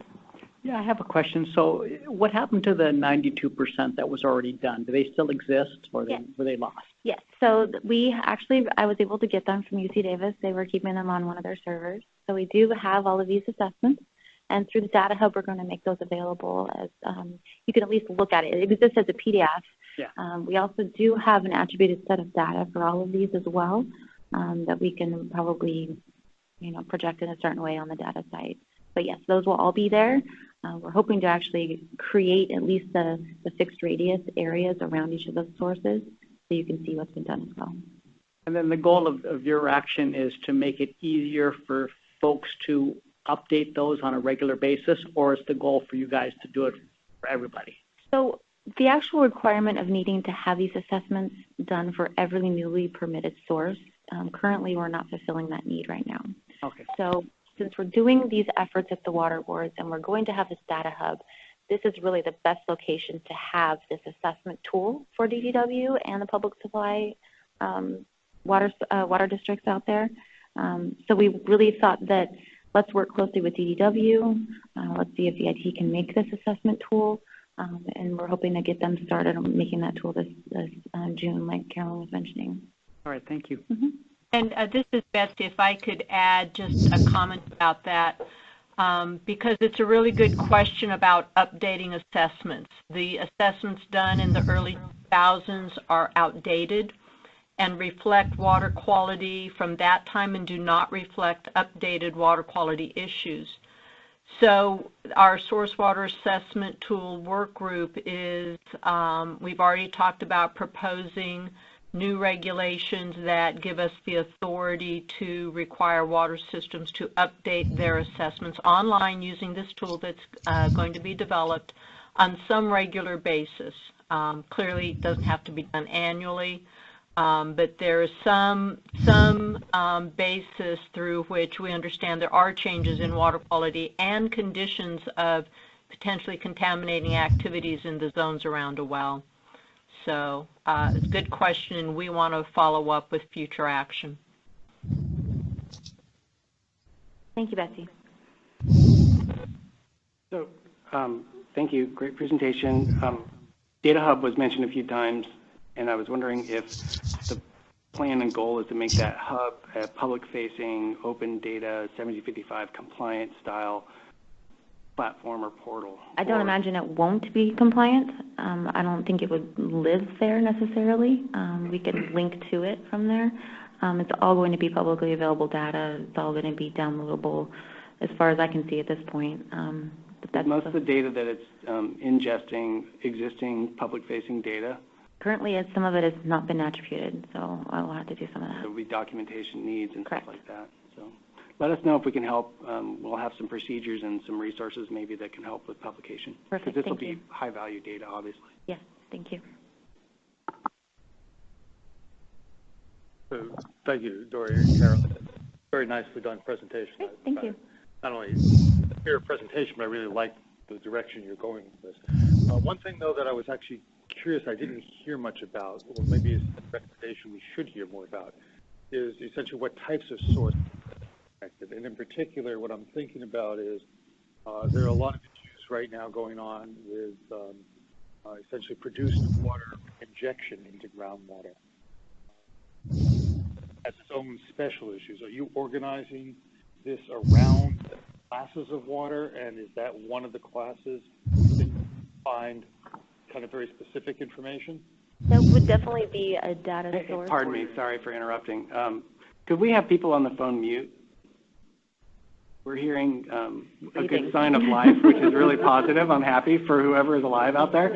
Yeah, I have a question. So what happened to the 92% that was already done? Do they still exist, or were they lost? Yes, so we actually, I was able to get them from UC Davis. They were keeping them on one of their servers. So we do have all of these assessments, and through the Data Hub, we're going to make those available as, you can at least look at it. It exists as a PDF. Yeah. We also do have an attributed set of data for all of these as well, that we can probably, project in a certain way on the data site. But yes, those will all be there. We're hoping to actually create at least the fixed radius areas around each of those sources so you can see what's been done as well. And then the goal of your action is to make it easier for folks to update those on a regular basis, or is the goal for you guys to do it for everybody? So the actual requirement of needing to have these assessments done for every newly permitted source, currently we're not fulfilling that need right now. Okay. So since we're doing these efforts at the water boards and we're going to have this data hub, this is really the best location to have this assessment tool for DDW and the public supply water districts out there. So we really thought that let's work closely with DDW. Let's see if the IT can make this assessment tool. And we're hoping to get them started on making that tool this June, like Carolyn was mentioning. All right, thank you. Mm-hmm. And this is Betsy. If I could add just a comment about that, because it's a really good question about updating assessments. The assessments done in the early 2000s are outdated and reflect water quality from that time and do not reflect updated water quality issues. So our source water assessment tool work group is, we've already talked about proposing new regulations that give us the authority to require water systems to update their assessments online using this tool that's going to be developed on some regular basis. Clearly, it doesn't have to be done annually, but there is some basis through which we understand there are changes in water quality and conditions of potentially contaminating activities in the zones around a well. So it's a good question, and we want to follow up with future action. Thank you, Betsy. So thank you. Great presentation. Data Hub was mentioned a few times, and I was wondering if the plan and goal is to make that hub a public-facing, open data, 7055 compliant style platform or portal. I don't imagine it won't be compliant. I don't think it would live there necessarily. We can link to it from there. It's all going to be publicly available data. It's all going to be downloadable as far as I can see at this point. But that's most of the data that it's ingesting existing public-facing data? Currently, some of it has not been attributed, so I will have to do some of that. There will be documentation needs and Correct. stuff like that. So let us know if we can help. We'll have some procedures and some resources maybe that can help with publication. Perfect. Because this will Thank be high-value data, obviously. Yes, thank you. So, thank you, Dory and Carolyn. Very nicely done presentation. Great, thank you. Not only hear a presentation, but I really like the direction you're going with this. One thing, though, that I was actually curious I didn't hear much about, or maybe it's a recommendation we should hear more about, is essentially what types of sources are connected. And in particular, what I'm thinking about is there are a lot of issues right now going on with essentially produced water injection into groundwater. Has its own special issues. Are you organizing this around classes of water, and is that one of the classes that you find kind of very specific information? That would definitely be a data source. Pardon me, sorry for interrupting. Could we have people on the phone mute? We're hearing a good sign of life, which is really positive. I'm happy for whoever is alive out there,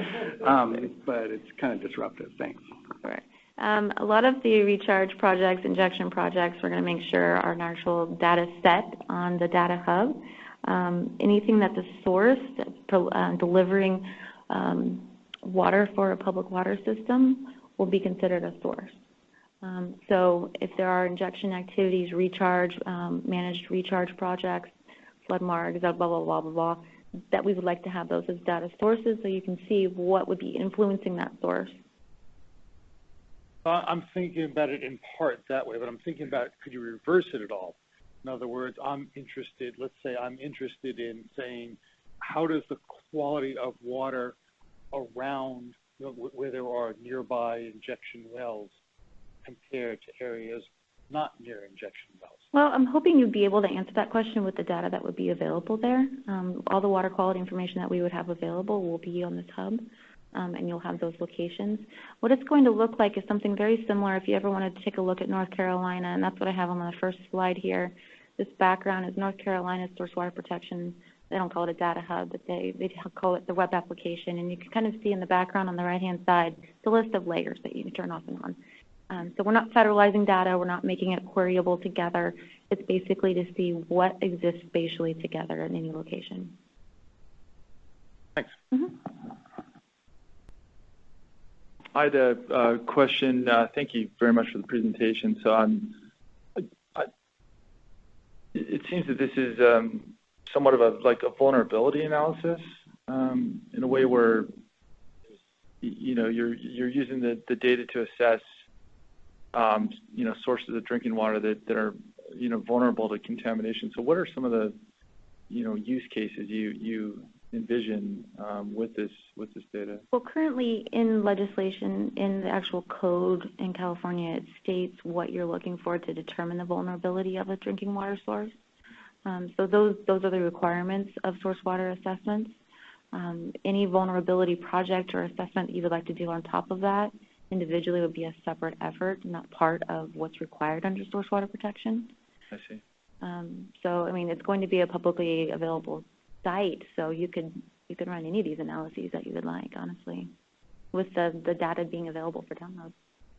but it's kind of disruptive. Thanks. Right. A lot of the recharge projects, injection projects, we're going to make sure are an actual data set on the data hub. Anything that's a source delivering water for a public water system will be considered a source. So if there are injection activities, recharge, managed recharge projects, flood marks, blah, blah, blah, blah, blah, that we would like to have those as data sources so you can see what would be influencing that source. I'm thinking about it in part that way, but I'm thinking about, could you reverse it at all? In other words, I'm interested, let's say I'm interested in saying, how does the quality of water around where there are nearby injection wells compare to areas not near injection wells? Well, I'm hoping you'd be able to answer that question with the data that would be available there. All the water quality information that we would have available will be on this hub, and you'll have those locations. What it's going to look like is something very similar if you ever wanted to take a look at North Carolina, and that's what I have on the first slide here. This background is North Carolina's source water protection. They don't call it a data hub, but they call it the web application, and you can kind of see in the background on the right-hand side the list of layers that you can turn off and on. So we're not federalizing data. We're not making it queryable together. It's basically to see what exists spatially together in any location. Thanks. Mm-hmm. I had a question. Thank you very much for the presentation. So it seems that this is somewhat of a vulnerability analysis in a way where you're using the data to assess sources of drinking water that are vulnerable to contamination. So what are some of the use cases you envision with this data? Well, currently in legislation, in the actual code in California, it states what you're looking for to determine the vulnerability of a drinking water source. So those are the requirements of source water assessments. Any vulnerability project or assessment that you would like to do on top of that individually would be a separate effort, not part of what's required under source water protection. I see. So, I mean, it's going to be a publicly available site, so you could run any of these analyses that you would like, honestly, with the data being available for download.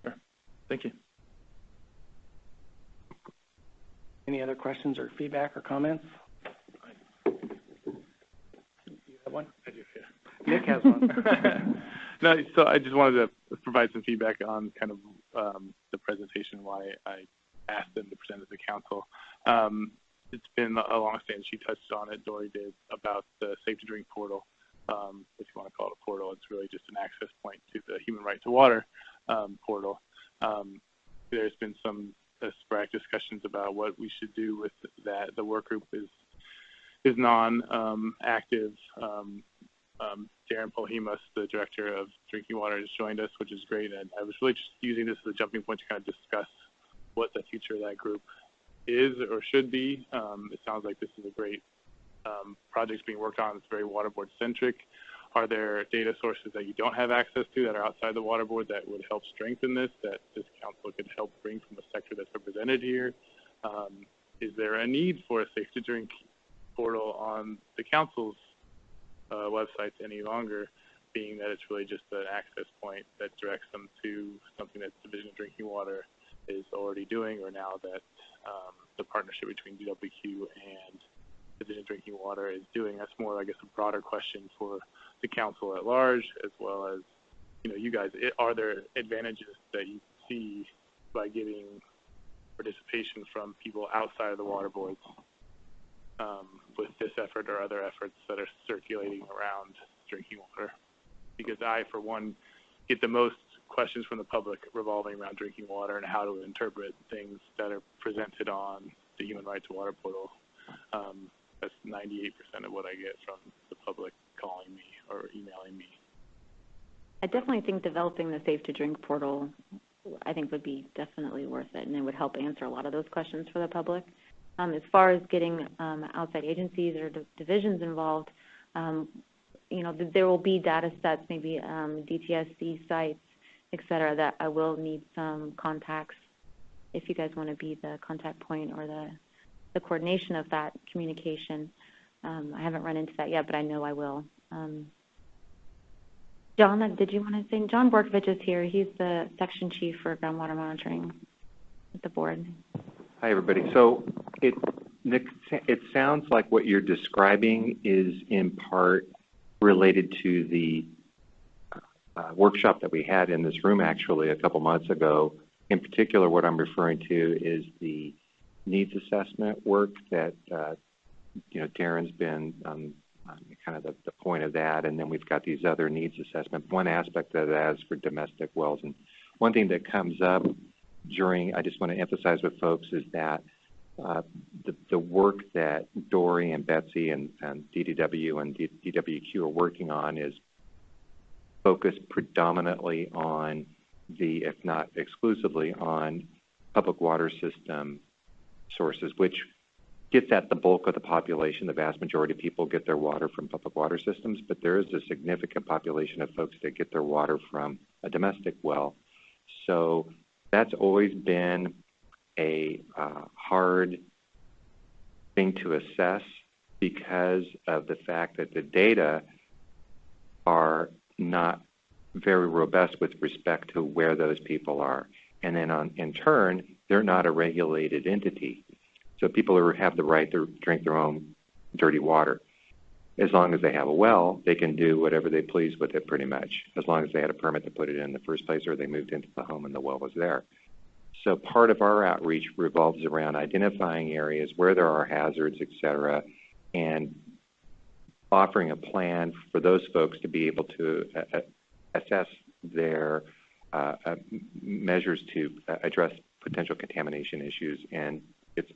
Sure. Thank you. Any other questions or feedback or comments? You have one? I do, yeah. Nick has one. No, so I just wanted to provide some feedback on kind of the presentation, why I asked them to present to the council. It's been a long standing, she touched on it, Dory did, about the Safe to Drink portal. If you want to call it a portal, it's really just an access point to the Human Right to Water portal. There's been some sporadic discussions about what we should do with that. The work group is non-active. Darren Polhemus, the director of drinking water, has joined us, which is great. And I was really just using this as a jumping point to kind of discuss what the future of that group is or should be. It sounds like this is a great project being worked on. It's very water board centric. Are there data sources that you don't have access to that are outside the water board that would help strengthen this, that this council could help bring from a sector that's represented here? Is there a need for a safe to drink portal on the council's websites any longer, being that it's really just an access point that directs them to something that Division of Drinking Water is already doing, or now that the partnership between DWQ and Division of Drinking Water is doing? That's more, I guess, a broader question for the council at large, as well as, you guys. Are there advantages that you see by giving participation from people outside of the water boards with this effort or other efforts that are circulating around drinking water? Because I, for one, get the most questions from the public revolving around drinking water and how to interpret things that are presented on the Human Right to Water portal. That's 98% of what I get from the public calling me or emailing me. I definitely think developing the Safe to Drink portal, I think, would be definitely worth it, and it would help answer a lot of those questions for the public. As far as getting outside agencies or divisions involved, there will be data sets, maybe DTSC sites, et cetera, that I will need some contacts if you guys want to be the contact point or the coordination of that communication. I haven't run into that yet, but I know I will. John, did you want to say? John Borkovich is here. He's the section chief for groundwater monitoring at the board. Hi, everybody. So, Nick, it sounds like what you're describing is in part related to the workshop that we had in this room actually a couple months ago. In particular, what I'm referring to is the needs assessment work that Darren's been kind of the point of that, and then we've got these other needs assessment. One aspect of that is for domestic wells, and one thing that comes up I just want to emphasize with folks is that the work that Dory and Betsy and DDW and DWQ are working on is focused predominantly on if not exclusively, on public water system sources, which gets at the bulk of the population. The vast majority of people get their water from public water systems, but there is a significant population of folks that get their water from a domestic well. So that's always been a hard thing to assess because of the fact that the data are not very robust with respect to where those people are. And then in turn, they're not a regulated entity. So people who have the right to drink their own dirty water, as long as they have a well, they can do whatever they please with it pretty much, as long as they had a permit to put it in the first place or they moved into the home and the well was there. So part of our outreach revolves around identifying areas where there are hazards, et cetera, and offering a plan for those folks to be able to assess their measures to address potential contamination issues. And it's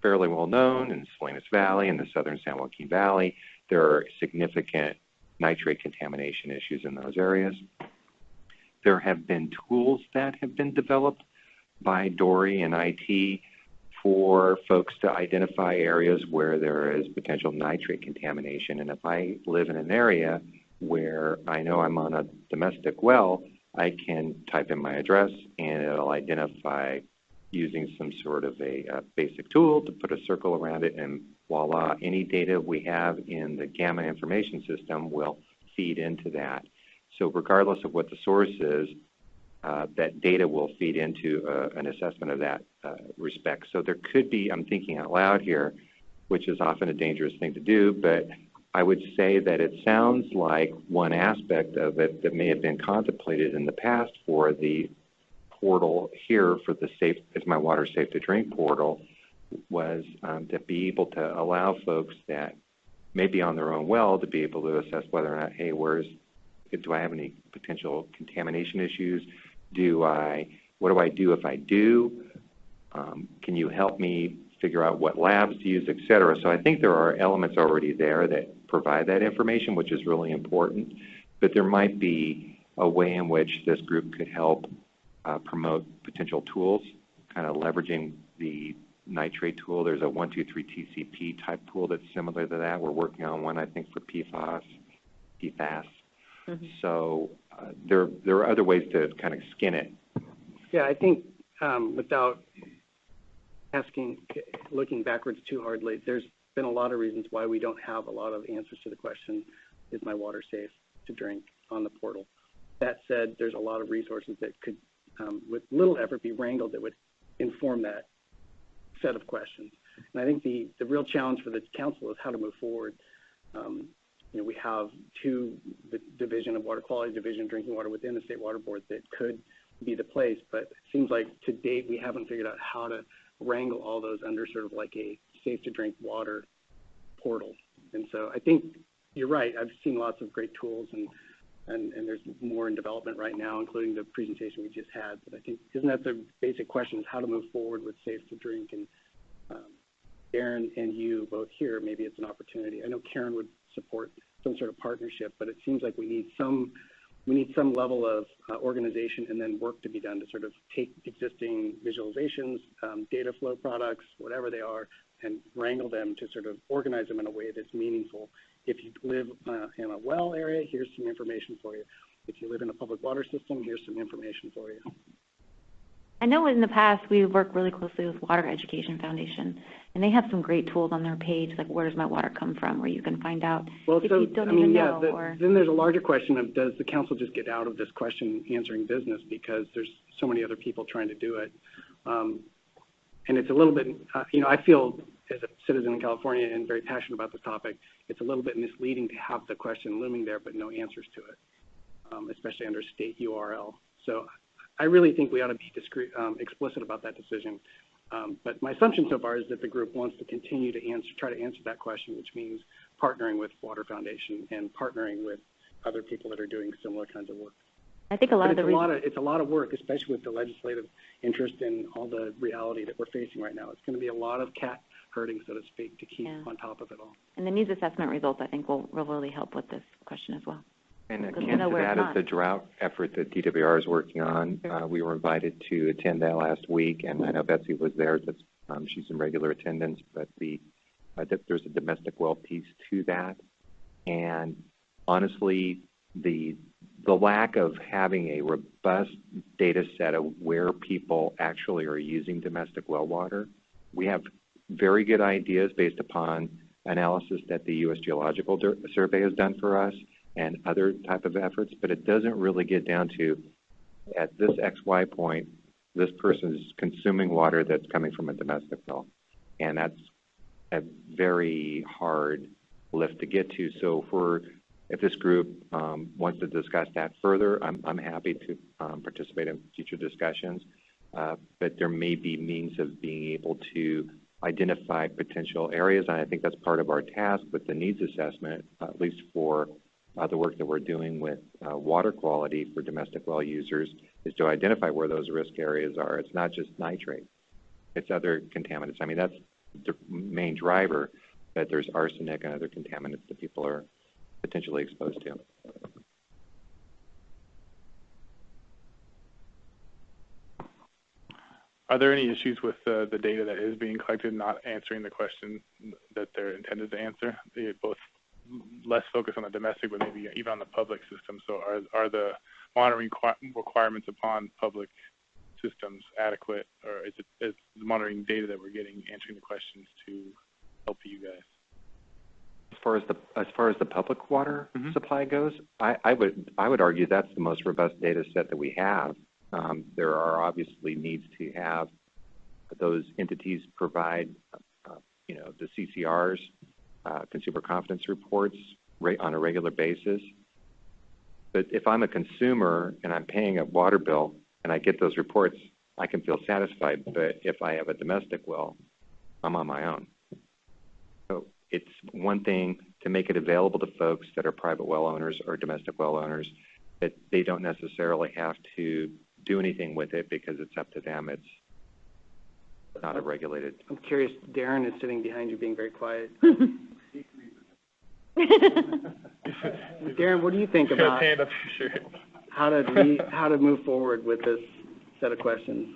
fairly well known in Salinas Valley and the southern San Joaquin Valley, there are significant nitrate contamination issues in those areas. There have been tools that have been developed by Dory and IT for folks to identify areas where there is potential nitrate contamination. And if I live in an area where I know I'm on a domestic well, I can type in my address and it'll identify using some sort of a basic tool to put a circle around it, and voila, any data we have in the Gamma information system will feed into that. So regardless of what the source is, that data will feed into an assessment of that respect. So there could be, I'm thinking out loud here, which is often a dangerous thing to do, but I would say that it sounds like one aspect of it that may have been contemplated in the past for the portal here for the Is My Water Safe to Drink portal was to be able to allow folks that may be on their own well to be able to assess whether or not, hey, do I have any potential contamination issues? What do I do if I do? Can you help me figure out what labs to use, et cetera? So I think there are elements already there that provide that information, which is really important. But there might be a way in which this group could help promote potential tools, kind of leveraging the nitrate tool. There's a 123 TCP type tool that's similar to that. We're working on one, I think, for PFAS. Mm-hmm. So there are other ways to kind of skin it. Yeah, I think without looking backwards too hardly, there's been a lot of reasons why we don't have a lot of answers to the question, is my water safe to drink, on the portal. That said, there's a lot of resources that could, with little effort, be wrangled that would inform that set of questions. And I think the real challenge for the council is how to move forward. We have the Division of Water Quality, Division of Drinking Water within the State Water Board that could be the place, but it seems like to date we haven't figured out how to wrangle all those under sort of like a safe to drink water portal. And so I think you're right. I've seen lots of great tools and there's more in development right now, including the presentation we just had. But I think, isn't that the basic question, is how to move forward with safe to drink? And Aaron and you both here, maybe it's an opportunity. I know Karen would support some sort of partnership, but it seems like we need some level of organization and then work to be done to sort of take existing visualizations, data flow products, whatever they are, and wrangle them to sort of organize them in a way that's meaningful. If you live in a well area, here's some information for you. If you live in a public water system, here's some information for you. I know in the past we worked really closely with Water Education Foundation, and they have some great tools on their page, like where does my water come from, where you can find out if you don't even know. Then there's a larger question of, does the council just get out of this question answering business because there's so many other people trying to do it? And it's a little bit, I feel as a citizen in California and very passionate about this topic, it's a little bit misleading to have the question looming there but no answers to it, especially under state URL. So I really think we ought to be explicit about that decision. But my assumption so far is that the group wants to continue to try to answer that question, which means partnering with Water Foundation and partnering with other people that are doing similar kinds of work. I think a lot But of the reasons. it's a lot of work, especially with the legislative interest and all the reality that we're facing right now. It's going to be a lot of cat herding, so to speak, to keep on top of it all. And the needs assessment results, I think, will really help with this question as well. And Because akin to where it's that not. is the drought effort that DWR is working on. We were invited to attend that last week, and I know Betsy was there. She's in regular attendance, but there's a domestic well piece to that. And honestly, the lack of having a robust data set of where people actually are using domestic well water, we have very good ideas based upon analysis that the U.S. Geological Survey has done for us and other type of efforts, but it doesn't really get down to, at this XY point, this person is consuming water that's coming from a domestic well. And that's a very hard lift to get to. So if this group wants to discuss that further, I'm happy to participate in future discussions. But there may be means of being able to identify potential areas, and I think that's part of our task with the needs assessment, at least for the work that we're doing with water quality for domestic well users, is to identify where those risk areas are. It's not just nitrate, it's other contaminants. I mean, that's the main driver, but there's arsenic and other contaminants that people are potentially exposed to. Are there any issues with the data that is being collected not answering the question that they're intended to answer? Both less focus on the domestic, but maybe even on the public system. So are the monitoring requirements upon public systems adequate, or is the monitoring data that we're getting answering the questions to help you guys? As far as the public water supply goes, I would argue that's the most robust data set that we have. There are obviously needs to have those entities provide, the CCRs, consumer confidence reports on a regular basis. But if I'm a consumer and I'm paying a water bill and I get those reports, I can feel satisfied. But if I have a domestic well, I'm on my own. So it's one thing to make it available to folks that are private well owners or domestic well owners, that they don't necessarily have to do anything with it because it's up to them. It's not a regulated. I'm curious, Darren is sitting behind you being very quiet. Darren, what do you think about how to move forward with this set of questions?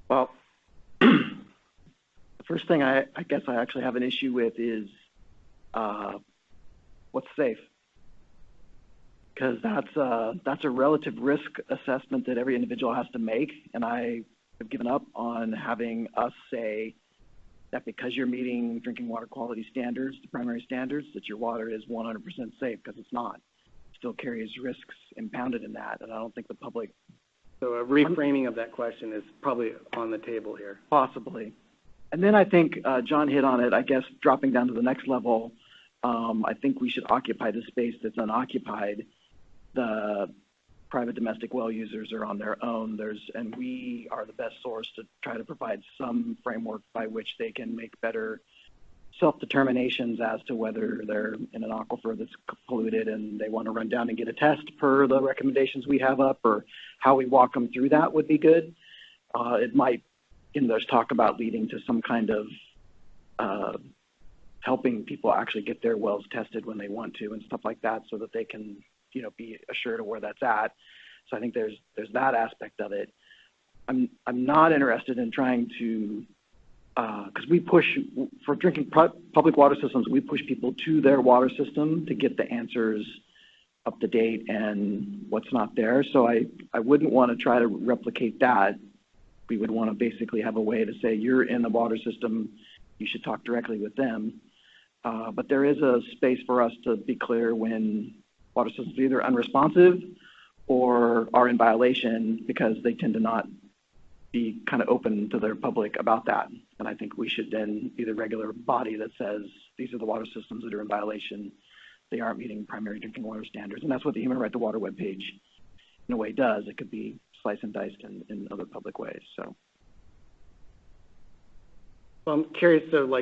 Well, the first thing I guess I actually have an issue with is what's safe. Because that's a relative risk assessment that every individual has to make, and I have given up on having us say that because you're meeting drinking water quality standards, the primary standards, that your water is 100% safe, because it's not. It still carries risks impounded in that, and I don't think the public. So a reframing of that question is probably on the table here. Possibly. And then I think John hit on it, I guess, dropping down to the next level, I think we should occupy the space that's unoccupied. The private domestic well users are on their own. And we are the best source to try to provide some framework by which they can make better self-determinations as to whether they're in an aquifer that's polluted and they want to run down and get a test per the recommendations we have up, or how we walk them through that would be good. It might, there's talk about leading to some kind of helping people actually get their wells tested when they want to and stuff like that, so that they can be assured of where that's at. So I think there's that aspect of it. I'm not interested in trying to, because we push, for drinking public water systems, we push people to their water system to get the answers up to date and what's not there. So I wouldn't want to try to replicate that. We would want to basically have a way to say, you're in the water system, you should talk directly with them. But there is a space for us to be clear when water systems are either unresponsive or are in violation, because they tend to not be kind of open to their public about that. And I think we should then be the regular body that says, these are the water systems that are in violation. They aren't meeting primary drinking water standards. And that's what the Human Right to Water webpage, in a way, does. It could be sliced and diced in other public ways. So. Well, I'm curious, so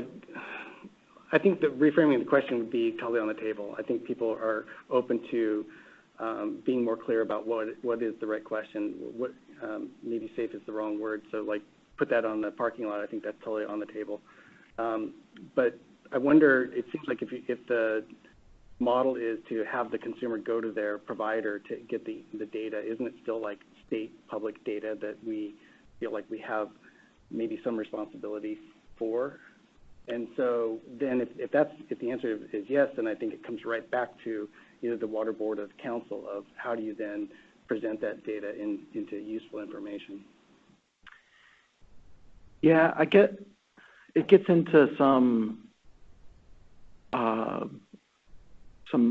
I think the reframing of the question would be totally on the table. I think people are open to being more clear about what is the right question. What maybe safe is the wrong word, so like put that on the parking lot. I think that's totally on the table. But I wonder, it seems like if the model is to have the consumer go to their provider to get the data, isn't it still like state public data that we feel like we have maybe some responsibility for? And so then if the answer is yes, then I think it comes right back to either the water board or the council of how do you then present that data into useful information. Yeah, it gets into some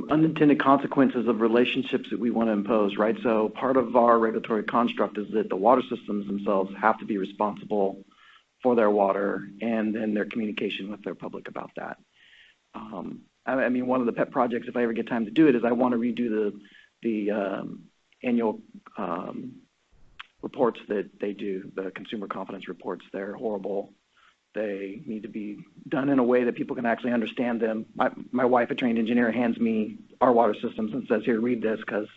unintended consequences of relationships that we want to impose, right? So part of our regulatory construct is that the water systems themselves have to be responsible for their water and then their communication with their public about that. I mean, one of the pet projects, if I ever get time to do it, is I want to redo the annual reports that they do, the consumer confidence reports. They're horrible. They need to be done in a way that people can actually understand them. My wife, a trained engineer, hands me our water systems and says, here, read this, because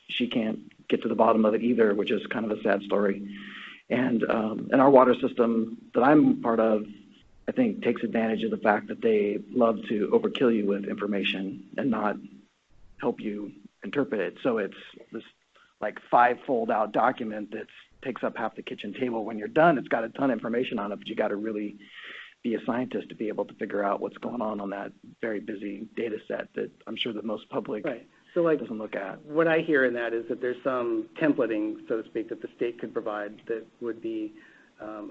she can't get to the bottom of it either, which is kind of a sad story. And our water system that I'm part of, I think, takes advantage of the fact that they love to overkill you with information and not help you interpret it. So it's this like 5-fold out document that takes up half the kitchen table. When you're done, it's got a ton of information on it, but you got to really be a scientist to be able to figure out what's going on that very busy data set that I'm sure that most public So like, doesn't look at. What I hear in that is that there's some templating, so to speak, that the state could provide that would be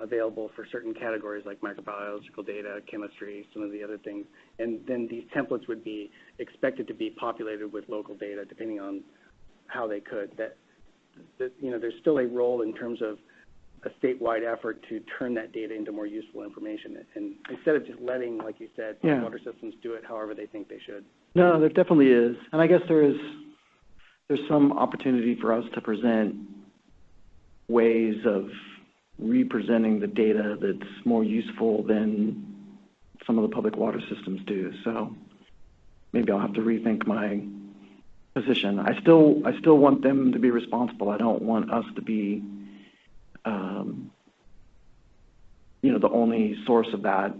available for certain categories like microbiological data, chemistry, some of the other things. And then these templates would be expected to be populated with local data depending on how they could. That you know, there's still a role in terms of a statewide effort to turn that data into more useful information. And instead of just letting, like you said, water systems do it however they think they should. No, there definitely is. And I guess there's some opportunity for us to present ways of representing the data that's more useful than some of the public water systems do. So maybe I'll have to rethink my position. I still want them to be responsible. I don't want us to be, you know, the only source of that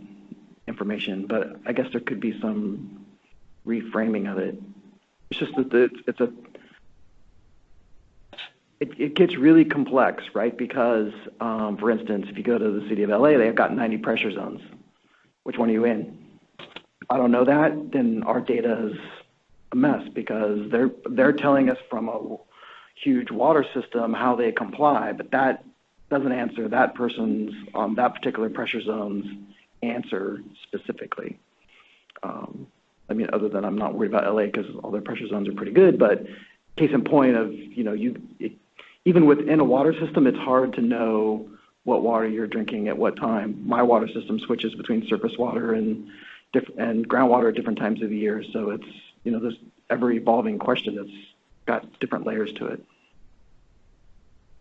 information. But I guess there could be some reframing of it. It's just that it gets really complex, right? Because, for instance, if you go to the city of LA, they've got 90 pressure zones. Which one are you in? If I don't know that, then our data is a mess because they're telling us from a huge water system how they comply, but that doesn't answer that person's that particular pressure zone's answer specifically. I mean, other than I'm not worried about LA because all their pressure zones are pretty good, but case in point of, you know, even within a water system, it's hard to know what water you're drinking at what time. My water system switches between surface water and groundwater at different times of the year. So it's, you know, this ever-evolving question that's got different layers to it.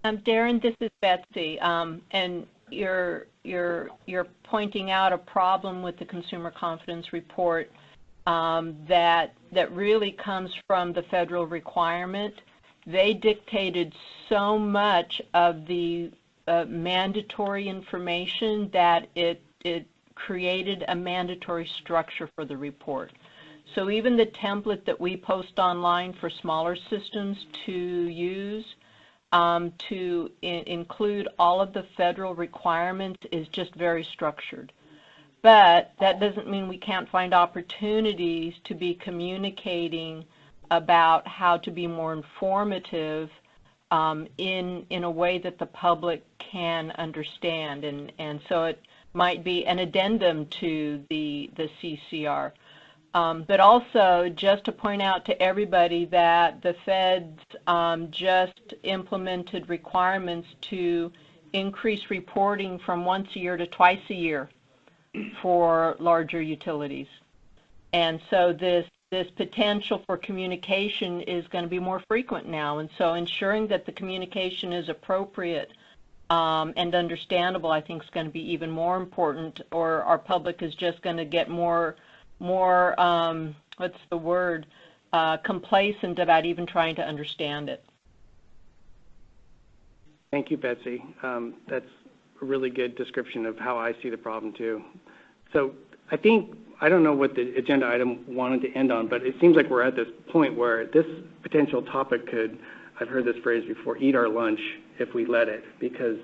Darren, this is Betsy, and you're pointing out a problem with the Consumer Confidence Report that really comes from the federal requirement. They dictated so much of the mandatory information that it created a mandatory structure for the report. So even the template that we post online for smaller systems to use to include all of the federal requirements is just very structured. But that doesn't mean we can't find opportunities to be communicating about how to be more informative in a way that the public can understand. And so it might be an addendum to the CCR. But also, just to point out to everybody that the feds just implemented requirements to increase reporting from once a year to twice a year for larger utilities. And so this potential for communication is going to be more frequent now. And so ensuring that the communication is appropriate and understandable, I think, is going to be even more important, or our public is just going to get more what's the word, complacent about even trying to understand it. Thank you, Betsy. That's a really good description of how I see the problem too. So I don't know what the agenda item wanted to end on, but it seems like we're at this point where this potential topic could, I've heard this phrase before, eat our lunch if we let it, because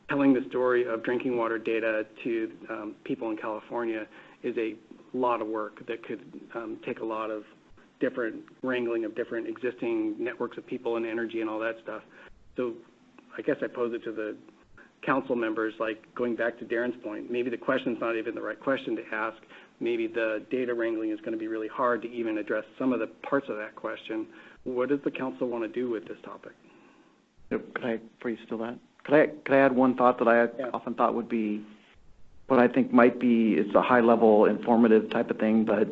telling the story of drinking water data to people in California is a lot of work that could take a lot of different wrangling of different existing networks of people and energy and all that stuff. So I guess I pose it to the council members, like going back to Darren's point, maybe the question's not even the right question to ask. Maybe the data wrangling is going to be really hard to even address some of the parts of that question. What does the council want to do with this topic? Yep. Could I, before you steal that, could I add one thought that I often thought would be what I think might be, it's a high-level informative type of thing, but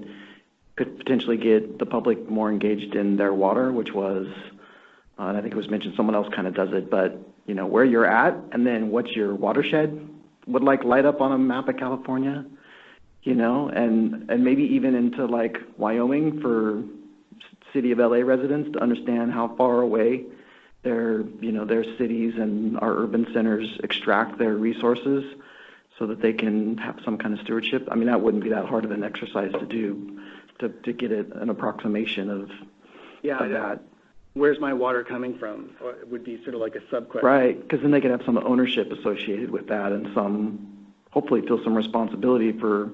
could potentially get the public more engaged in their water, which was, and I think it was mentioned, someone else kind of does it, but, you know, where you're at and then what's your watershed would like light up on a map of California, you know, and maybe even into like Wyoming for City of LA residents to understand how far away their cities and our urban centers extract their resources so that they can have some kind of stewardship. I mean, that wouldn't be that hard of an exercise to do, to get an approximation of that. Where's my water coming from? Or it would be sort of like a sub-question. Right, because then they could have some ownership associated with that and hopefully feel some responsibility for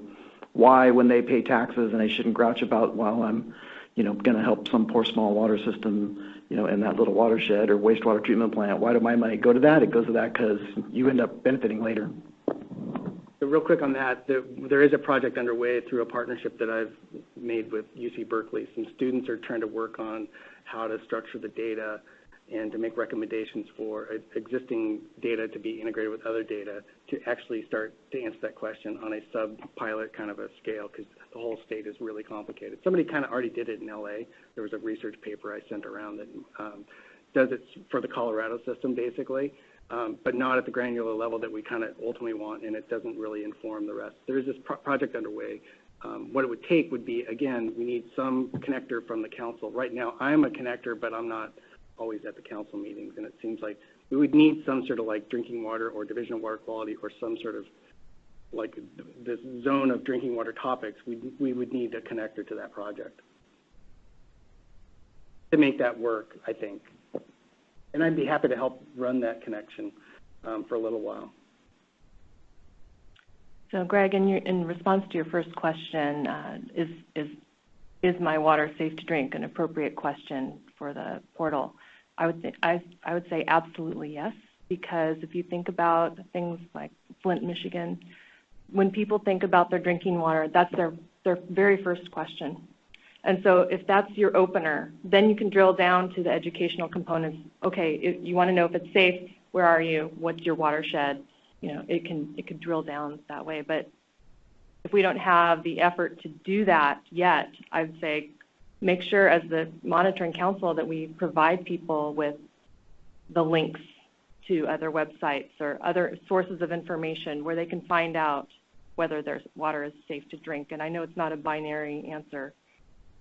why, when they pay taxes, and they shouldn't grouch about, well, I'm, going to help some poor small water system, in that little watershed or wastewater treatment plant. Why did my money go to that? It goes to that because you end up benefiting later. So real quick on that, there is a project underway through a partnership that I've made with UC Berkeley. Some students are trying to work on how to structure the data and to make recommendations for existing data to be integrated with other data to actually start to answer that question on a sub-pilot kind of a scale, because the whole state is really complicated. Somebody kind of already did it in LA. There was a research paper I sent around that does it for the Colorado system, basically, but not at the granular level that we kind of ultimately want, and it doesn't really inform the rest. There is this project underway. What it would take would be, again, we need some connector from the council. Right now, I'm a connector, but I'm not always at the council meetings, and it seems like we would need some sort of like drinking water or division of water quality or some sort of like this zone of drinking water topics. We would need a connector to that project to make that work, I think. And I'd be happy to help run that connection for a little while. So, Greg, in response to your first question, is my water safe to drink an appropriate question for the portal? I would say absolutely yes, because if you think about things like Flint, Michigan, when people think about their drinking water, that's their very first question. And so if that's your opener, then you can drill down to the educational components. Okay, if you want to know if it's safe, where are you? What's your watershed? It could drill down that way. But if we don't have the effort to do that yet, I'd say make sure as the monitoring council that we provide people with the links to other websites or other sources of information where they can find out whether their water is safe to drink. And I know it's not a binary answer,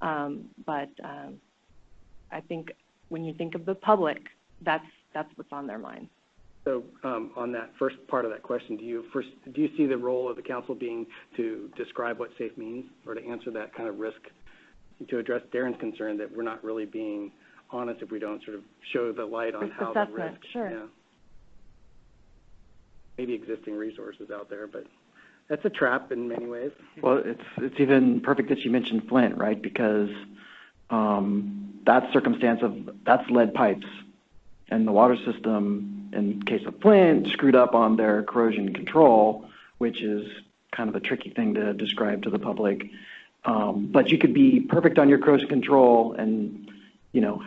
but I think when you think of the public, that's what's on their mind. So on that first part of that question, do you see the role of the council being to describe what safe means or to answer that kind of risk, to address Darren's concern that we're not really being honest if we don't sort of show the light on how the risk, sure. Yeah. Maybe existing resources out there, but that's a trap in many ways. Well, it's even perfect that you mentioned Flint, right? Because that circumstance that's lead pipes, and the water system in case of Flint screwed up on their corrosion control, which is kind of a tricky thing to describe to the public. But you could be perfect on your corrosion control and,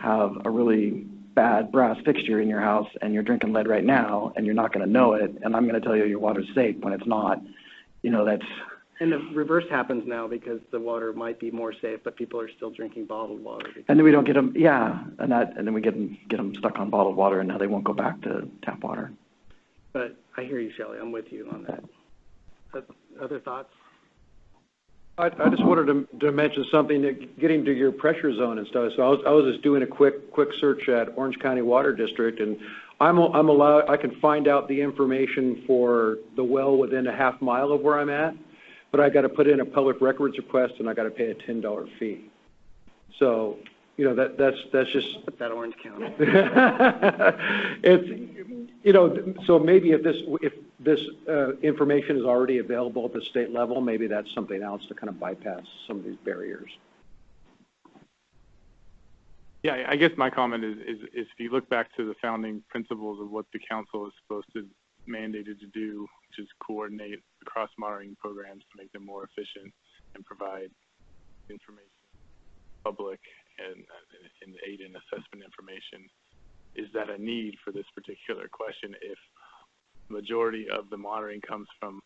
have a really bad brass fixture in your house and you're drinking lead right now and you're not going to know it. And I'm going to tell you your water's safe when it's not. That's... And the reverse happens now because the water might be more safe, but people are still drinking bottled water. And then we don't get them, and then we get them stuck on bottled water, and now they won't go back to tap water. But I hear you, Shelly. I'm with you on that. Other thoughts? I just wanted to mention something, that getting to your pressure zone and stuff. So I was just doing a quick search at Orange County Water District, and I can find out the information for the well within a half mile of where I'm at, but I got to put in a public records request and I got to pay a $10 fee. So, you know, that's just. Put that Orange County. It's, you know, so maybe if this information is already available at the state level, maybe that's something else to kind of bypass some of these barriers. Yeah, I guess my comment is if you look back to the founding principles of what the council is supposed to mandated to do, which is coordinate the cross-monitoring programs to make them more efficient and provide information to the public and aid in assessment information, is that a need for this particular question if the majority of the monitoring comes from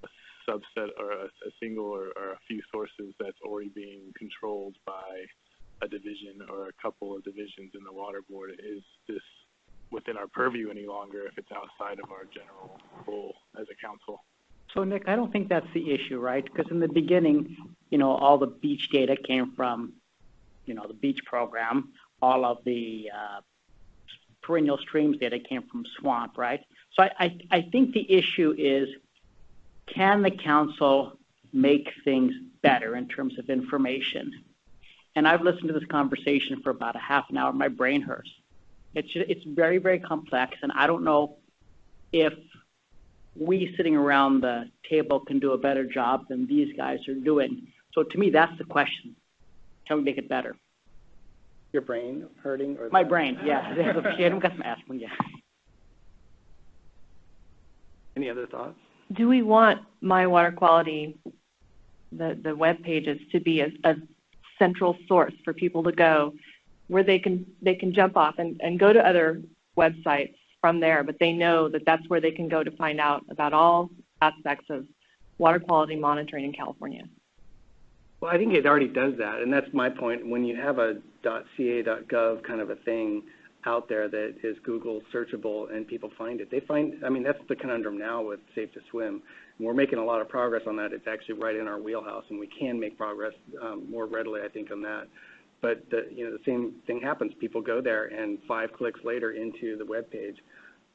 a subset or a single or a few sources that's already being controlled by a division or a couple of divisions in the water board? Is this within our purview any longer if it's outside of our general role as a council? So Nick, I don't think that's the issue, right? Because in the beginning, you know, all the beach data came from, you know, the beach program. All of the perennial streams data came from swamp, right? So I think the issue is, can the council make things better in terms of information? And I've listened to this conversation for about a half an hour. My brain hurts. It's very, very complex, and I don't know if we sitting around the table can do a better job than these guys are doing. So to me, that's the question. Can we make it better? Your brain hurting? Or my brain, yeah. Yeah. Any other thoughts? Do we want My Water Quality, the web pages, to be a central source for people to go where they can jump off and go to other websites from there, but they know that that's where they can go to find out about all aspects of water quality monitoring in California? Well, I think it already does that, and that's my point. When you have a .ca.gov kind of a thing out there that is Google searchable and people find it, I mean, that's the conundrum now with Safe to Swim. And we're making a lot of progress on that. It's actually right in our wheelhouse, and we can make progress more readily, I think, on that. But the same thing happens. People go there, and 5 clicks later into the web page,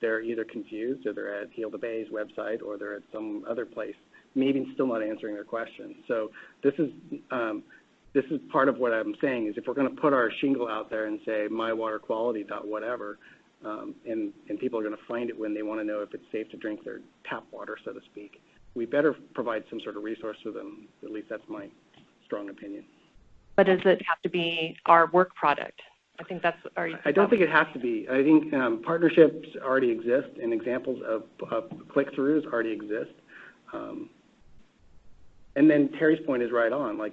they're either confused, or they're at Heal the Bay's website, or they're at some other place, maybe still not answering their questions. So this is part of what I'm saying is if we're going to put our shingle out there and say mywaterquality.whatever, and people are going to find it when they want to know if it's safe to drink their tap water, so to speak, we better provide some sort of resource for them. At least that's my strong opinion. But does it have to be our work product? I think that's. I don't think it has to be. I think partnerships already exist, and examples of click-throughs already exist. And then Terry's point is right on. Like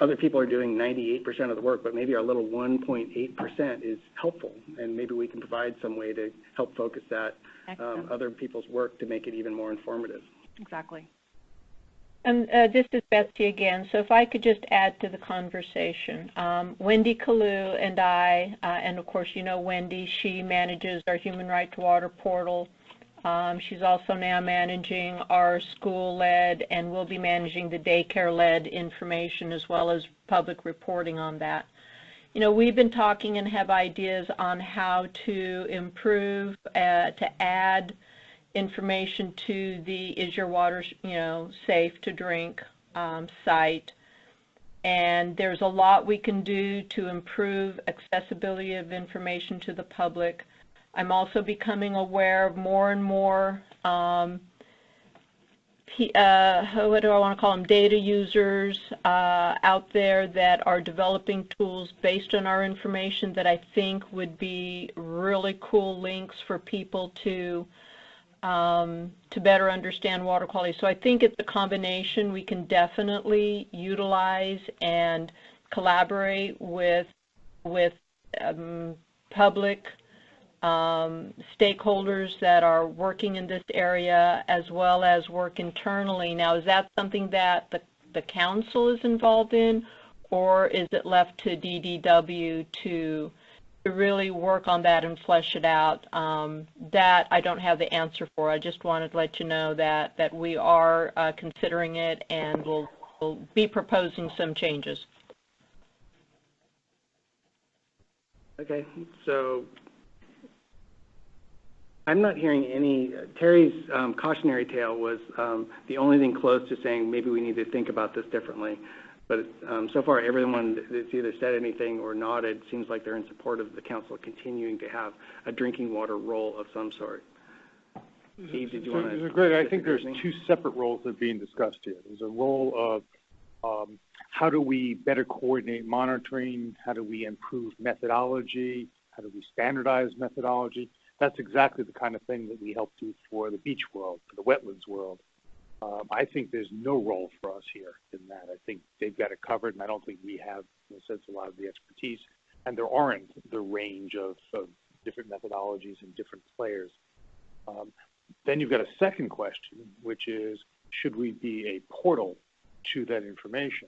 other people are doing 98% of the work, but maybe our little 1.8% is helpful, and maybe we can provide some way to help focus that other people's work to make it even more informative. Exactly. And this is Betsy again. So if I could just add to the conversation. Wendy Kalu and I, and of course you know Wendy, she manages our Human Right to Water portal. She's also now managing our school-led, and will be managing the daycare-led information as well as public reporting on that. You know, we've been talking and have ideas on how to improve, to add information to the Is Your Water, Safe to Drink site. And there's a lot we can do to improve accessibility of information to the public. I'm also becoming aware of more and more, what do I want to call them, data users out there that are developing tools based on our information that I think would be really cool links for people to better understand water quality. So I think it's a combination. We can definitely utilize and collaborate with public stakeholders that are working in this area, as well as work internally. Now, is that something that the council is involved in, or is it left to DDW to really work on that and flesh it out? That I don't have the answer for. I just wanted to let you know that we are considering it, and we'll will be proposing some changes. Okay, so I'm not hearing any, Terry's cautionary tale was the only thing close to saying maybe we need to think about this differently. But so far, everyone that's either said anything or nodded seems like they're in support of the council continuing to have a drinking water role of some sort. Steve, did you want to? Greg, I think there's two separate roles that are being discussed here. There's a role of how do we better coordinate monitoring? How do we improve methodology? How do we standardize methodology? That's exactly the kind of thing that we help do for the beach world, for the wetlands world. I think there's no role for us here in that. I think they've got it covered, and I don't think we have, in a sense, a lot of the expertise. And there aren't the range of different methodologies and different players. Then you've got a second question, which is, should we be a portal to that information?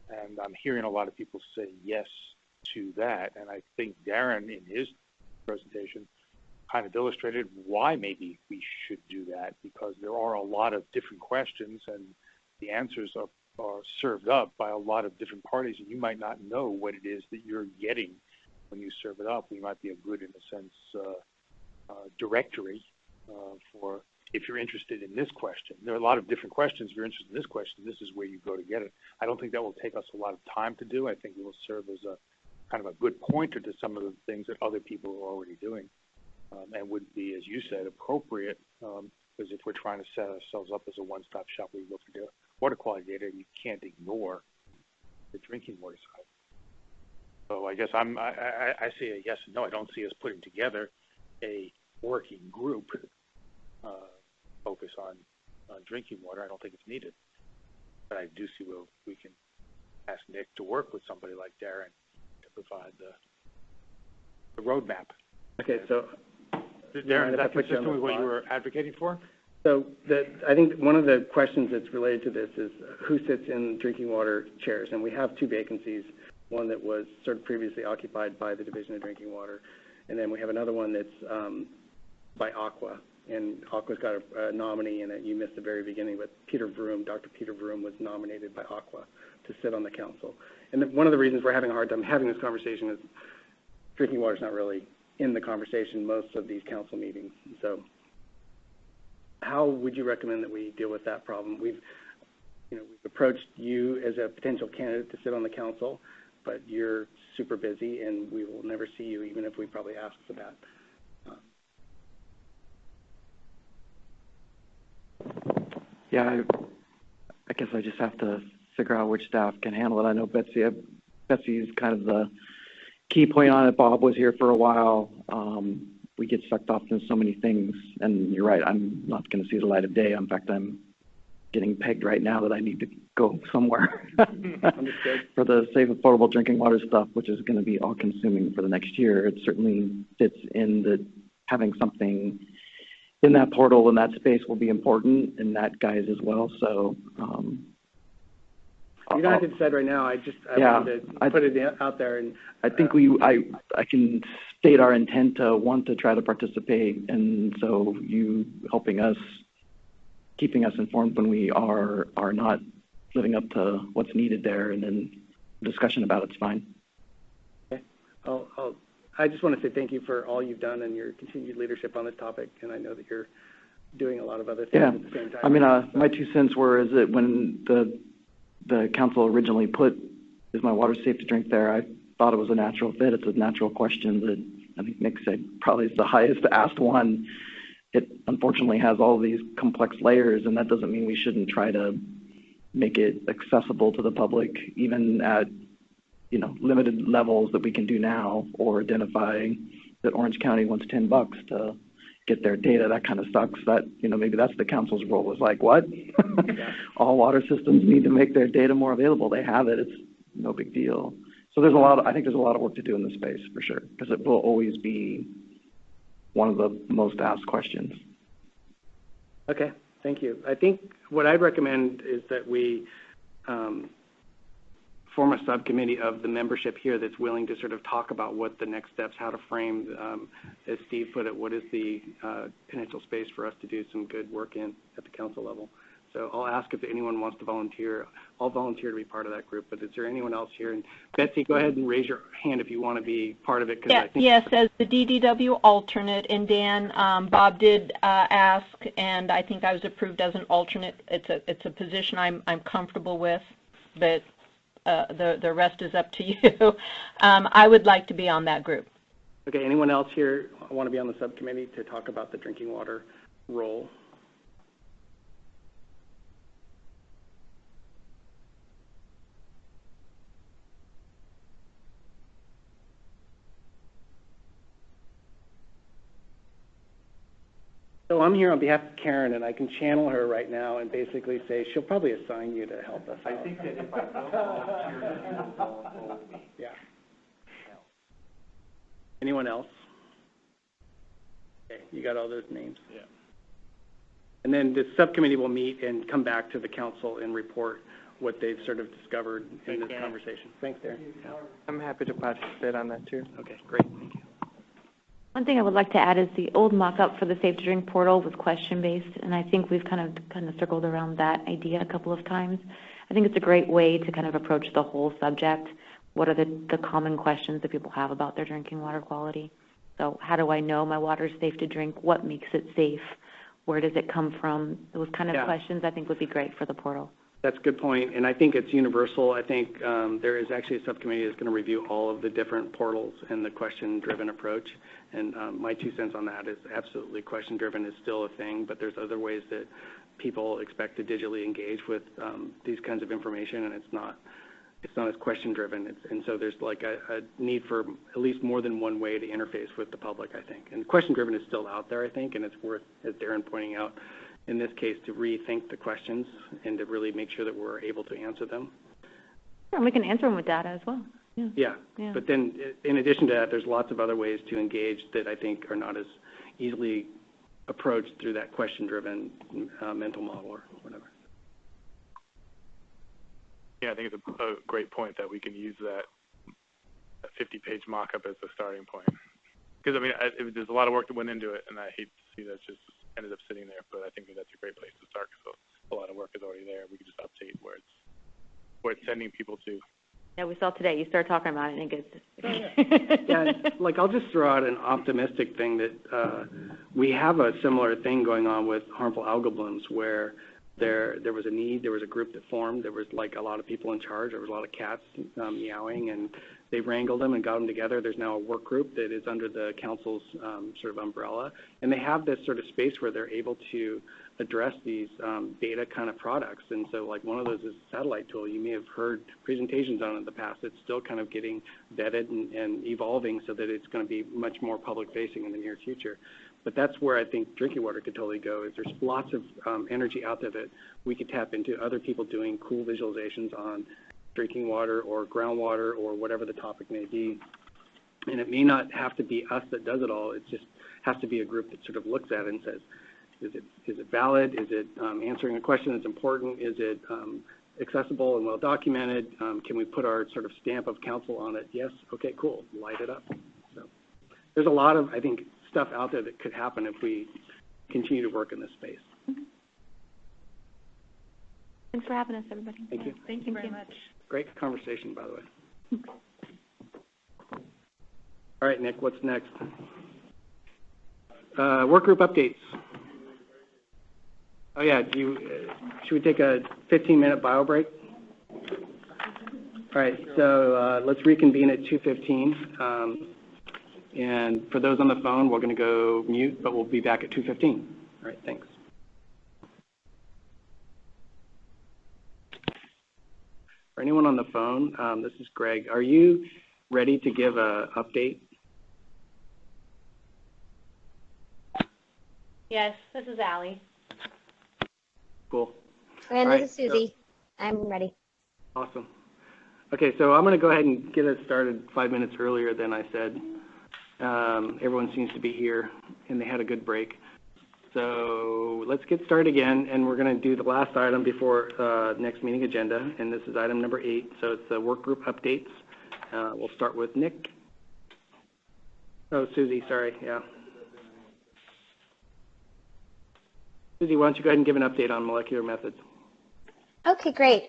And I'm hearing a lot of people say yes to that. And I think Darren, in his presentation, kind of illustrated why maybe we should do that, because there are a lot of different questions and the answers are served up by a lot of different parties, and you might not know what it is that you're getting when you serve it up. We might be a good, in a sense, directory for if you're interested in this question. There are a lot of different questions. If you're interested in this question, this is where you go to get it. I don't think that will take us a lot of time to do. I think it will serve as a kind of a good pointer to some of the things that other people are already doing. And would be, as you said, appropriate, because if we're trying to set ourselves up as a one-stop shop where you look for water quality data, you can't ignore the drinking water side. So I guess I say a yes and no. I don't see us putting together a working group focus on drinking water. I don't think it's needed. But I do see where we can ask Nick to work with somebody like Darren to provide the roadmap. Okay, so Darren, is that consistent with what you were advocating for? So I think one of the questions that's related to this is who sits in drinking water chairs, and we have two vacancies, one that was sort of previously occupied by the Division of Drinking Water, and then we have another one that's by Aqua, and Aqua's got a nominee in it. You missed the very beginning, but Dr. Peter Vroom was nominated by Aqua to sit on the council. And one of the reasons we're having a hard time having this conversation is drinking water is not really in the conversation most of these council meetings. So how would you recommend that we deal with that problem? We've approached you as a potential candidate to sit on the council, but you're super busy and we will never see you even if we probably ask for that. Yeah, I guess I just have to figure out which staff can handle it. I know Betsy's kind of the key point on it. Bob was here for a while. We get sucked off into so many things, and you're right, I'm not going to see the light of day. In fact, I'm getting pegged right now that I need to go somewhere for the safe and affordable drinking water stuff, which is going to be all-consuming for the next year. It certainly fits in that having something in that portal in that space will be important, and that guys as well. So you don't have to decide right now. I wanted to put it out there. And I think I can state our intent to want to try to participate, and so you helping us, keeping us informed when we are not living up to what's needed there, and then discussion about it's fine. Okay. I just want to say thank you for all you've done and your continued leadership on this topic, and I know that you're doing a lot of other things at the same time. I mean, my 2 cents were is that when the council originally put is my water safe to drink there, I thought it was a natural fit. It's a natural question that I think Nick said probably is the highest asked one. It unfortunately has all these complex layers, and that doesn't mean we shouldn't try to make it accessible to the public, even at limited levels that we can do now, or identifying that Orange County wants $10 to get their data. That kind of sucks. That maybe that's the council's role. Is like, what? All water systems need to make their data more available. They have it. It's no big deal. So I think there's a lot of work to do in this space for sure, because it will always be one of the most asked questions. Okay, thank you. I think what I'd recommend is that we form a subcommittee of the membership here that's willing to sort of talk about what the next steps, how to frame, as Steve put it, what is the potential space for us to do some good work in at the council level. So I'll ask if anyone wants to volunteer. I'll volunteer to be part of that group, but is there anyone else here? And Betsy, go ahead and raise your hand if you want to be part of it. Yeah, yes, as the DDW alternate, and Dan, Bob did ask, and I think I was approved as an alternate. It's a position I'm comfortable with, but the rest is up to you. I would like to be on that group. Okay, anyone else here want to be on the subcommittee to talk about the drinking water role? So I'm here on behalf of Karen, and I can channel her right now and basically say she'll probably assign you to help us out. I think that if I don't volunteer, you will hold me. Yeah. Anyone else? Okay, you got all those names? Yeah. And then the subcommittee will meet and come back to the council and report what they've sort of discovered in this conversation. Thanks, Darren. Yeah. I'm happy to participate on that too. Okay, great. Thank you. One thing I would like to add is the old mock-up for the Safe to Drink portal was question-based, and I think we've kind of circled around that idea a couple of times. I think it's a great way to kind of approach the whole subject. What are the common questions that people have about their drinking water quality? So how do I know my water is safe to drink? What makes it safe? Where does it come from? Those kind of questions I think would be great for the portal. That's a good point, and I think it's universal. I think there is actually a subcommittee that's going to review all of the different portals and the question-driven approach, and my 2 cents on that is absolutely question-driven is still a thing, but there's other ways that people expect to digitally engage with these kinds of information, and it's not as question-driven, and so there's like a need for at least more than one way to interface with the public, I think. And question-driven is still out there, I think, and it's worth, as Darren pointing out, in this case, to rethink the questions and to really make sure that we're able to answer them. And we can answer them with data as well. Yeah. But then in addition to that, there's lots of other ways to engage that I think are not as easily approached through that question-driven mental model or whatever. Yeah, I think it's a great point that we can use that 50-page mock-up as the starting point. Because, I mean, there's a lot of work that went into it, and I hate to see that just ended up sitting there, but I think that's a great place to start because a lot of work is already there. We can just update where it's sending people to. Yeah, we saw today. You start talking about it, and it gets. Yeah, like I'll just throw out an optimistic thing that we have a similar thing going on with harmful algal blooms where there was a need, there was a group that formed, there was like a lot of people in charge, there was a lot of cats meowing, and they wrangled them and got them together. There's now a work group that is under the council's sort of umbrella, and they have this sort of space where they're able to address these data kind of products. And so like one of those is a satellite tool. You may have heard presentations on it in the past. It's still kind of getting vetted and evolving so that it's going to be much more public facing in the near future. But that's where I think drinking water could totally go, is there's lots of energy out there that we could tap into, other people doing cool visualizations on drinking water or groundwater or whatever the topic may be. And it may not have to be us that does it all. It just has to be a group that sort of looks at it and says, is it valid? Is it answering a question that's important? Is it accessible and well documented? Can we put our sort of stamp of council on it? Yes. Okay, cool. Light it up. So there's a lot of, I think, stuff out there that could happen if we continue to work in this space. Thanks for having us, everybody. Thank you. Thank you very much. Great conversation, by the way. All right, Nick, what's next? Work group updates. Oh yeah, should we take a 15-minute bio break? All right, so let's reconvene at 2:15. And for those on the phone, we're going to go mute, but we'll be back at 2:15. All right, thanks. For anyone on the phone, this is Greg. Are you ready to give an update? Yes, this is Allie. Cool. And All this is Susie. I'm ready. Awesome. Okay, so I'm going to go ahead and get us started 5 minutes earlier than I said. Everyone seems to be here, and they had a good break. So let's get started again, and we're going to do the last item before next meeting agenda, and this is item number 8. So it's the work group updates. We'll start with Nick. Oh, Susie, sorry, yeah. Susie, why don't you go ahead and give an update on molecular methods? Okay, great.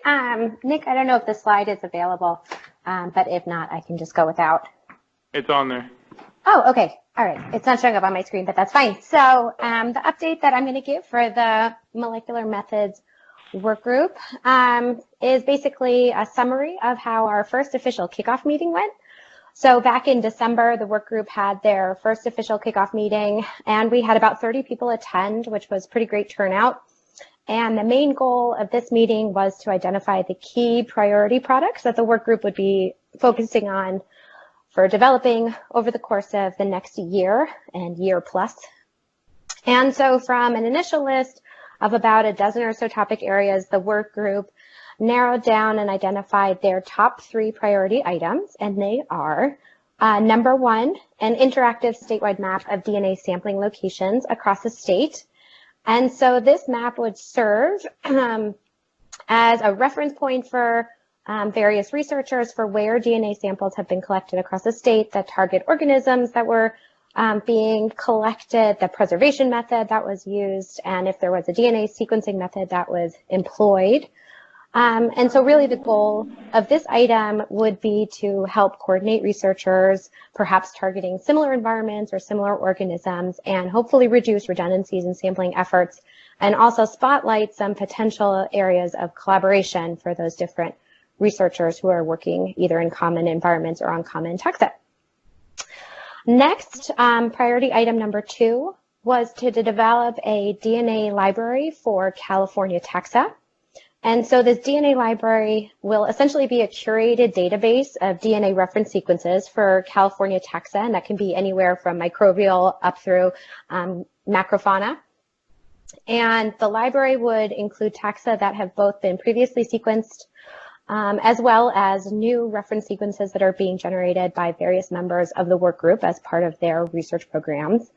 Nick, I don't know if the slide is available, but if not, I can just go without. It's on there. Oh, okay. All right. It's not showing up on my screen, but that's fine. So the update that I'm going to give for the molecular methods work group is basically a summary of how our first official kickoff meeting went. So back in December, the work group had their first official kickoff meeting, and we had about 30 people attend, which was pretty great turnout. And the main goal of this meeting was to identify the key priority products that the work group would be focusing on for developing over the course of the next year and year plus. And so from an initial list of about a dozen or so topic areas, the work group narrowed down and identified their top 3 priority items, and they are number 1, an interactive statewide map of DNA sampling locations across the state. And so this map would serve as a reference point for various researchers for where DNA samples have been collected across the state, the target organisms that were being collected, the preservation method that was used, and if there was a DNA sequencing method that was employed. And so really the goal of this item would be to help coordinate researchers, perhaps targeting similar environments or similar organisms, and hopefully reduce redundancies in sampling efforts, and also spotlight some potential areas of collaboration for those different researchers who are working either in common environments or on common taxa. Next, priority item number 2 was to develop a DNA library for California taxa. And so this DNA library will essentially be a curated database of DNA reference sequences for California taxa, and that can be anywhere from microbial up through macrofauna. And the library would include taxa that have both been previously sequenced as well as new reference sequences that are being generated by various members of the work group as part of their research programs.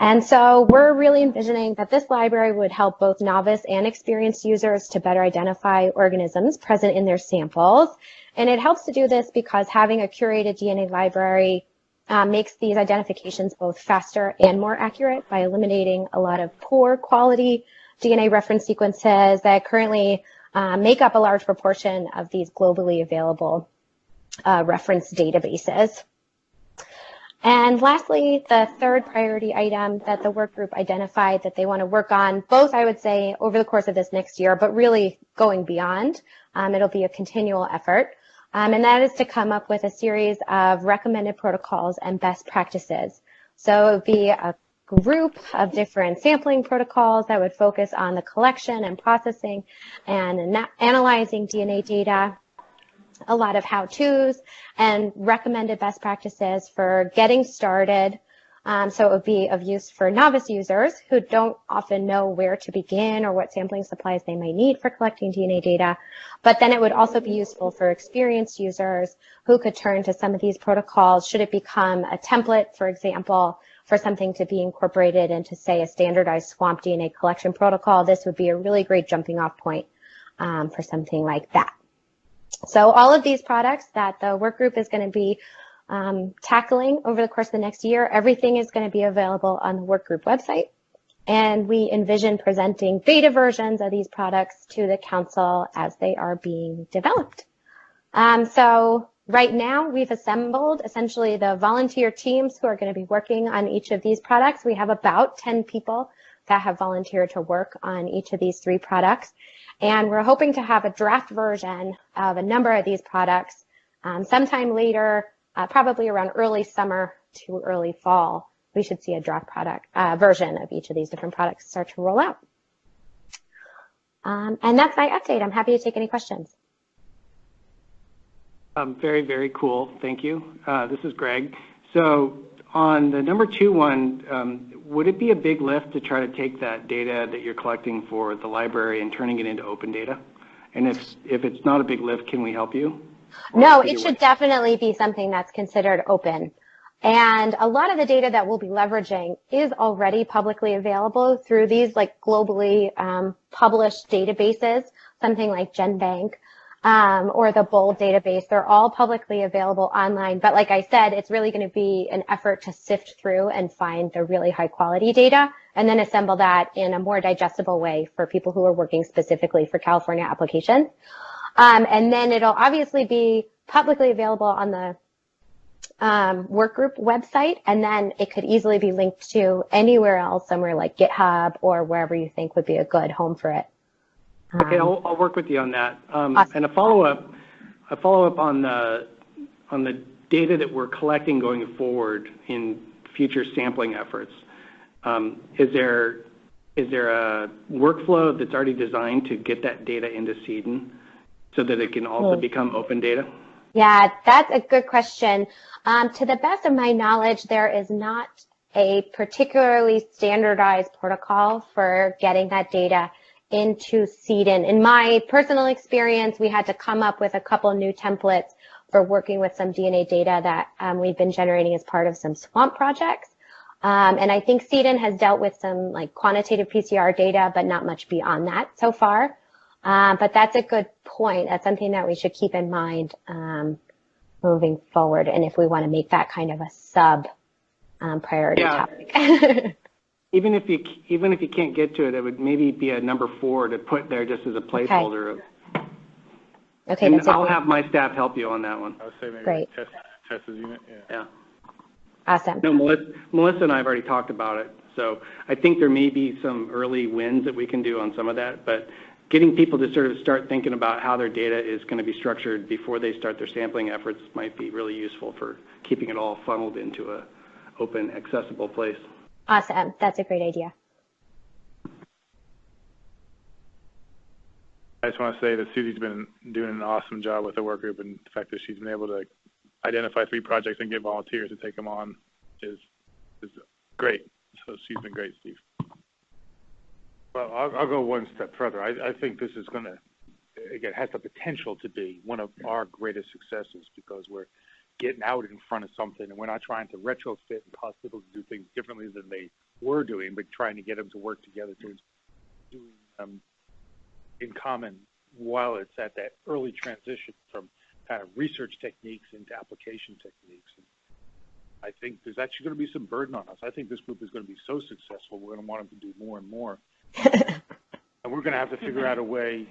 And so we're really envisioning that this library would help both novice and experienced users to better identify organisms present in their samples. And it helps to do this because having a curated DNA library makes these identifications both faster and more accurate by eliminating a lot of poor quality DNA reference sequences that currently make up a large proportion of these globally available reference databases. And lastly, the third priority item that the work group identified that they want to work on, both I would say over the course of this next year, but really going beyond, it'll be a continual effort, and that is to come up with a series of recommended protocols and best practices. So it would be a group of different sampling protocols that would focus on the collection and processing and analyzing DNA data, a lot of how-tos and recommended best practices for getting started. So it would be of use for novice users who don't often know where to begin or what sampling supplies they might need for collecting DNA data. But then it would also be useful for experienced users who could turn to some of these protocols should it become a template, for example, for something to be incorporated into, say, a standardized swamp DNA collection protocol. This would be a really great jumping off point for something like that. So all of these products that the work group is going to be tackling over the course of the next year, everything is going to be available on the work group website. And we envision presenting beta versions of these products to the council as they are being developed. So right now we've assembled essentially the volunteer teams who are going to be working on each of these products. We have about 10 people that have volunteered to work on each of these 3 products. And we're hoping to have a draft version of a number of these products sometime later, probably around early summer to early fall. We should see a draft product version of each of these different products start to roll out. And that's my update. I'm happy to take any questions. Very, very cool. Thank you. This is Greg. So on the number 2 one, would it be a big lift to try to take that data that you're collecting for the library and turning it into open data? And if it's not a big lift, can we help you? No, it should definitely be something that's considered open. And a lot of the data that we'll be leveraging is already publicly available through these like globally published databases, something like GenBank. or the BOLD database. They're all publicly available online. But like I said, it's really going to be an effort to sift through and find the really high quality data and then assemble that in a more digestible way for people who are working specifically for California applications. And then it'll obviously be publicly available on the Workgroup website, and then it could easily be linked to anywhere else, somewhere like GitHub or wherever you think would be a good home for it. Okay, I'll work with you on that. Awesome. And a follow-up on the data that we're collecting going forward in future sampling efforts. Is there a workflow that's already designed to get that data into CEDN so that it can also become open data? Yeah, that's a good question. To the best of my knowledge, there is not a particularly standardized protocol for getting that data into CEDN. In my personal experience, we had to come up with a couple new templates for working with some DNA data that we've been generating as part of some swamp projects. And I think CEDN has dealt with some like quantitative PCR data, but not much beyond that so far. But that's a good point. That's something that we should keep in mind moving forward, and if we want to make that kind of a sub priority topic. Even if you can't get to it, it would maybe be a number 4 to put there just as a placeholder. Okay, and that's I'll have my staff help you on that one. I would say maybe Great. Like Tessa's unit. Yeah. Awesome. No, Melissa and I have already talked about it, so I think there may be some early wins that we can do on some of that, but getting people to sort of start thinking about how their data is going to be structured before they start their sampling efforts might be really useful for keeping it all funneled into a open, accessible place. Awesome. That's a great idea. I just want to say that Susie's been doing an awesome job with the work group, and the fact that she's been able to identify 3 projects and get volunteers to take them on is great. So she's been great, Steve. Well, I'll go one step further. I think this is going to, again, has the potential to be one of our greatest successes because we're getting out in front of something and we're not trying to retrofit and cause people to do things differently than they were doing, but trying to get them to work together towards doing them in common while it's at that early transition from kind of research techniques into application techniques. And I think there's actually going to be some burden on us. I think this group is going to be so successful, we're going to want them to do more and more. And we're going to have to figure out a way.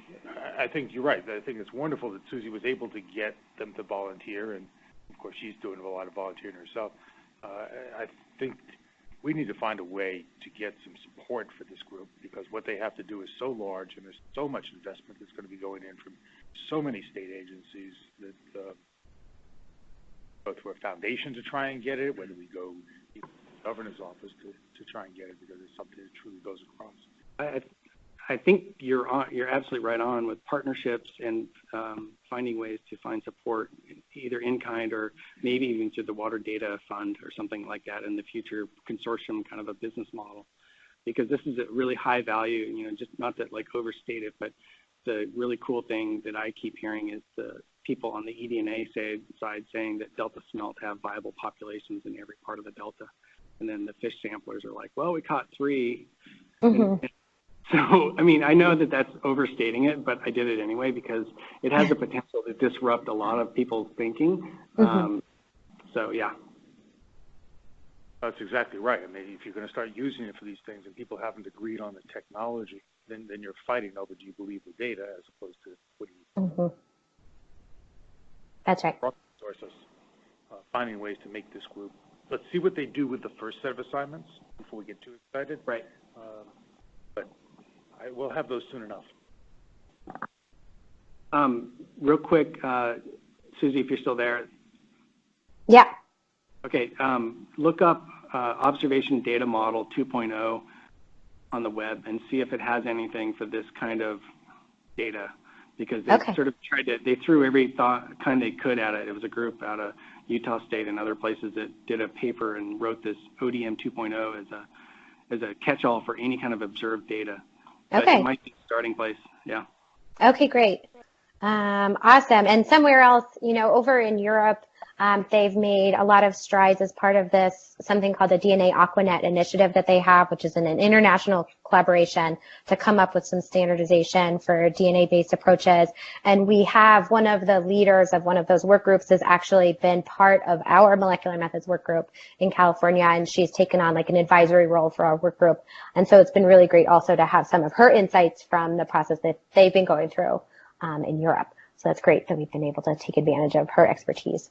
I think you're right. I think it's wonderful that Susie was able to get them to volunteer, and of course she's doing a lot of volunteering herself. I think we need to find a way to get some support for this group because what they have to do is so large and there's so much investment that's going to be going in from so many state agencies that go through a foundation to try and get it, whether we go to the governor's office to try and get it because it's something that truly goes across. I think you're absolutely right on with partnerships and finding ways to find support either in kind or maybe even through the Water Data Fund or something like that in the future consortium kind of a business model, because this is a really high value, just not to like overstate it, but the really cool thing that I keep hearing is the people on the eDNA side saying that Delta smelt have viable populations in every part of the Delta. And then the fish samplers are like, well, we caught 3. Mm-hmm. So, I mean, I know that that's overstating it, but I did it anyway because it has the potential to disrupt a lot of people's thinking. Mm-hmm. So, yeah. That's exactly right. I mean, if you're going to start using it for these things and people haven't agreed on the technology, then you're fighting over do you believe the data as opposed to what do you Mm-hmm. That's right. Sources, finding ways to make this group. Let's see what they do with the first set of assignments before we get too excited. Right. But we'll have those soon enough. Real quick, Susie, if you're still there. Yeah. Okay. Look up Observation Data Model 2.0 on the web and see if it has anything for this kind of data, because they sort of they threw every kind they could at it. It was a group out of Utah State and other places that did a paper and wrote this ODM 2.0 as a catch-all for any kind of observed data. But it might be a starting place. Yeah. Okay, great. Awesome. And somewhere else, over in Europe, They've made a lot of strides as part of this, something called the DNA Aquanet initiative that they have, which is an international collaboration to come up with some standardization for DNA-based approaches. And we have one of the leaders of one of those work groups has actually been part of our molecular methods work group in California, and she's taken on like an advisory role for our work group. And so it's been really great also to have some of her insights from the process that they've been going through in Europe. So that's great that we've been able to take advantage of her expertise.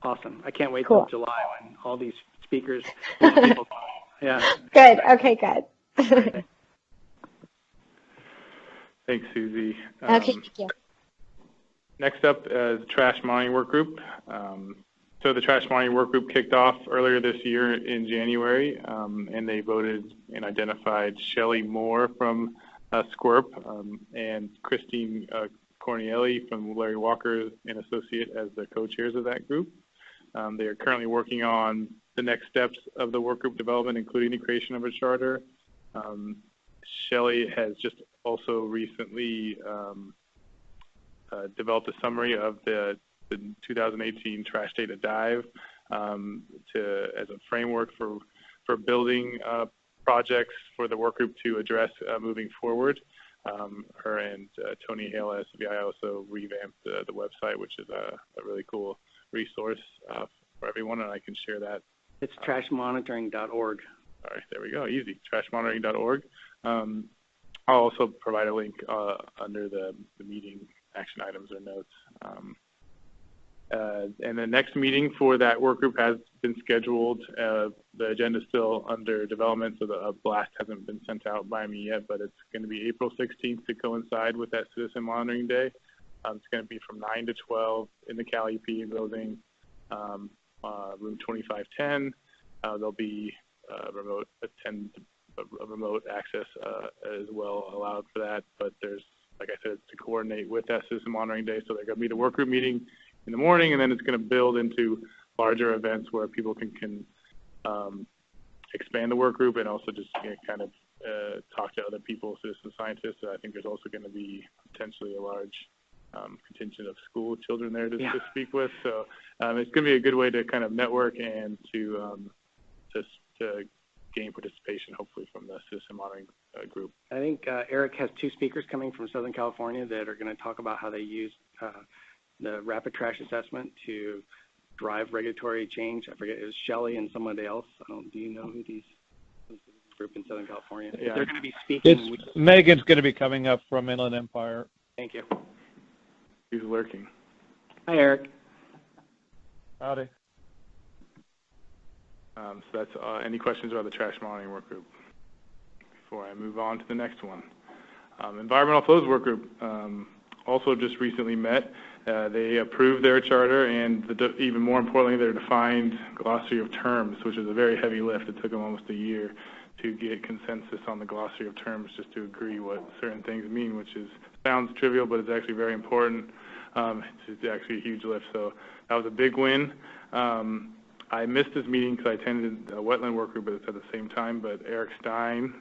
Awesome. I can't wait Cool. till July when all these speakers, people, yeah. Good. Okay, good. Thanks, Susie. Okay, thank you. Next up is trash monitoring work group. So the trash monitoring work group kicked off earlier this year in January, and they voted and identified Shelly Moore from Squirp and Christine Cornielli from Larry Walker and Associate as the co-chairs of that group. They are currently working on the next steps of the workgroup development, including the creation of a charter. Shelly has just also recently developed a summary of the 2018 Trash Data Dive as a framework for building projects for the workgroup to address moving forward. Her and Tony Hale at SBI also revamped the website, which is a really cool resource for everyone, and I can share that. It's trashmonitoring.org. All right, there we go, easy, trashmonitoring.org. I'll also provide a link under the meeting action items or notes. And the next meeting for that work group has been scheduled. The agenda is still under development, so the blast hasn't been sent out by me yet, but it's going to be April 16th to coincide with that Citizen Monitoring Day. It's going to be from 9 to 12 in the CalEPA building, room 2510. There'll be remote access as well allowed for that, but there's, like I said, it's to coordinate with that Citizen Monitoring Day, so they're going to meet a work group meeting in the morning, and then it's going to build into larger events where people can expand the work group and also just kind of talk to other people, citizen scientists. So I think there's also going to be potentially a large contingent of school children there to speak with. So it's going to be a good way to kind of network and to gain participation, hopefully, from the citizen monitoring group. I think Eric has two speakers coming from Southern California that are going to talk about how they use the rapid trash assessment to drive regulatory change. I forget, it was Shelly and somebody else. Do you know who these group in Southern California? Yeah. They're going to be speaking. Megan's going to be coming up from Inland Empire. Thank you. He's lurking. Hi, Eric. Howdy. So that's any questions about the trash monitoring work group before I move on to the next one. Environmental flows work group also just recently met. They approved their charter and even more importantly, their defined glossary of terms, which is a very heavy lift. It took them almost a year to get consensus on the glossary of terms just to agree what certain things mean, which sounds trivial, but it's actually very important. It's actually a huge lift, so that was a big win. I missed this meeting because I attended a wetland work group at the same time, but Eric Stein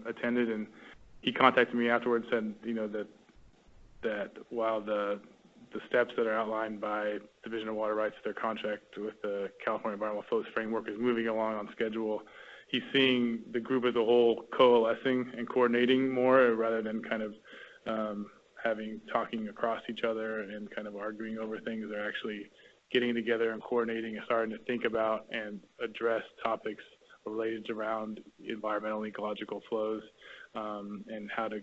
attended, and he contacted me afterwards and said, that while the steps that are outlined by Division of Water Rights, their contract with the California Environmental Flows Framework is moving along on schedule, he's seeing the group as a whole coalescing and coordinating more rather than kind of talking across each other and kind of arguing over things. They're actually getting together and coordinating and starting to think about and address topics related around environmental ecological flows and how to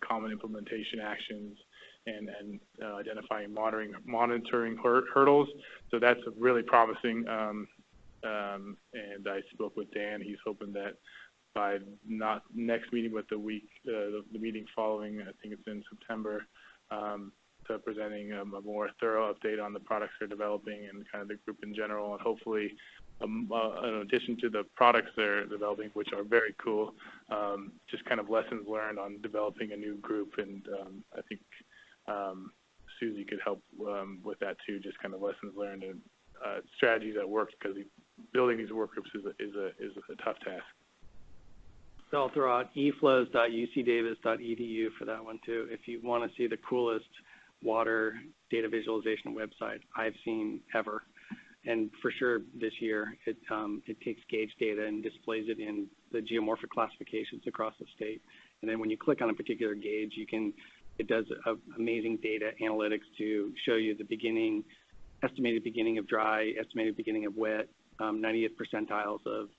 common implementation actions and identifying monitoring hurdles. So that's really promising. And I spoke with Dan. He's hoping that by not next meeting, but the meeting following, I think it's in September, to presenting a more thorough update on the products they're developing and kind of the group in general, and hopefully, in addition to the products they're developing, which are very cool, just kind of lessons learned on developing a new group. And I think Susie could help with that too, just kind of lessons learned and strategies that work, because building these work groups is a tough task. So I'll throw out eflows.ucdavis.edu for that one too. If you want to see the coolest water data visualization website I've seen ever. And for sure this year, it takes gauge data and displays it in the geomorphic classifications across the state. And then when you click on a particular gauge, it does amazing data analytics to show you the estimated beginning of dry, estimated beginning of wet, 90th percentiles of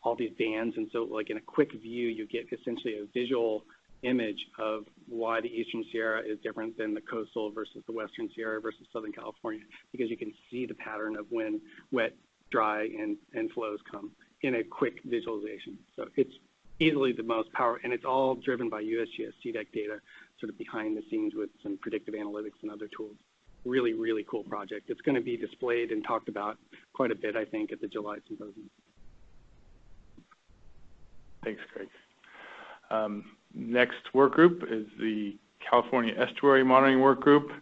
all these bands. And so like in a quick view, you get essentially a visual image of why the Eastern Sierra is different than the coastal versus the Western Sierra versus Southern California, because you can see the pattern of when wet, dry, and flows come in a quick visualization. So it's easily the most powerful, and it's all driven by USGS CDEC data, sort of behind the scenes with some predictive analytics and other tools. Really, really cool project. It's going to be displayed and talked about quite a bit, I think, at the July symposium. Thanks, Craig. Next work group is the California Estuary Monitoring Work Group.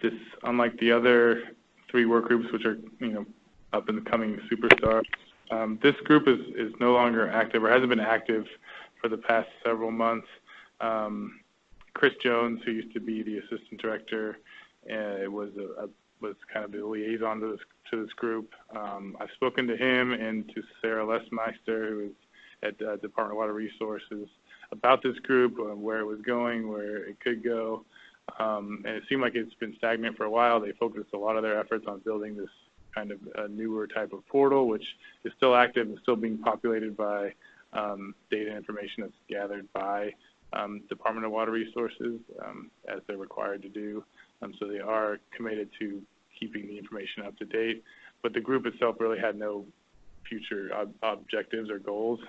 This, unlike the other 3 work groups, which are up and coming superstars, this group is no longer active, or hasn't been active for the past several months. Chris Jones, who used to be the assistant director, was kind of the liaison to this group. I've spoken to him and to Sarah Lesmeister, who is at Department of Water Resources, about this group, where it was going, where it could go. And it seemed like it's been stagnant for a while. They focused a lot of their efforts on building this kind of a newer type of portal, which is still active and still being populated by data and information that's gathered by Department of Water Resources, as they're required to do. So they are committed to keeping the information up to date. But the group itself really had no future objectives or goals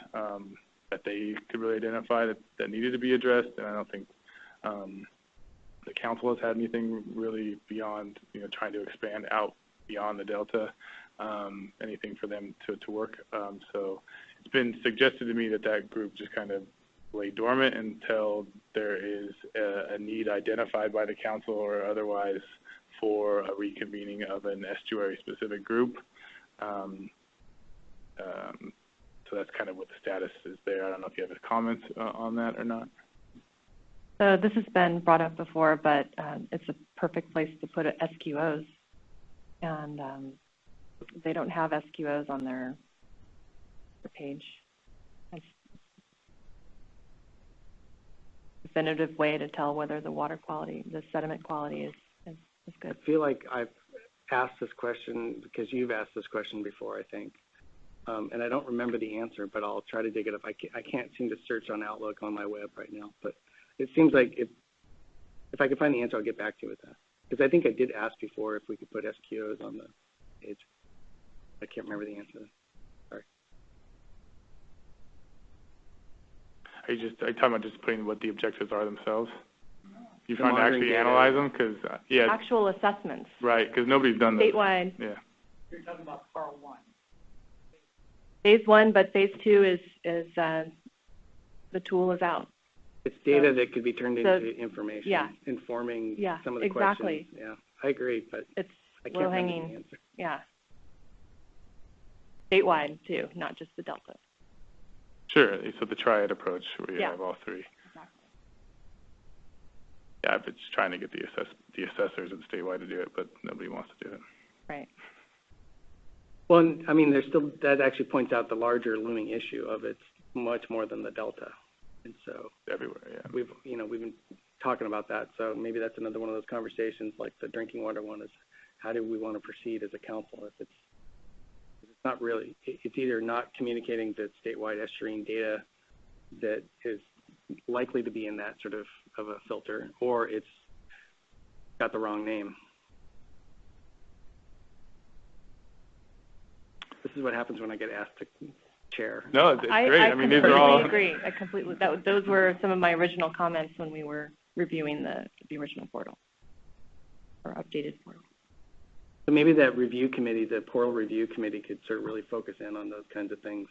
that they could really identify that needed to be addressed. And I don't think the council has had anything really beyond, trying to expand out beyond the Delta, anything for them to work. So it's been suggested to me that group just kind of lay dormant until there is a need identified by the council or otherwise for a reconvening of an estuary-specific group. So that's kind of what the status is there. I don't know if you have comments on that or not. So this has been brought up before, but it's a perfect place to put SQOs. And they don't have SQOs on their page. It's a definitive way to tell whether the water quality, the sediment quality is good. I feel like I've asked this question because you've asked this question before, I think. And I don't remember the answer, but I'll try to dig it up. I can't seem to search on Outlook on my web right now, but it seems like if I can find the answer, I'll get back to you with that. Because I think I did ask before if we could put SQOs on the page. I can't remember the answer. Sorry. Are you talking about just putting what the objectives are themselves? You trying to actually analyze them? Because yeah, actual assessments. Right, because nobody's done that. Statewide. Yeah. You're talking about part 1. Phase 1, but phase 2 is the tool is out. It's data that could be turned into information, informing some of the exactly. questions. Yeah, I agree, but it's I can't remember the answer. Yeah. Statewide too, not just the Delta. Sure. So the triad approach, where you have all 3. Exactly. Yeah, I've been just trying to get the assessors at statewide to do it, but nobody wants to do it. Right. Well, I mean, that actually points out the larger looming issue of it's much more than the Delta. And so everywhere, yeah. We've been talking about that. So maybe that's another one of those conversations, like the drinking water one, is how do we want to proceed as a council if it's not really, it's either not communicating the statewide estuarine data that is likely to be in that sort of a filter, or it's got the wrong name. This is what happens when I get asked to chair. No, it's great. I mean, these are all. I completely agree. Those were some of my original comments when we were reviewing the original portal or updated portal. So maybe that review committee, the portal review committee, could sort of really focus in on those kinds of things.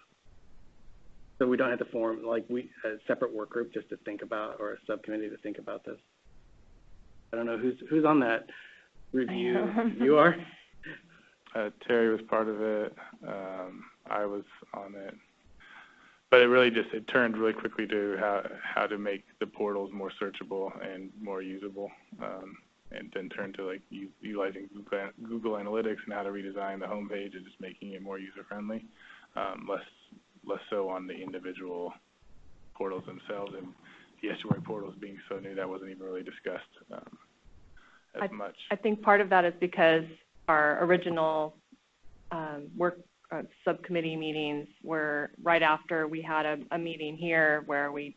So we don't have to form a separate work group just to think about, or a subcommittee to think about this. I don't know who's on that review. You are? Terry was part of it. I was on it. but it turned really quickly to how to make the portals more searchable and more usable, and then turned to utilizing Google Analytics and how to redesign the homepage and just making it more user-friendly, less so on the individual portals themselves. And the estuary portals being so new, that wasn't even really discussed as much. I think part of that is because our original subcommittee meetings were right after we had a meeting here where we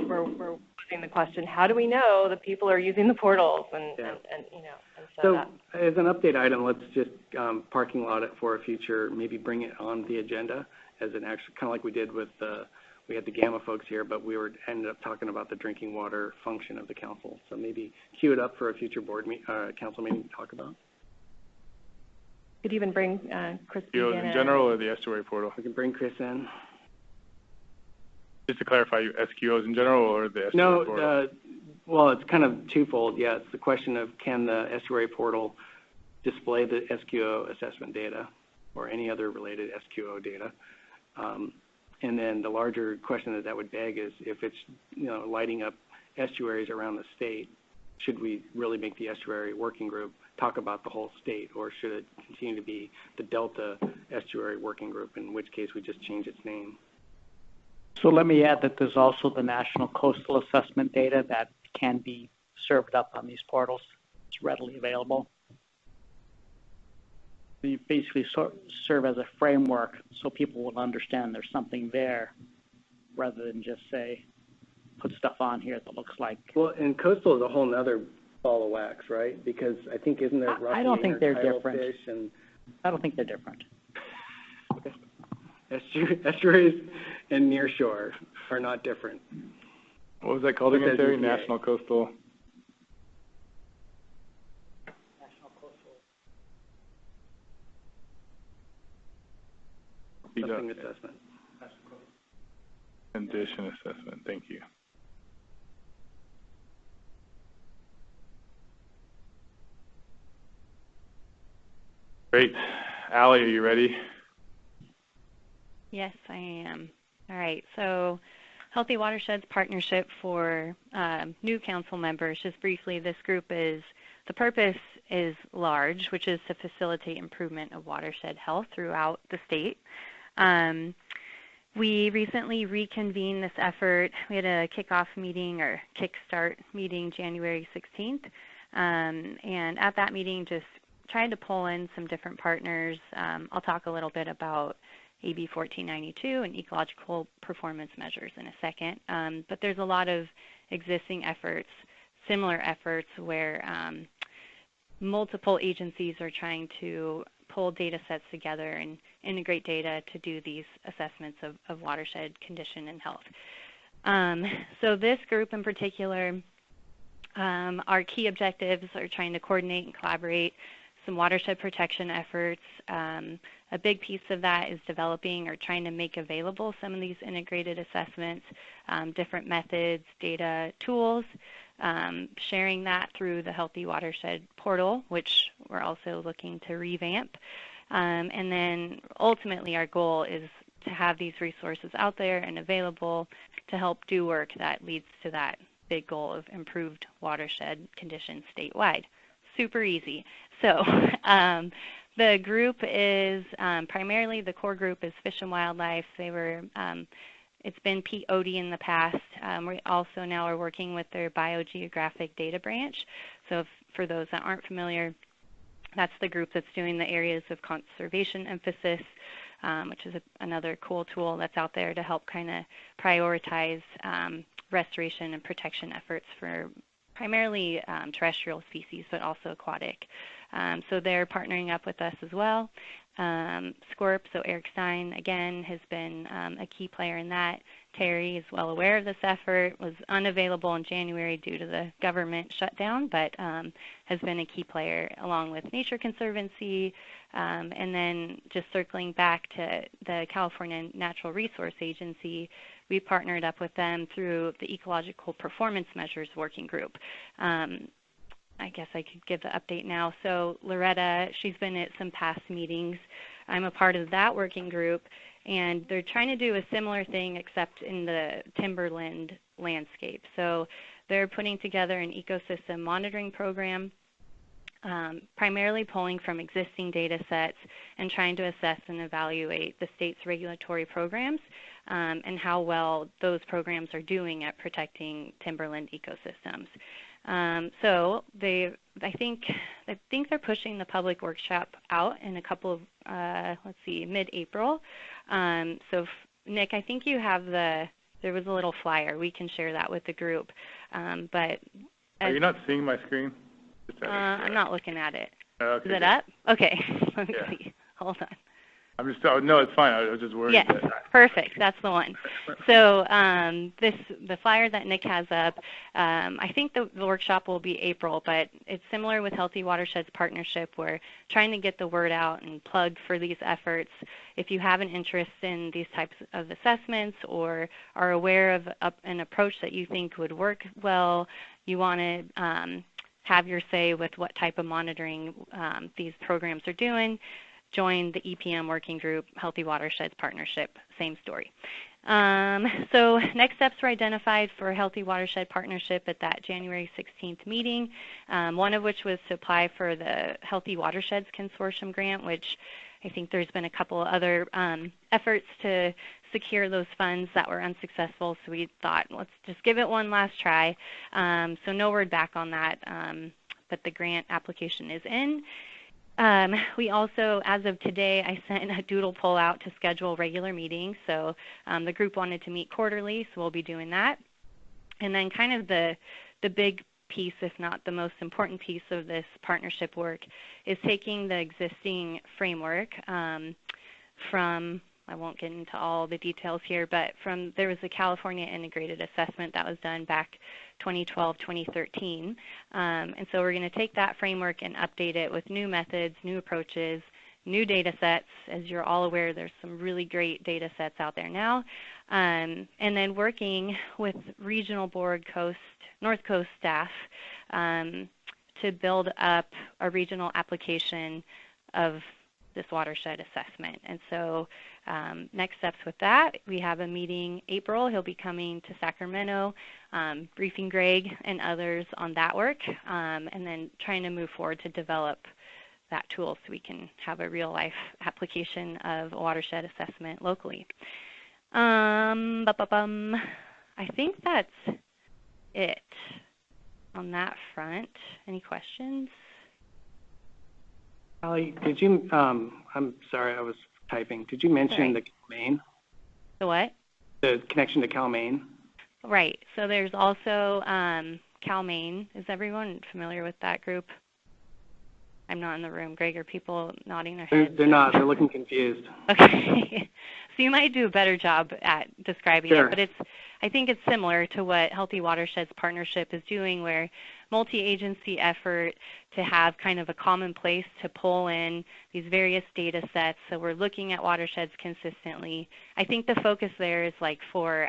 were asking the question, how do we know that people are using the portals? And so as an update item, let's just parking lot it for a future, maybe bring it on the agenda as an actual, kind of like we did with we had the Gamma folks here, but we ended up talking about the drinking water function of the council. So maybe queue it up for a future council meeting to talk about. Could even bring Chris SQOs in general or the estuary portal? We can bring Chris in. Just to clarify, SQOs in general or the estuary portal? Well, it's kind of twofold. Yeah, it's the question of can the estuary portal display the SQO assessment data or any other related SQO data? And then the larger question that would beg is if it's lighting up estuaries around the state, should we really make the estuary working group talk about the whole state, or should it continue to be the Delta Estuary Working Group, in which case we just change its name? So let me add that there's also the National Coastal Assessment data that can be served up on these portals. It's readily available. You basically serve as a framework so people will understand there's something there rather than just say, put stuff on here that looks like. Well, and coastal is a whole nother ball of wax, right? Because I think, isn't there roughly I don't think they're different. And I don't think they're different. Okay. Estuaries and nearshore are not different. What was that called again, Terry? National Coastal? Something assessment. Condition assessment. Thank you. Great. Allie, are you ready? Yes, I am. All right. So Healthy Watersheds Partnership for new council members. Just briefly, this group the purpose is large, which is to facilitate improvement of watershed health throughout the state. We recently reconvened this effort. We had a kickoff meeting or kickstart meeting January 16th. And at that meeting, just trying to pull in some different partners. I'll talk a little bit about AB 1492 and ecological performance measures in a second. But there's a lot of existing efforts, similar efforts where multiple agencies are trying to pull data sets together and integrate data to do these assessments of watershed condition and health. So this group in particular, our key objectives are trying to coordinate and collaborate some watershed protection efforts. A big piece of that is developing or trying to make available some of these integrated assessments, different methods, data, tools, sharing that through the Healthy Watershed portal, which we're also looking to revamp. And then ultimately our goal is to have these resources out there and available to help do work that leads to that big goal of improved watershed conditions statewide. Super easy. So the group is primarily, the core group is Fish and Wildlife. They were, it's been POD in the past. We also now are working with their biogeographic data branch. So for those that aren't familiar, that's the group that's doing the areas of conservation emphasis, which is another cool tool that's out there to help kind of prioritize restoration and protection efforts for primarily terrestrial species, but also aquatic. So they're partnering up with us as well. SCORP, so Eric Stein, again, has been a key player in that. Terry is well aware of this effort, was unavailable in January due to the government shutdown, but has been a key player along with Nature Conservancy. And then just circling back to the California Natural Resource Agency, we partnered up with them through the Ecological Performance Measures Working Group. I guess I could give the update now. So Loretta, she's been at some past meetings. I'm a part of that working group, and they're trying to do a similar thing except in the timberland landscape. So they're putting together an ecosystem monitoring program, primarily pulling from existing data sets and trying to assess and evaluate the state's regulatory programs and how well those programs are doing at protecting timberland ecosystems. So I think they're pushing the public workshop out in a couple of, mid-April. So Nick, I think you have there was a little flyer. We can share that with the group. But are you not seeing my screen? I'm not looking at it. Okay, is it up? Okay. Let me see. Hold on. I'm just, no, it's fine. I was just worried. Yes, perfect. That's the one. So the flyer that Nick has up, I think the workshop will be April, but it's similar with Healthy Watersheds Partnership. We're trying to get the word out and plug for these efforts. If you have an interest in these types of assessments or are aware of an approach that you think would work well, you want to have your say with what type of monitoring these programs are doing, join the EPM working group, Healthy Watersheds Partnership, same story. So next steps were identified for Healthy Watershed Partnership at that January 16th meeting, one of which was to apply for the Healthy Watersheds Consortium grant, which I think there's been a couple other efforts to secure those funds that were unsuccessful, so we thought, let's just give it one last try. So no word back on that, but the grant application is in. We also, as of today, I sent a doodle poll out to schedule regular meetings. So the group wanted to meet quarterly, so we'll be doing that. And then kind of the big piece, if not the most important piece of this partnership work, is taking the existing framework from, I won't get into all the details here, but there was a California integrated assessment that was done back 2012, 2013. And so we're going to take that framework and update it with new methods, new approaches, new data sets. As you're all aware, there's some really great data sets out there now. And then working with regional board North Coast staff to build up a regional application of this watershed assessment. And so next steps with that, we have a meeting April. He'll be coming to Sacramento, briefing Greg and others on that work, and then trying to move forward to develop that tool so we can have a real-life application of watershed assessment locally. I think that's it on that front. Any questions? Holly, did you, I'm sorry, I was typing. Did you mention the CalMaine? The what? The connection to CalMaine? Right. So there's also CalMaine. Is everyone familiar with that group? I'm not in the room. Greg, are people nodding their heads? They're not. They're looking confused. Okay. So you might do a better job at describing it, but I think it's similar to what Healthy Watersheds Partnership is doing, where multi-agency effort to have kind of a common place to pull in these various data sets. So we're looking at watersheds consistently. I think the focus there is like for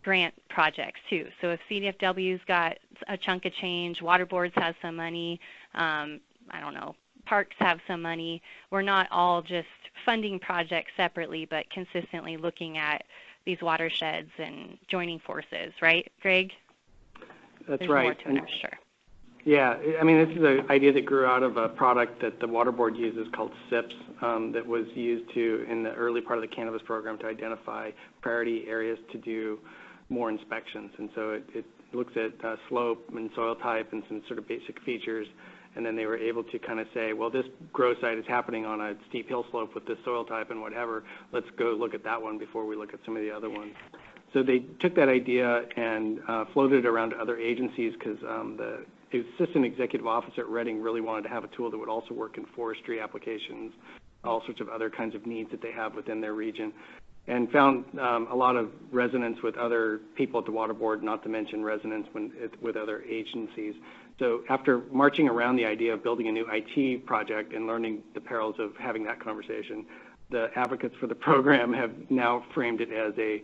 grant projects too. So if CDFW's got a chunk of change, water boards have some money, I don't know, parks have some money, we're not all just funding projects separately, but consistently looking at these watersheds and joining forces, right, Greg? That's There's right. More to it, I'm sure. Yeah, I mean, this is an idea that grew out of a product that the Water Board uses called SIPS that was used in the early part of the cannabis program to identify priority areas to do more inspections. And so it looks at slope and soil type and some sort of basic features. And then they were able to kind of say, well, this grow site is happening on a steep hill slope with this soil type and whatever. Let's go look at that one before we look at some of the other ones. So they took that idea and floated it around to other agencies because the assistant executive officer at Reading really wanted to have a tool that would also work in forestry applications, all sorts of other kinds of needs that they have within their region, and found a lot of resonance with other people at the Water Board, not to mention resonance with other agencies. So after marching around the idea of building a new IT project and learning the perils of having that conversation, the advocates for the program have now framed it as a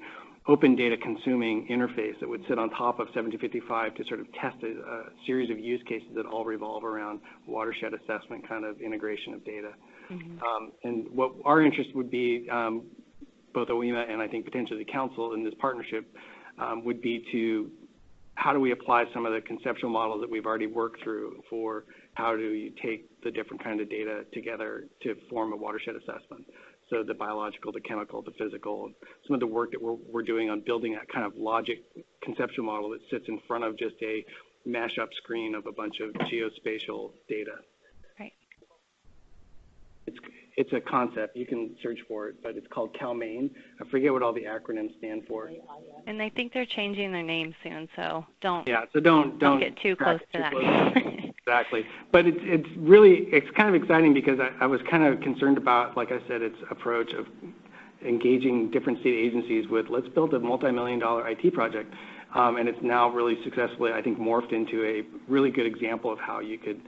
open data consuming interface that would sit on top of 1755 to sort of test a series of use cases that all revolve around watershed assessment kind of integration of data. And what our interest would be, both OEMA and I think potentially the council in this partnership, would be to how do we apply some of the conceptual models that we've already worked through for how do you take the different kind of data together to form a watershed assessment. So the biological, the chemical, the physical, some of the work that we're doing on building that kind of logic conceptual model that sits in front of just a mashup screen of a bunch of geospatial data. Right. It's a concept. You can search for it, but it's called CalMain. I forget what all the acronyms stand for. And I think they're changing their name soon, so don't get too close to that. Exactly. But it's kind of exciting because I was kind of concerned about, like I said, its approach of engaging different state agencies with let's build a multi-million-dollar IT project. And it's now really successfully, I think, morphed into a really good example of how you could,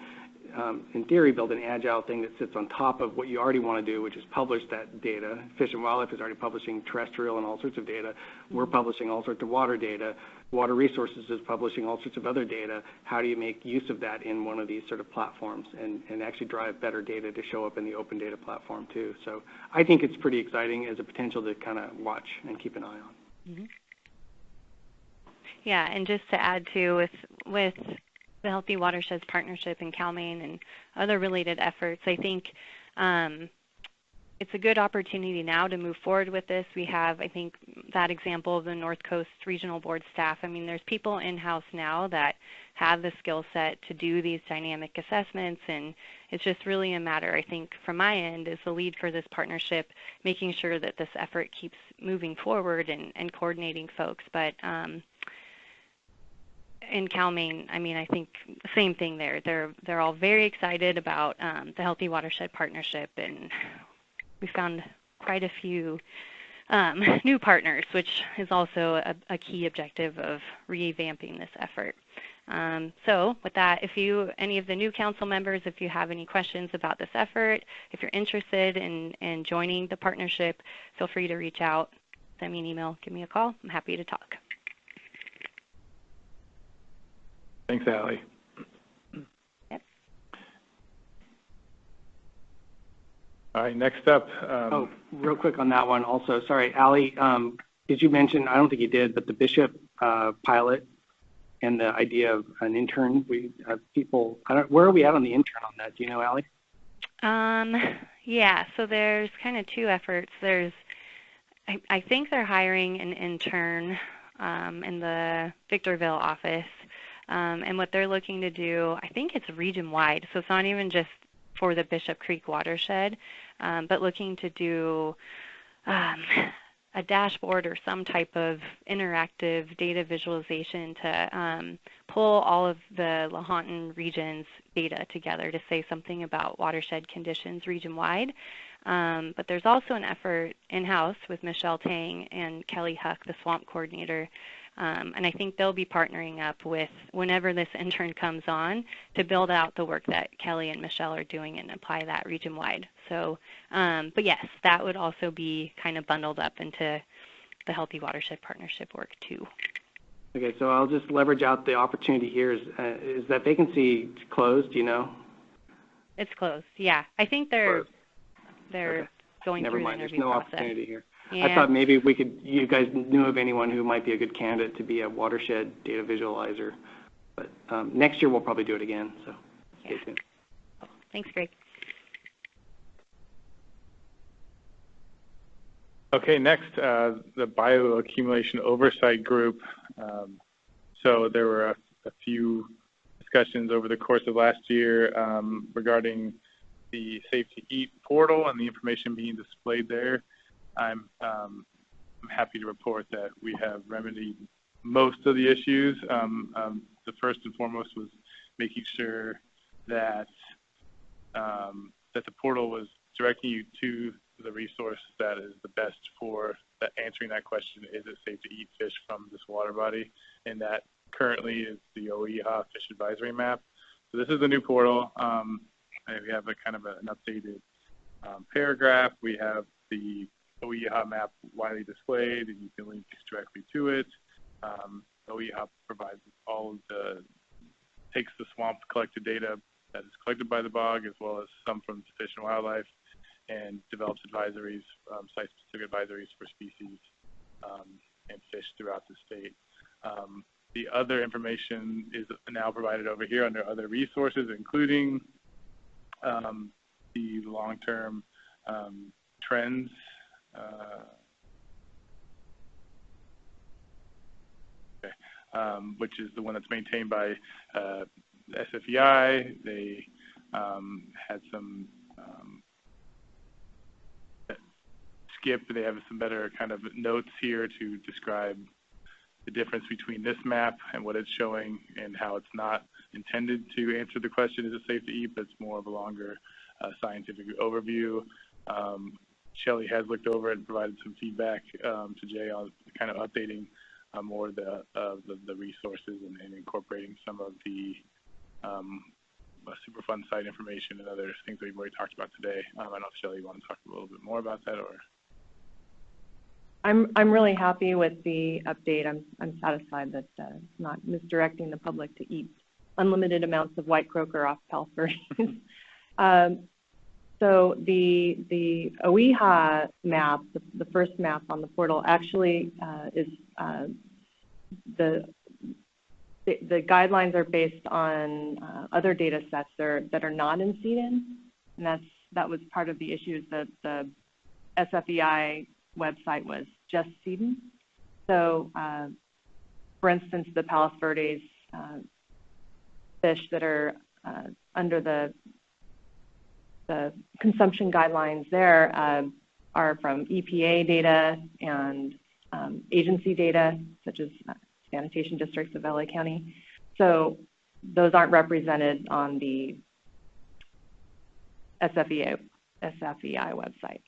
in theory, build an agile thing that sits on top of what you already want to do, which is publish that data. Fish and Wildlife is already publishing terrestrial and all sorts of data. We're publishing all sorts of water data. Water Resources is publishing all sorts of other data. How do you make use of that in one of these sort of platforms and actually drive better data to show up in the open data platform too? So I think it's pretty exciting as a potential to kind of watch and keep an eye on. Mm-hmm. Yeah, and just to add to with the Healthy Watersheds Partnership and CalMain and other related efforts, I think it's a good opportunity now to move forward with this. We have, I think, that example of the North Coast Regional Board staff. I mean, there's people in-house now that have the skill set to do these dynamic assessments, and it's just really a matter, I think, from my end, as the lead for this partnership, making sure that this effort keeps moving forward and coordinating folks. But in CalMain, I mean, I think the same thing there. They're all very excited about the Healthy Watershed Partnership, and we found quite a few new partners, which is also a key objective of revamping this effort. So with that, if any of the new council members, if you have any questions about this effort, if you're interested in joining the partnership, feel free to reach out, send me an email, give me a call. I'm happy to talk. Thanks, Allie. Yep. All right, next up. Real quick on that one also. Sorry, Allie, did you mention, I don't think you did, but the Bishop pilot and the idea of an intern? We have people, where are we at on the intern on that? Do you know, Allie? Yeah, so there's kind of two efforts. I think they're hiring an intern in the Victorville office. And what they're looking to do, I think it's region-wide, so it's not even just for the Bishop Creek watershed, but looking to do a dashboard or some type of interactive data visualization to pull all of the Lahontan region's data together to say something about watershed conditions region-wide. But there's also an effort in-house with Michelle Tang and Kelly Huck, the swamp coordinator, and I think they'll be partnering up with whenever this intern comes on to build out the work that Kelly and Michelle are doing and apply that region-wide. So, but yes, that would also be kind of bundled up into the Healthy Watershed Partnership work too. Okay, so I'll just leverage out the opportunity here. Is that vacancy closed, do you know? It's closed, yeah. I think they're okay. Going Never through mind. the interview There's no process. Opportunity here. Yeah. I thought maybe you guys knew of anyone who might be a good candidate to be a watershed data visualizer. But next year we'll probably do it again, so stay tuned. Thanks, Greg. Okay, next, the Bioaccumulation Oversight Group. So there were a few discussions over the course of last year regarding the Safe to Eat portal and the information being displayed there. I'm happy to report that we have remedied most of the issues. The first and foremost was making sure that that the portal was directing you to the resource that is the best for answering that question, is it safe to eat fish from this water body? And that currently is the OEHA Fish Advisory Map. So this is the new portal. We have a kind of an updated paragraph. We have the OEHA map widely displayed, and you can link directly to it. OEHA provides takes the swamp collected data that is collected by the bog, as well as some from Fish and Wildlife, and develops advisories, site-specific advisories for species and fish throughout the state. The other information is now provided over here under other resources, including the long-term trends. Which is the one that's maintained by SFEI. They had some they have some better kind of notes here to describe the difference between this map and what it's showing, and how it's not intended to answer the question, is it safe to eat, but it's more of a longer scientific overview. Shelly has looked over it and provided some feedback to Jay on kind of updating more of the resources and incorporating some of the Superfund site information and other things that we've already talked about today. I don't know if Shelly, you want to talk a little bit more about that, or? I'm really happy with the update. I'm satisfied that it's not misdirecting the public to eat unlimited amounts of white croaker off Palisades. So the OEHA map, the first map on the portal, actually is the guidelines are based on other data sets that are not in CDN, and that was part of the issues that the SFEI website was just CDN. So, for instance, the Palos Verdes fish that are under the consumption guidelines there are from EPA data and agency data, such as sanitation districts of LA County. So those aren't represented on the SFEI website.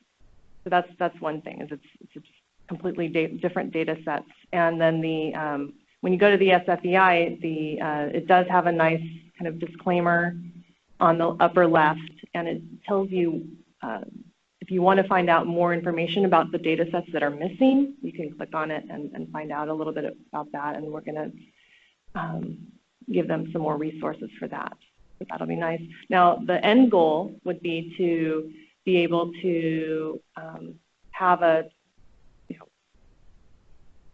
So that's one thing, is it's completely different data sets. And then when you go to the SFEI, it does have a nice kind of disclaimer on the upper left, and it tells you if you want to find out more information about the data sets that are missing, you can click on it and find out a little bit about that, and we're going to give them some more resources for that. So that'll be nice. Now, the end goal would be to be able to have a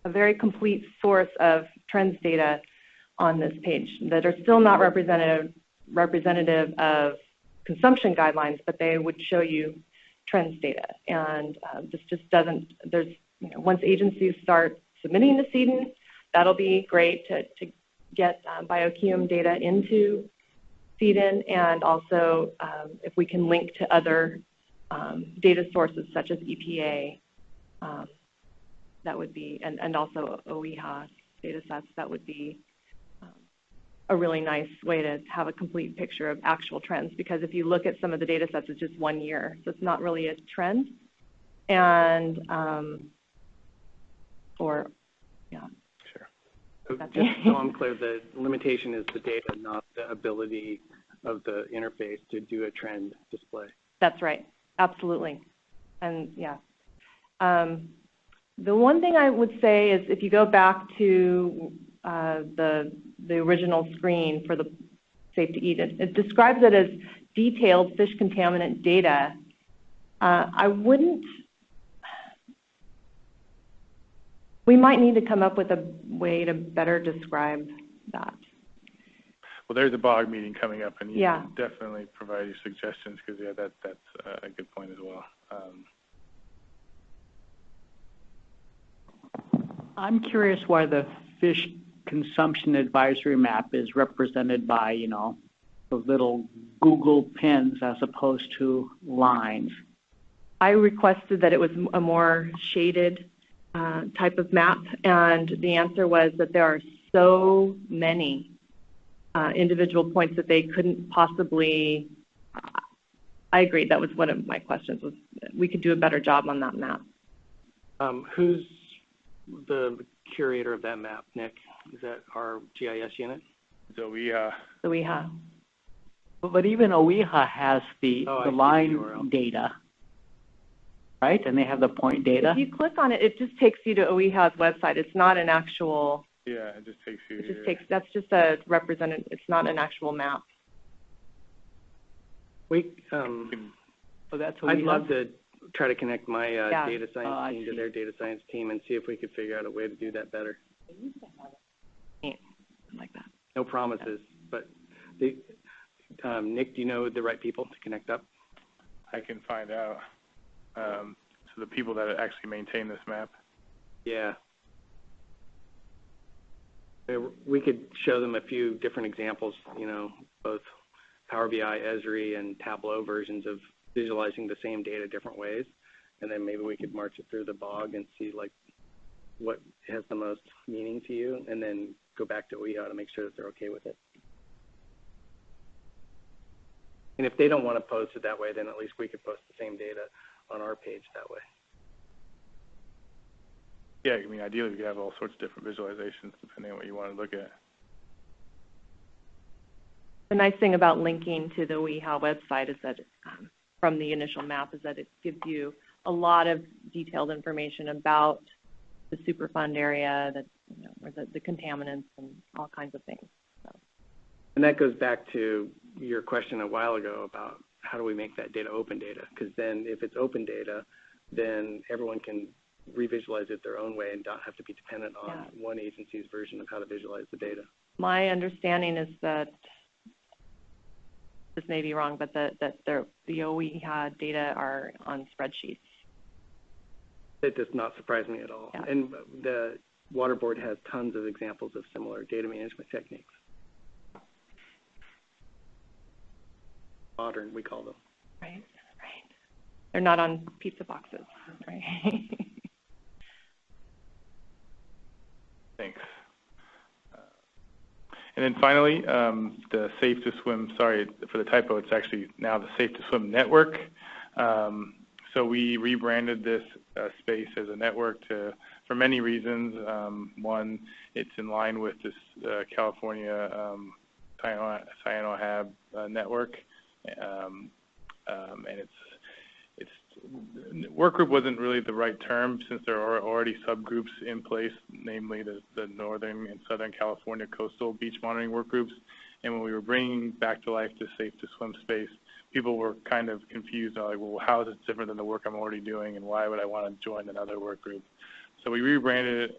very complete source of trends data on this page that are still not representative of consumption guidelines, but they would show you trends data. And this just doesn't, once agencies start submitting to CDN, that'll be great to get BioQM data into CDN, and also if we can link to other data sources such as EPA, that would be, and also OEHA data sets, that would be a really nice way to have a complete picture of actual trends, because if you look at some of the data sets, it's just 1 year, so it's not really a trend. And Sure. So just so I'm clear, the limitation is the data, not the ability of the interface to do a trend display. That's right, absolutely. And yeah. The one thing I would say is, if you go back to the original screen for the Safe to Eat, it describes it as detailed fish contaminant data. We might need to come up with a way to better describe that. Well, there's a BOG meeting coming up, and you Yeah. can definitely provide your suggestions, because yeah, that's a good point as well. I'm curious why the fish consumption advisory map is represented by, the little Google pins as opposed to lines. I requested that it was a more shaded type of map, and the answer was that there are so many individual points that they couldn't possibly. I agreed. That was one of my questions, was we could do a better job on that map. Who's the curator of that map, Nick? Is that our GIS unit? OEHA. But even OEHA has the line data, right? And they have the point data. If you click on it, it just takes you to OEHA's website. It's not an actual. Yeah, it just takes you. That's just a representative. It's not an actual map. We Oh, that's what I'd we love have? to try to connect my Yeah. data Oh, I science team to see. their data science team and see if we could figure out a way to do that better. Like that. No promises, but Nick, do you know the right people to connect up? I can find out. So the people that actually maintain this map. Yeah. We could show them a few different examples, you know, both Power BI, Esri, and Tableau versions of visualizing the same data different ways. And then maybe we could march it through the bog and see like what has the most meaning to you, and then go back to OEHA to make sure that they're okay with it. And if they don't want to post it that way, then at least we could post the same data on our page that way. Yeah, I mean, ideally we could have all sorts of different visualizations depending on what you want to look at. The nice thing about linking to the OEHA website is that from the initial map is that it gives you a lot of detailed information about the Superfund area, that, you know, or the contaminants and all kinds of things. So. And that goes back to your question a while ago about how do we make that data open data? Because then if it's open data, then everyone can revisualize it their own way and not have to be dependent on one agency's version of how to visualize the data. My understanding is that, this may be wrong, but that the OEHA data are on spreadsheets. It does not surprise me at all. Yeah. And the Water Board has tons of examples of similar data management techniques. Modern, we call them. Right. They're not on pizza boxes, right? Thanks. And then finally, the Safe to Swim, sorry for the typo, it's actually now the Safe to Swim Network. So we rebranded this space as a network for many reasons. One, it's in line with this California cyanohab network. And workgroup wasn't really the right term since there are already subgroups in place, namely the Northern and Southern California coastal beach monitoring workgroups. And when we were bringing back to life the Safe to Swim space, people were kind of confused, like, well, how is it different than the work I'm already doing, and why would I want to join another work group? So we rebranded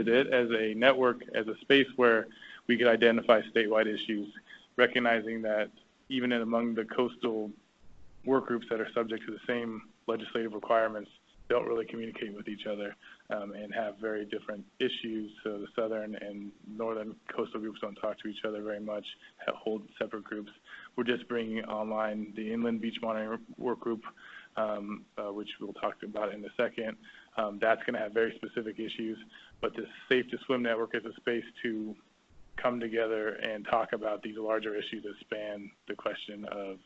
it as a network, as a space where we could identify statewide issues, recognizing that even among the coastal work groups that are subject to the same legislative requirements don't really communicate with each other and have very different issues. So the southern and northern coastal groups don't talk to each other very much, hold separate groups. We're just bringing online the inland beach monitoring work group, which we'll talk about in a second. That's going to have very specific issues, but the Safe to Swim Network is a space to come together and talk about these larger issues that span the question of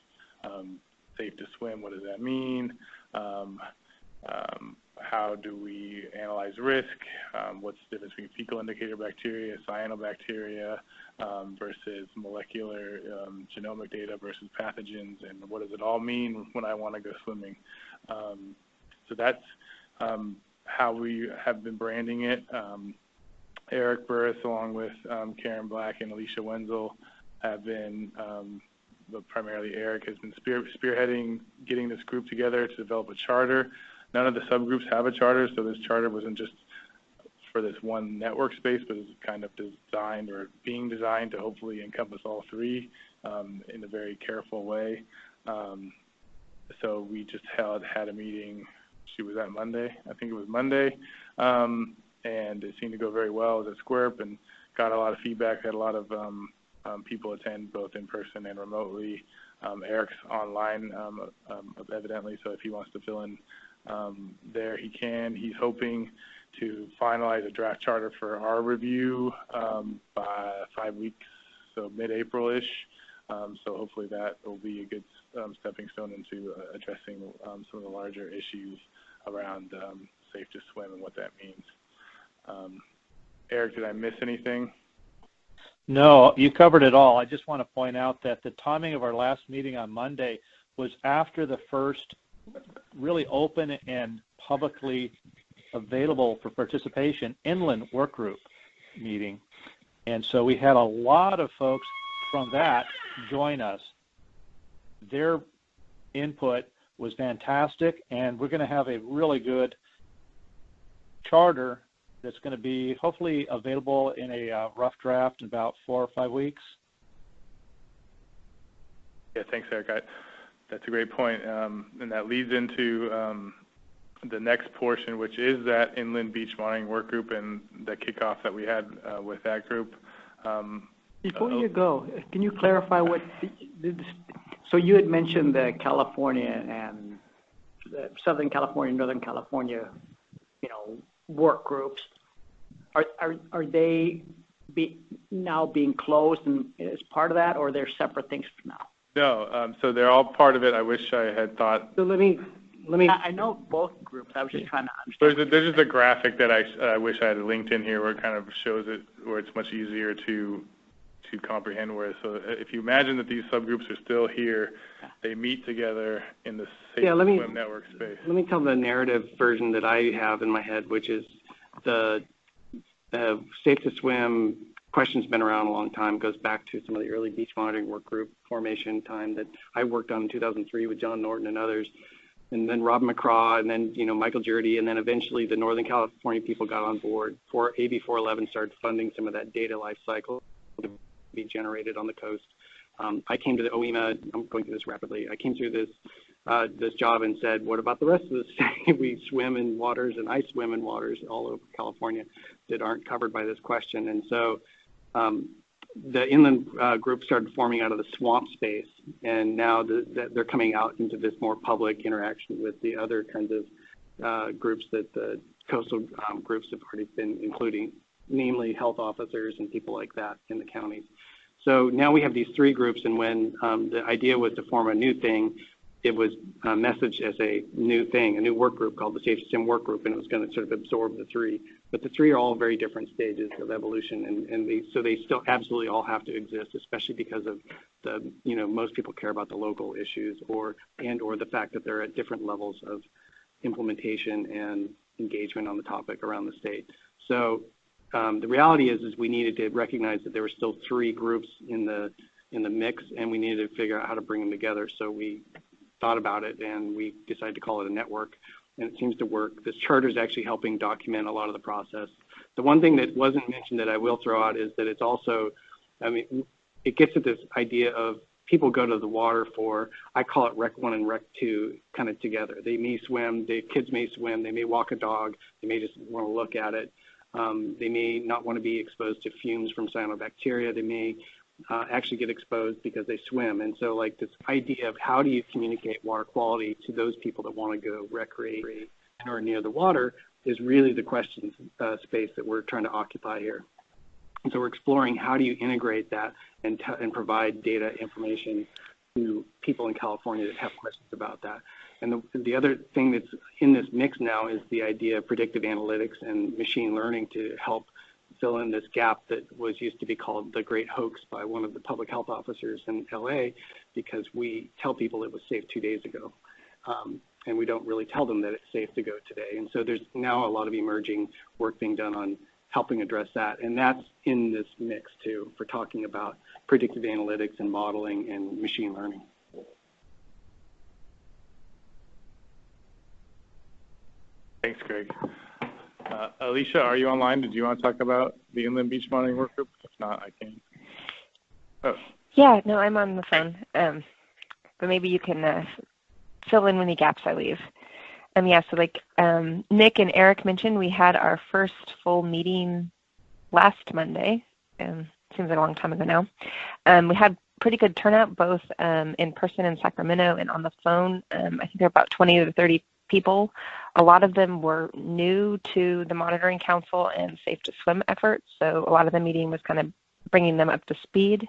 safe to swim. What does that mean? How do we analyze risk? What's the difference between fecal indicator bacteria, cyanobacteria versus molecular genomic data versus pathogens, and what does it all mean when I want to go swimming? So that's how we have been branding it. Eric Burris, along with Karen Black and Alicia Wenzel, have been, but primarily Eric has been spearheading getting this group together to develop a charter. None of the subgroups have a charter, so this charter wasn't just for this one network space, but it's kind of designed or being designed to hopefully encompass all three in a very careful way. So we just had a meeting. She was at Monday, I think it was Monday, and it seemed to go very well. It was at Squirp and got a lot of feedback. Had a lot of people attend both in person and remotely. Eric's online, evidently, so if he wants to fill in there, he can. He's hoping to finalize a draft charter for our review by 5 weeks, so mid-April-ish. So hopefully that will be a good stepping stone into addressing some of the larger issues around safe to swim and what that means. Eric, did I miss anything? No, you covered it all. I just want to point out that the timing of our last meeting on Monday was after the first really open and publicly available for participation inland work group meeting. And so we had a lot of folks from that join us. Their input was fantastic, and we're going to have a really good charter that's going to be hopefully available in a rough draft in about 4 or 5 weeks. Yeah, thanks, Eric. That's a great point, and that leads into the next portion, which is that inland beach monitoring work group and the kickoff that we had with that group. Before you go, can you clarify what, so you had mentioned the California and the Southern California, Northern California, work groups. Are they now being closed and as part of that, or they're separate things now? No, so they're all part of it. I wish I had thought. So let me. I know both groups. I was just trying to understand. There's just a graphic that I wish I had linked in here where it kind of shows it, where it's much easier to comprehend. Where, so if you imagine that these subgroups are still here, they meet together in the Safe to Swim network space. Let me tell the narrative version that I have in my head, which is the Safe to Swim question's been around a long time, goes back to some of the early beach monitoring work group formation time that I worked on in 2003 with John Norton and others. And then Rob McCraw, and then, Michael Jurdy, and then eventually the Northern California people got on board. AB 411 started funding some of that data life cycle to be generated on the coast. I came to the OEMA, I'm going through this rapidly, I came through this job and said, what about the rest of the state? We swim in waters, and I swim in waters all over California that aren't covered by this question. And so the inland group started forming out of the swamp space, and now they're coming out into this more public interaction with the other kinds of groups that the coastal groups have already been including, namely health officers and people like that in the counties. So now we have these 3 groups, and when the idea was to form a new thing, it was messaged as a new thing, a new work group called the Safe to Swim Work Group, and it was going to sort of absorb the 3. But the 3 are all very different stages of evolution, and so they still absolutely all have to exist, especially because of the, most people care about the local issues or the fact that they're at different levels of implementation and engagement on the topic around the state. So the reality is we needed to recognize that there were still 3 groups in the mix, and we needed to figure out how to bring them together. So we thought about it, and we decided to call it a network, and it seems to work. This charter is actually helping document a lot of the process. The one thing that wasn't mentioned that I will throw out is that it's also, it gets at this idea of people go to the water for, I call it Rec 1 and Rec 2 kind of together. They may swim, the kids may swim, they may walk a dog, they may just want to look at it. They may not want to be exposed to fumes from cyanobacteria. They may actually get exposed because they swim. And so like this idea of how do you communicate water quality to those people that want to go recreate or near the water is really the question space that we're trying to occupy here. And so we're exploring how do you integrate that and provide data information to people in California that have questions about that. And the other thing that's in this mix now is the idea of predictive analytics and machine learning to help fill in this gap that was used to be called the great hoax by one of the public health officers in LA, because we tell people it was safe 2 days ago. And we don't really tell them that it's safe to go today. And so there's now a lot of emerging work being done on helping address that. And that's in this mix too, for talking about predictive analytics and modeling and machine learning. Thanks, Greg. Alicia, are you online? Did you want to talk about the Inland Beach Monitoring Work Group? If not, I can. Oh. Yeah, no, I'm on the phone. But maybe you can fill in any gaps I leave. Yeah, so like Nick and Eric mentioned, we had our first full meeting last Monday. Seems like a long time ago now. We had pretty good turnout, both in person in Sacramento and on the phone. I think there were about 20 to 30 people. A lot of them were new to the Monitoring Council and Safe to Swim efforts, so a lot of the meeting was kind of bringing them up to speed.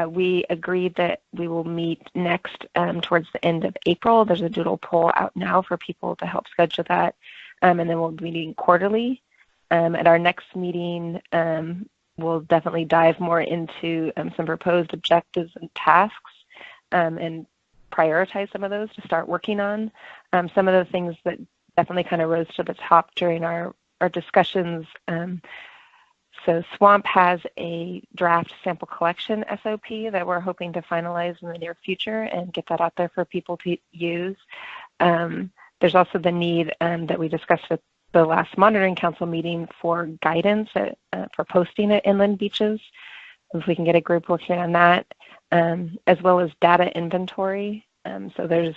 We agreed that we will meet next towards the end of April. There's a doodle poll out now for people to help schedule that, and then we'll be meeting quarterly. At our next meeting, we'll definitely dive more into some proposed objectives and tasks and prioritize some of those to start working on. Some of the things that definitely kind of rose to the top during our discussions So SWAMP has a draft sample collection SOP that we're hoping to finalize in the near future and get that out there for people to use. There's also the need that we discussed at the last monitoring council meeting for guidance for posting at inland beaches. If we can get a group working on that, as well as data inventory. So there's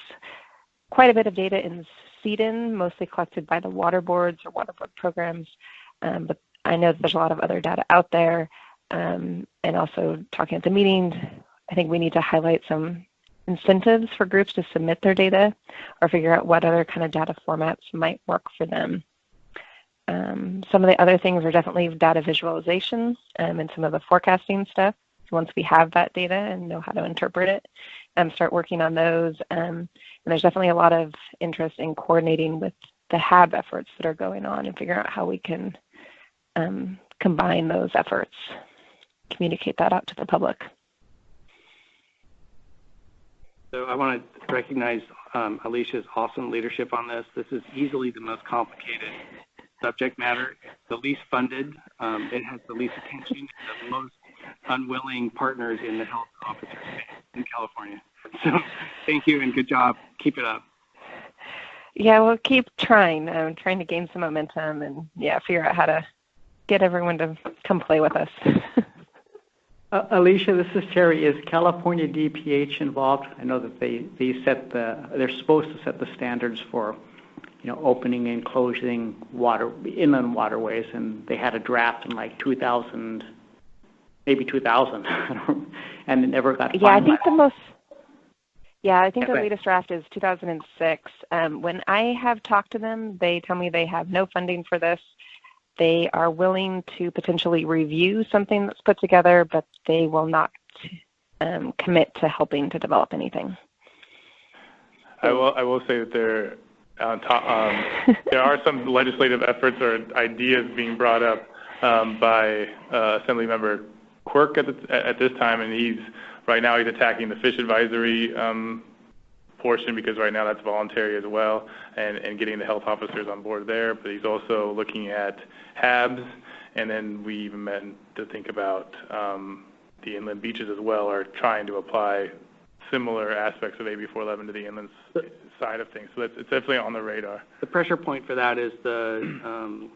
quite a bit of data in CDN, mostly collected by the water boards or water board programs, but I know that there's a lot of other data out there. And also talking at the meeting, I think we need to highlight some incentives for groups to submit their data or figure out what other kind of data formats might work for them. Some of the other things are definitely data visualization and some of the forecasting stuff. So once we have that data and know how to interpret it, start working on those. And there's definitely a lot of interest in coordinating with the HAB efforts that are going on and figuring out how we can combine those efforts, communicate that out to the public. So I want to recognize Alicia's awesome leadership on this. This is easily the most complicated subject matter, the least funded. It has the least attention, and the most unwilling partners in the health officer space in California. So thank you and good job. Keep it up. Yeah, we'll keep trying. I'm trying to gain some momentum and figure out how to get everyone to come play with us. Alicia, this is Terry. Is California DPH involved? I know that they're supposed to set the standards for, opening and closing inland waterways, and they had a draft in like 2000, maybe 2000, and it never got finalized. I think the latest draft is 2006. When I have talked to them, they tell me they have no funding for this. They are willing to potentially review something that's put together, but they will not commit to helping to develop anything. I will say that there are some legislative efforts or ideas being brought up by Assemblymember Quirk at this time, and right now he's attacking the fish advisory portion because right now that's voluntary as well, and getting the health officers on board there. But he's also looking at HABs, and then we even meant to think about the inland beaches as well, or trying to apply similar aspects of AB 411 to the inland side of things. So it's definitely on the radar. The pressure point for that is the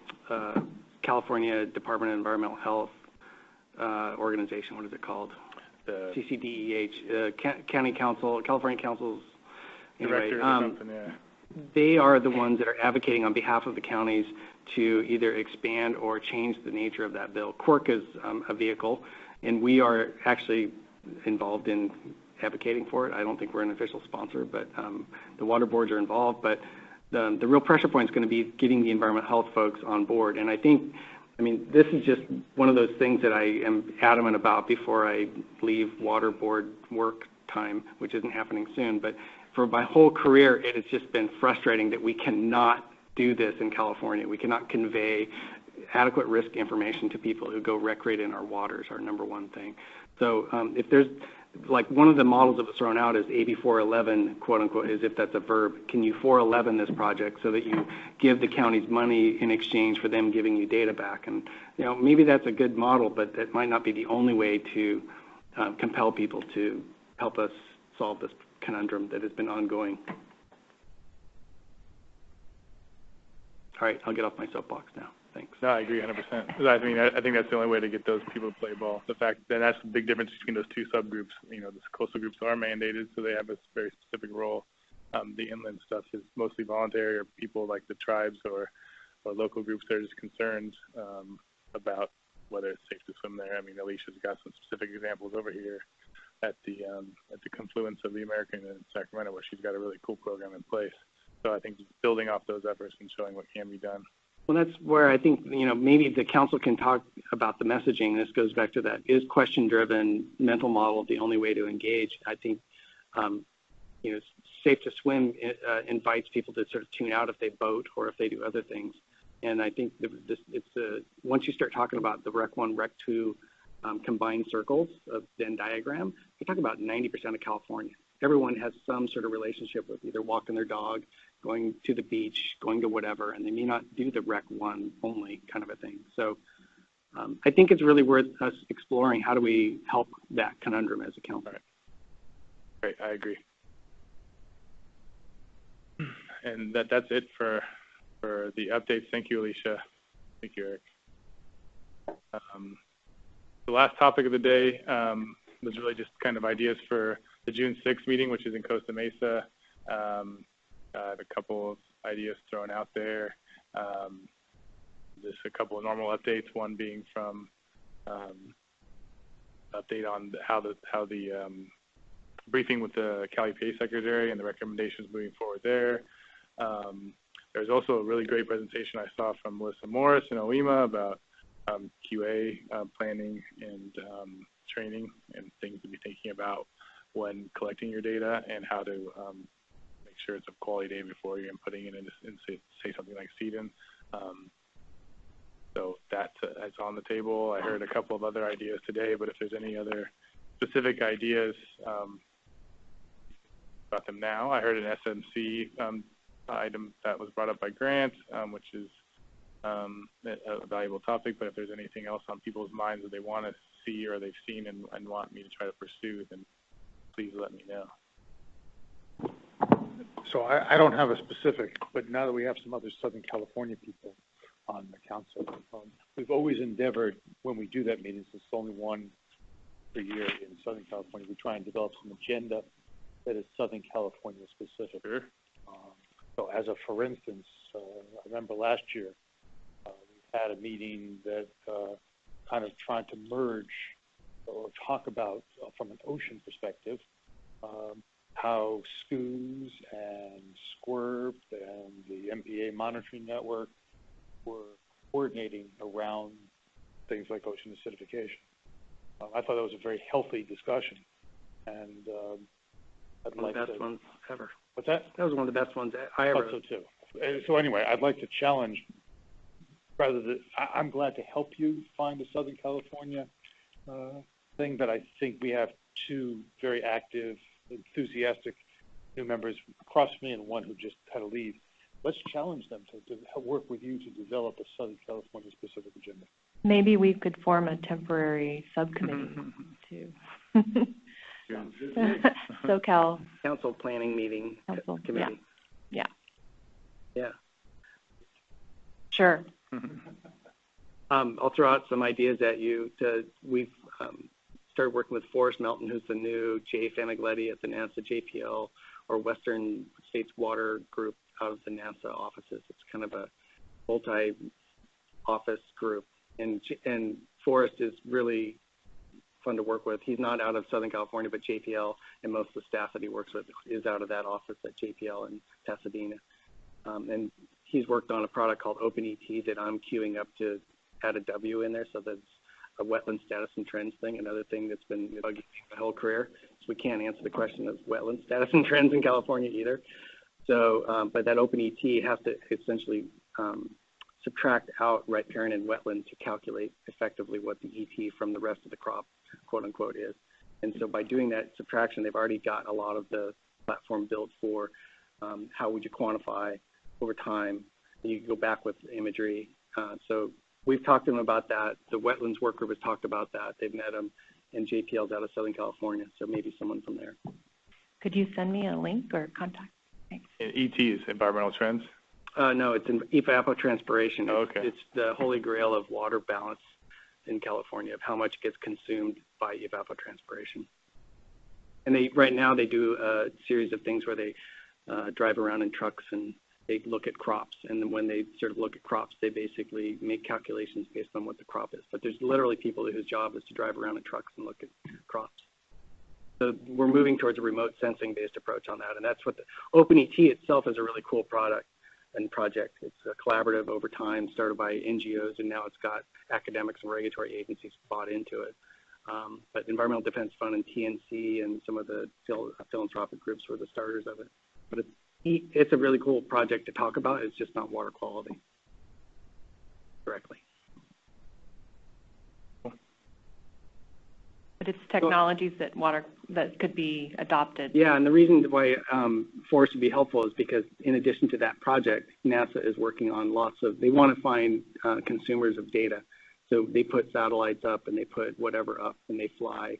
California Department of Environmental Health organization. What is it called? The CCDEH, County Council, California Councils. Anyway, they are the ones that are advocating on behalf of the counties to either expand or change the nature of that bill. Quirk is a vehicle, and we are actually involved in advocating for it. I don't think we're an official sponsor, but the water boards are involved. But the real pressure point is going to be getting the environmental health folks on board. And I mean, this is just one of those things that I am adamant about before I leave water board work time, which isn't happening soon. But for my whole career, it has just been frustrating that we cannot do this in California. We cannot convey adequate risk information to people who go recreate in our waters, our number one thing. So if there's, like, one of the models that was thrown out is AB 411, quote unquote, as if that's a verb. Can you 411 this project so that you give the counties money in exchange for them giving you data back? And, maybe that's a good model, but that might not be the only way to compel people to help us solve this conundrum that has been ongoing. All right, I'll get off my soapbox now. Thanks. No, I agree 100%. I mean, I think that's the only way to get those people to play ball. The fact that that's the big difference between those two subgroups. The coastal groups are mandated, so they have a very specific role. The inland stuff is mostly voluntary, or people like the tribes or local groups that are just concerned about whether it's safe to swim there. I mean, Alicia's got some specific examples over here at the confluence of the American and Sacramento, where she's got a really cool program in place. So I think building off those efforts and showing what can be done. Well, that's where I think, maybe the council can talk about the messaging. This goes back to that. Is question-driven mental model the only way to engage? I think, safe to swim invites people to sort of tune out if they boat or if they do other things. And I think once you start talking about the Rec 1, Rec 2 combined circles of Venn diagram, you're talking about 90% of California. Everyone has some sort of relationship with either walking their dog, going to the beach, going to whatever, and they may not do the Rec 1 only kind of a thing. So I think it's really worth us exploring how do we help that conundrum as a council. Right, I agree. And that's it for the updates. Thank you, Alicia. Thank you, Eric. The last topic of the day was really just kind of ideas for the June 6th meeting, which is in Costa Mesa. I have a couple of ideas thrown out there. Just a couple of normal updates. One being from update on how the briefing with the CalEPA secretary and the recommendations moving forward there. There's also a really great presentation I saw from Melissa Morris and OEMA about QA planning and training and things to be thinking about when collecting your data and how to make sure it's of quality data before you're putting it in, say something like CDN. So that's on the table. I heard a couple of other ideas today, but if there's any other specific ideas about them now. I heard an SMC item that was brought up by Grant, which is a valuable topic, but if there's anything else on people's minds that they want to see or they've seen and want me to try to pursue, then please let me know. So I don't have a specific, but now that we have some other Southern California people on the council, we've always endeavored, when we do that meeting, since it's only one per year in Southern California, we try and develop some agenda that is Southern California specific. Sure. So as a, for instance, I remember last year, we had a meeting that kind of tried to merge or talk about, from an ocean perspective, how SCOOS and SQUIRP and the MPA monitoring network were coordinating around things like ocean acidification. I thought that was a very healthy discussion, and I'd one like of the best to, ones ever. What's that? That was one of the best ones I ever. I thought so too. So anyway, I'd like to challenge, rather than, I'm glad to help you find a Southern California thing, but I think we have two very active, enthusiastic new members across me and one who just had to leave. Let's challenge them to work with you to develop a Southern California specific agenda. Maybe we could form a temporary subcommittee to SoCal Council planning meeting committee. Yeah. Yeah. Sure. I'll throw out some ideas at you. We've started working with Forrest Melton, who's the new Jay Famigletti at the NASA JPL or Western States Water Group out of the NASA offices. It's kind of a multi-office group. And Forrest is really fun to work with. He's not out of Southern California, but JPL, and most of the staff that he works with is out of that office at JPL in Pasadena. And he's worked on a product called OpenET that I'm queuing up to add a W in there, so that's a wetland status and trends thing, another thing that's been bugging me my whole career. So we can't answer the question of wetland status and trends in California either. So, but that OpenET has to essentially subtract out riparian and wetland to calculate effectively what the ET from the rest of the crop, quote unquote, is. And so by doing that subtraction, they've already got a lot of the platform built for how would you quantify over time. And you can go back with imagery. So we've talked to them about that. The wetlands work group has talked about that. They've met them, and JPL's out of Southern California, so maybe someone from there. Could you send me a link or contact? Thanks. ET is environmental trends? No, it's in evapotranspiration. Oh, okay. It's the holy grail of water balance in California, of how much gets consumed by evapotranspiration. And right now they do a series of things where they drive around in trucks and they look at crops. And then when they sort of look at crops, they basically make calculations based on what the crop is. But there's literally people whose job is to drive around in trucks and look at crops. So we're moving towards a remote sensing based approach on that. And that's what the OpenET itself is a really cool product and project. It's a collaborative over time started by NGOs, and now it's got academics and regulatory agencies bought into it. But Environmental Defense Fund and TNC and some of the philanthropic groups were the starters of it. But it's a really cool project to talk about. It's just not water quality directly. But it's technologies that could be adopted. Yeah, and the reason why Forest would be helpful is because in addition to that project, NASA is working on they want to find consumers of data So they put satellites up and they put whatever up and they fly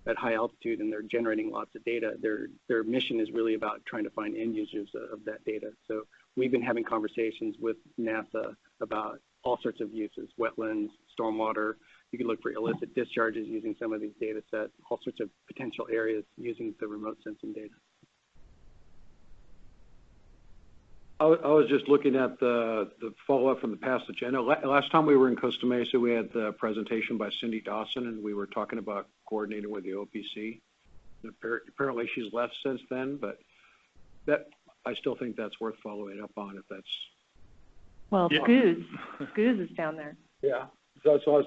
at high altitude and they're generating lots of data. Their mission is really about trying to find end users of that data. So we've been having conversations with NASA about all sorts of uses, wetlands, stormwater. You can look for illicit discharges using some of these data sets, all sorts of potential areas using the remote sensing data. I was just looking at the follow-up from the past agenda. Last time we were in Costa Mesa, we had the presentation by Cindy Dawson, and we were talking about coordinating with the OPC. Apparently she's left since then, but I still think that's worth following up on if that's... Well, yeah. SCOOS is down there. Yeah. So I was,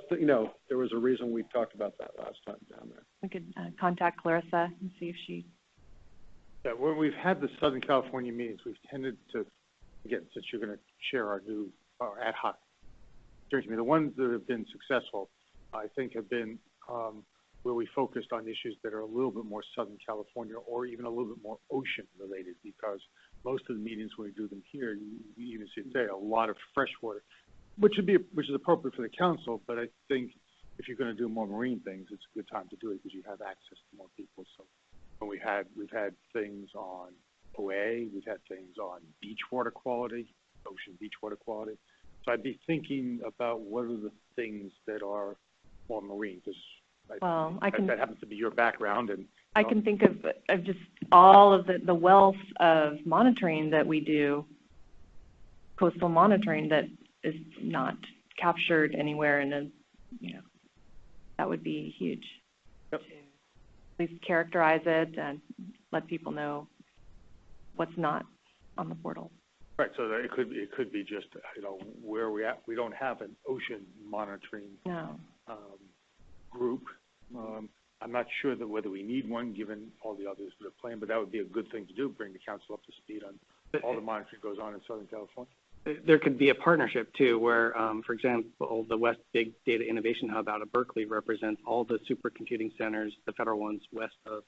there was a reason we talked about that last time down there. We could contact Clarissa and see if she... Yeah, when we've had the Southern California meetings, we've tended to, again, since you're going to share our ad hoc steering committee, the ones that have been successful, I think, have been where we focused on issues that are a little bit more Southern California or even a little bit more ocean related, because most of the meetings when we do them here, you even see today a lot of freshwater, which is appropriate for the council, but I think if you're going to do more marine things, it's a good time to do it because you have access to more people. So when we've had things on OA, we've had things on beach water quality, ocean beach water quality. So I'd be thinking about what are the things that are more marine, because that happens to be your background. And I can think of just all of the wealth of monitoring that we do, coastal monitoring, that is not captured anywhere, and that would be huge. Yep. To at least characterize it and let people know what's not on the portal. Right. So that it could be just where we at. We don't have an ocean monitoring group. I'm not sure whether we need one given all the others that are playing, but that would be a good thing to do, bring the council up to speed on all the monitoring that goes on in Southern California. There could be a partnership too where, for example, the West Big Data Innovation Hub out of Berkeley represents all the supercomputing centers, the federal ones west of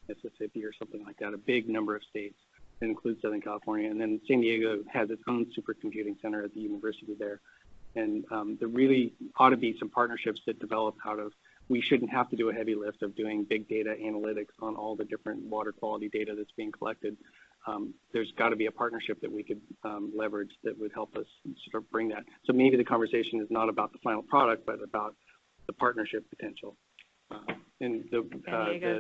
Mississippi or something like that, a big number of states. It includes Southern California. And then San Diego has its own supercomputing center at the university there. And there really ought to be some partnerships that develop out of, we shouldn't have to do a heavy lift of doing big data analytics on all the different water quality data that's being collected. There's got to be a partnership that we could leverage that would help us sort of bring that. So maybe the conversation is not about the final product, but about the partnership potential. San Diego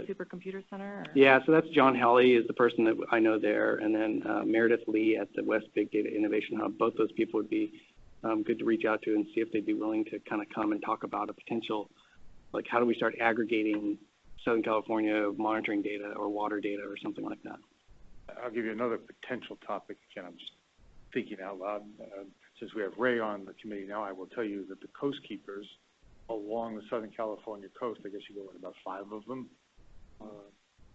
Supercomputer Center? Or? Yeah, so that's John Helley is the person that I know there, and then Meredith Lee at the West Big Data Innovation Hub. Both those people would be good to reach out to and see if they'd be willing to kind of come and talk about a potential, like how do we start aggregating Southern California monitoring data or water data or something like that. I'll give you another potential topic. Again, I'm just thinking out loud. Since we have Ray on the committee now, I will tell you that the coast keepers along the Southern California coast, I guess you go with about 5 of them,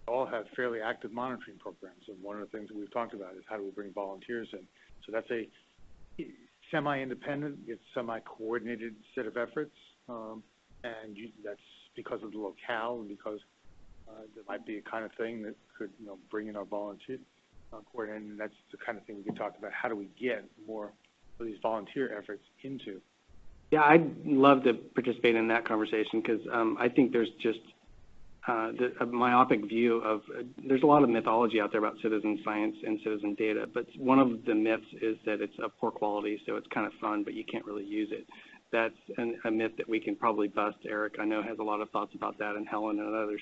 all have fairly active monitoring programs. And one of the things that we've talked about is how do we bring volunteers in. So that's a semi-independent, it's semi-coordinated set of efforts. That's because of the locale and because there might be a kind of thing that could bring in our volunteer coordinator. And that's the kind of thing we can talk about. How do we get more of these volunteer efforts into? Yeah, I'd love to participate in that conversation because I think there's just a myopic view of, there's a lot of mythology out there about citizen science and citizen data, but one of the myths is that it's of poor quality, so it's kind of fun, but you can't really use it. That's a myth that we can probably bust. Eric, I know, has a lot of thoughts about that, and Helen and others.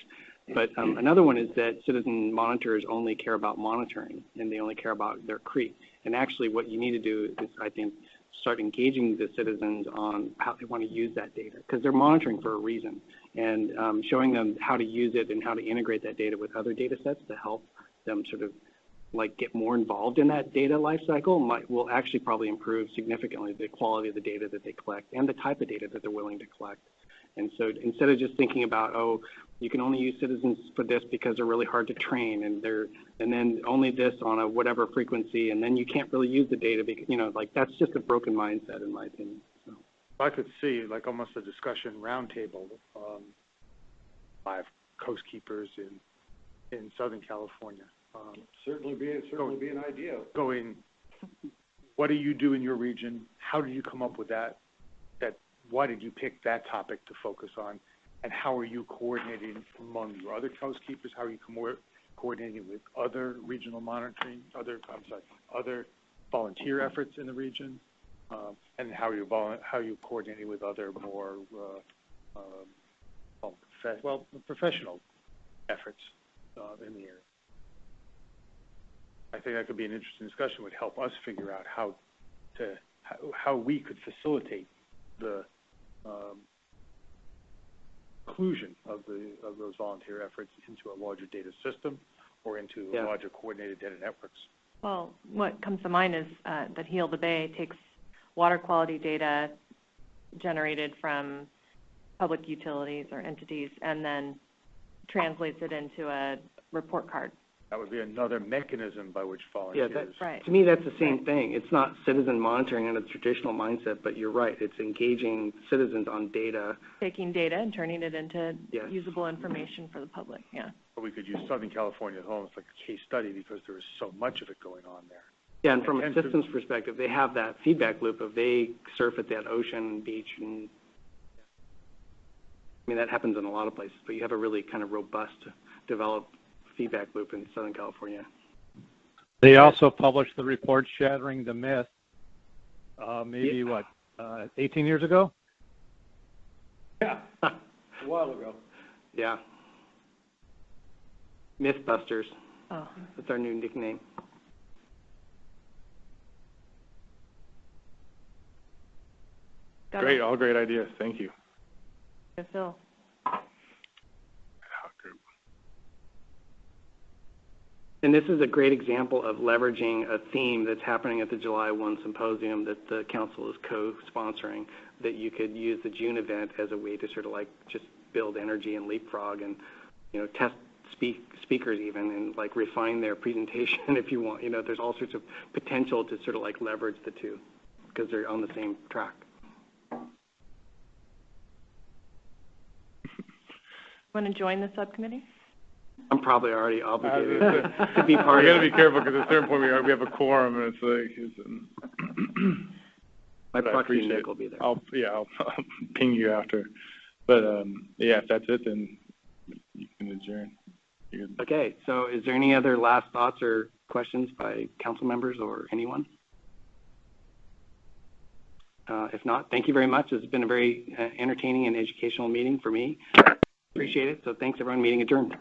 But another one is that citizen monitors only care about monitoring, and they only care about their creek. And actually what you need to do is, I think, start engaging the citizens on how they want to use that data, because they're monitoring for a reason, and showing them how to use it and how to integrate that data with other data sets to help them sort of get more involved in that data life cycle will actually probably improve significantly the quality of the data that they collect and the type of data that they're willing to collect. And so instead of just thinking about, oh, you can only use citizens for this because they're really hard to train and then only this on a whatever frequency, and then you can't really use the data because, that's just a broken mindset in my opinion. So. I could see almost a discussion roundtable, 5 coast keepers in Southern California. Certainly be an idea. Going, what do you do in your region? How did you come up with that why did you pick that topic to focus on? And how are you coordinating among your other housekeepers? How are you coordinating with other regional monitoring, other volunteer efforts in the region? And how are you coordinating with other more professional efforts in the area? I think that could be an interesting discussion. Would help us figure out how we could facilitate the inclusion of those volunteer efforts into a larger data system or into larger coordinated data networks. Well, what comes to mind is that Heal the Bay takes water quality data generated from public utilities or entities and then translates it into a report card. That would be another mechanism by which volunteers... right. To me, that's the same thing. It's not citizen monitoring in a traditional mindset, but you're right. It's engaging citizens on data. Taking data and turning it into usable information for the public, But we could use Southern California as almost like a case study because there is so much of it going on there. Yeah, and from a systems perspective, they have that feedback loop of they surf at that ocean, beach, and I mean, that happens in a lot of places, but you have a really kind of robust, developed feedback loop in Southern California. They also published the report Shattering the Myth, maybe 18 years ago? Yeah, a while ago. Yeah. Mythbusters. Oh. That's our new nickname. Great, all great ideas. Thank you. Phil. And this is a great example of leveraging a theme that's happening at the July 1 symposium that the council is co-sponsoring, that you could use the June event as a way to sort of like just build energy and leapfrog and, test speakers even and like refine their presentation if you want. There's all sorts of potential to sort of like leverage the two because they're on the same track. Want to join the subcommittee? I'm probably already obligated to be part of it. We got to be careful because at a certain point we have a quorum and it's like... My proxy Nick will be there. I'll ping you after. But if that's it, then you can adjourn. Okay, so is there any other last thoughts or questions by council members or anyone? If not, thank you very much. It's been a very entertaining and educational meeting for me. Appreciate it. So thanks, everyone. Meeting adjourned.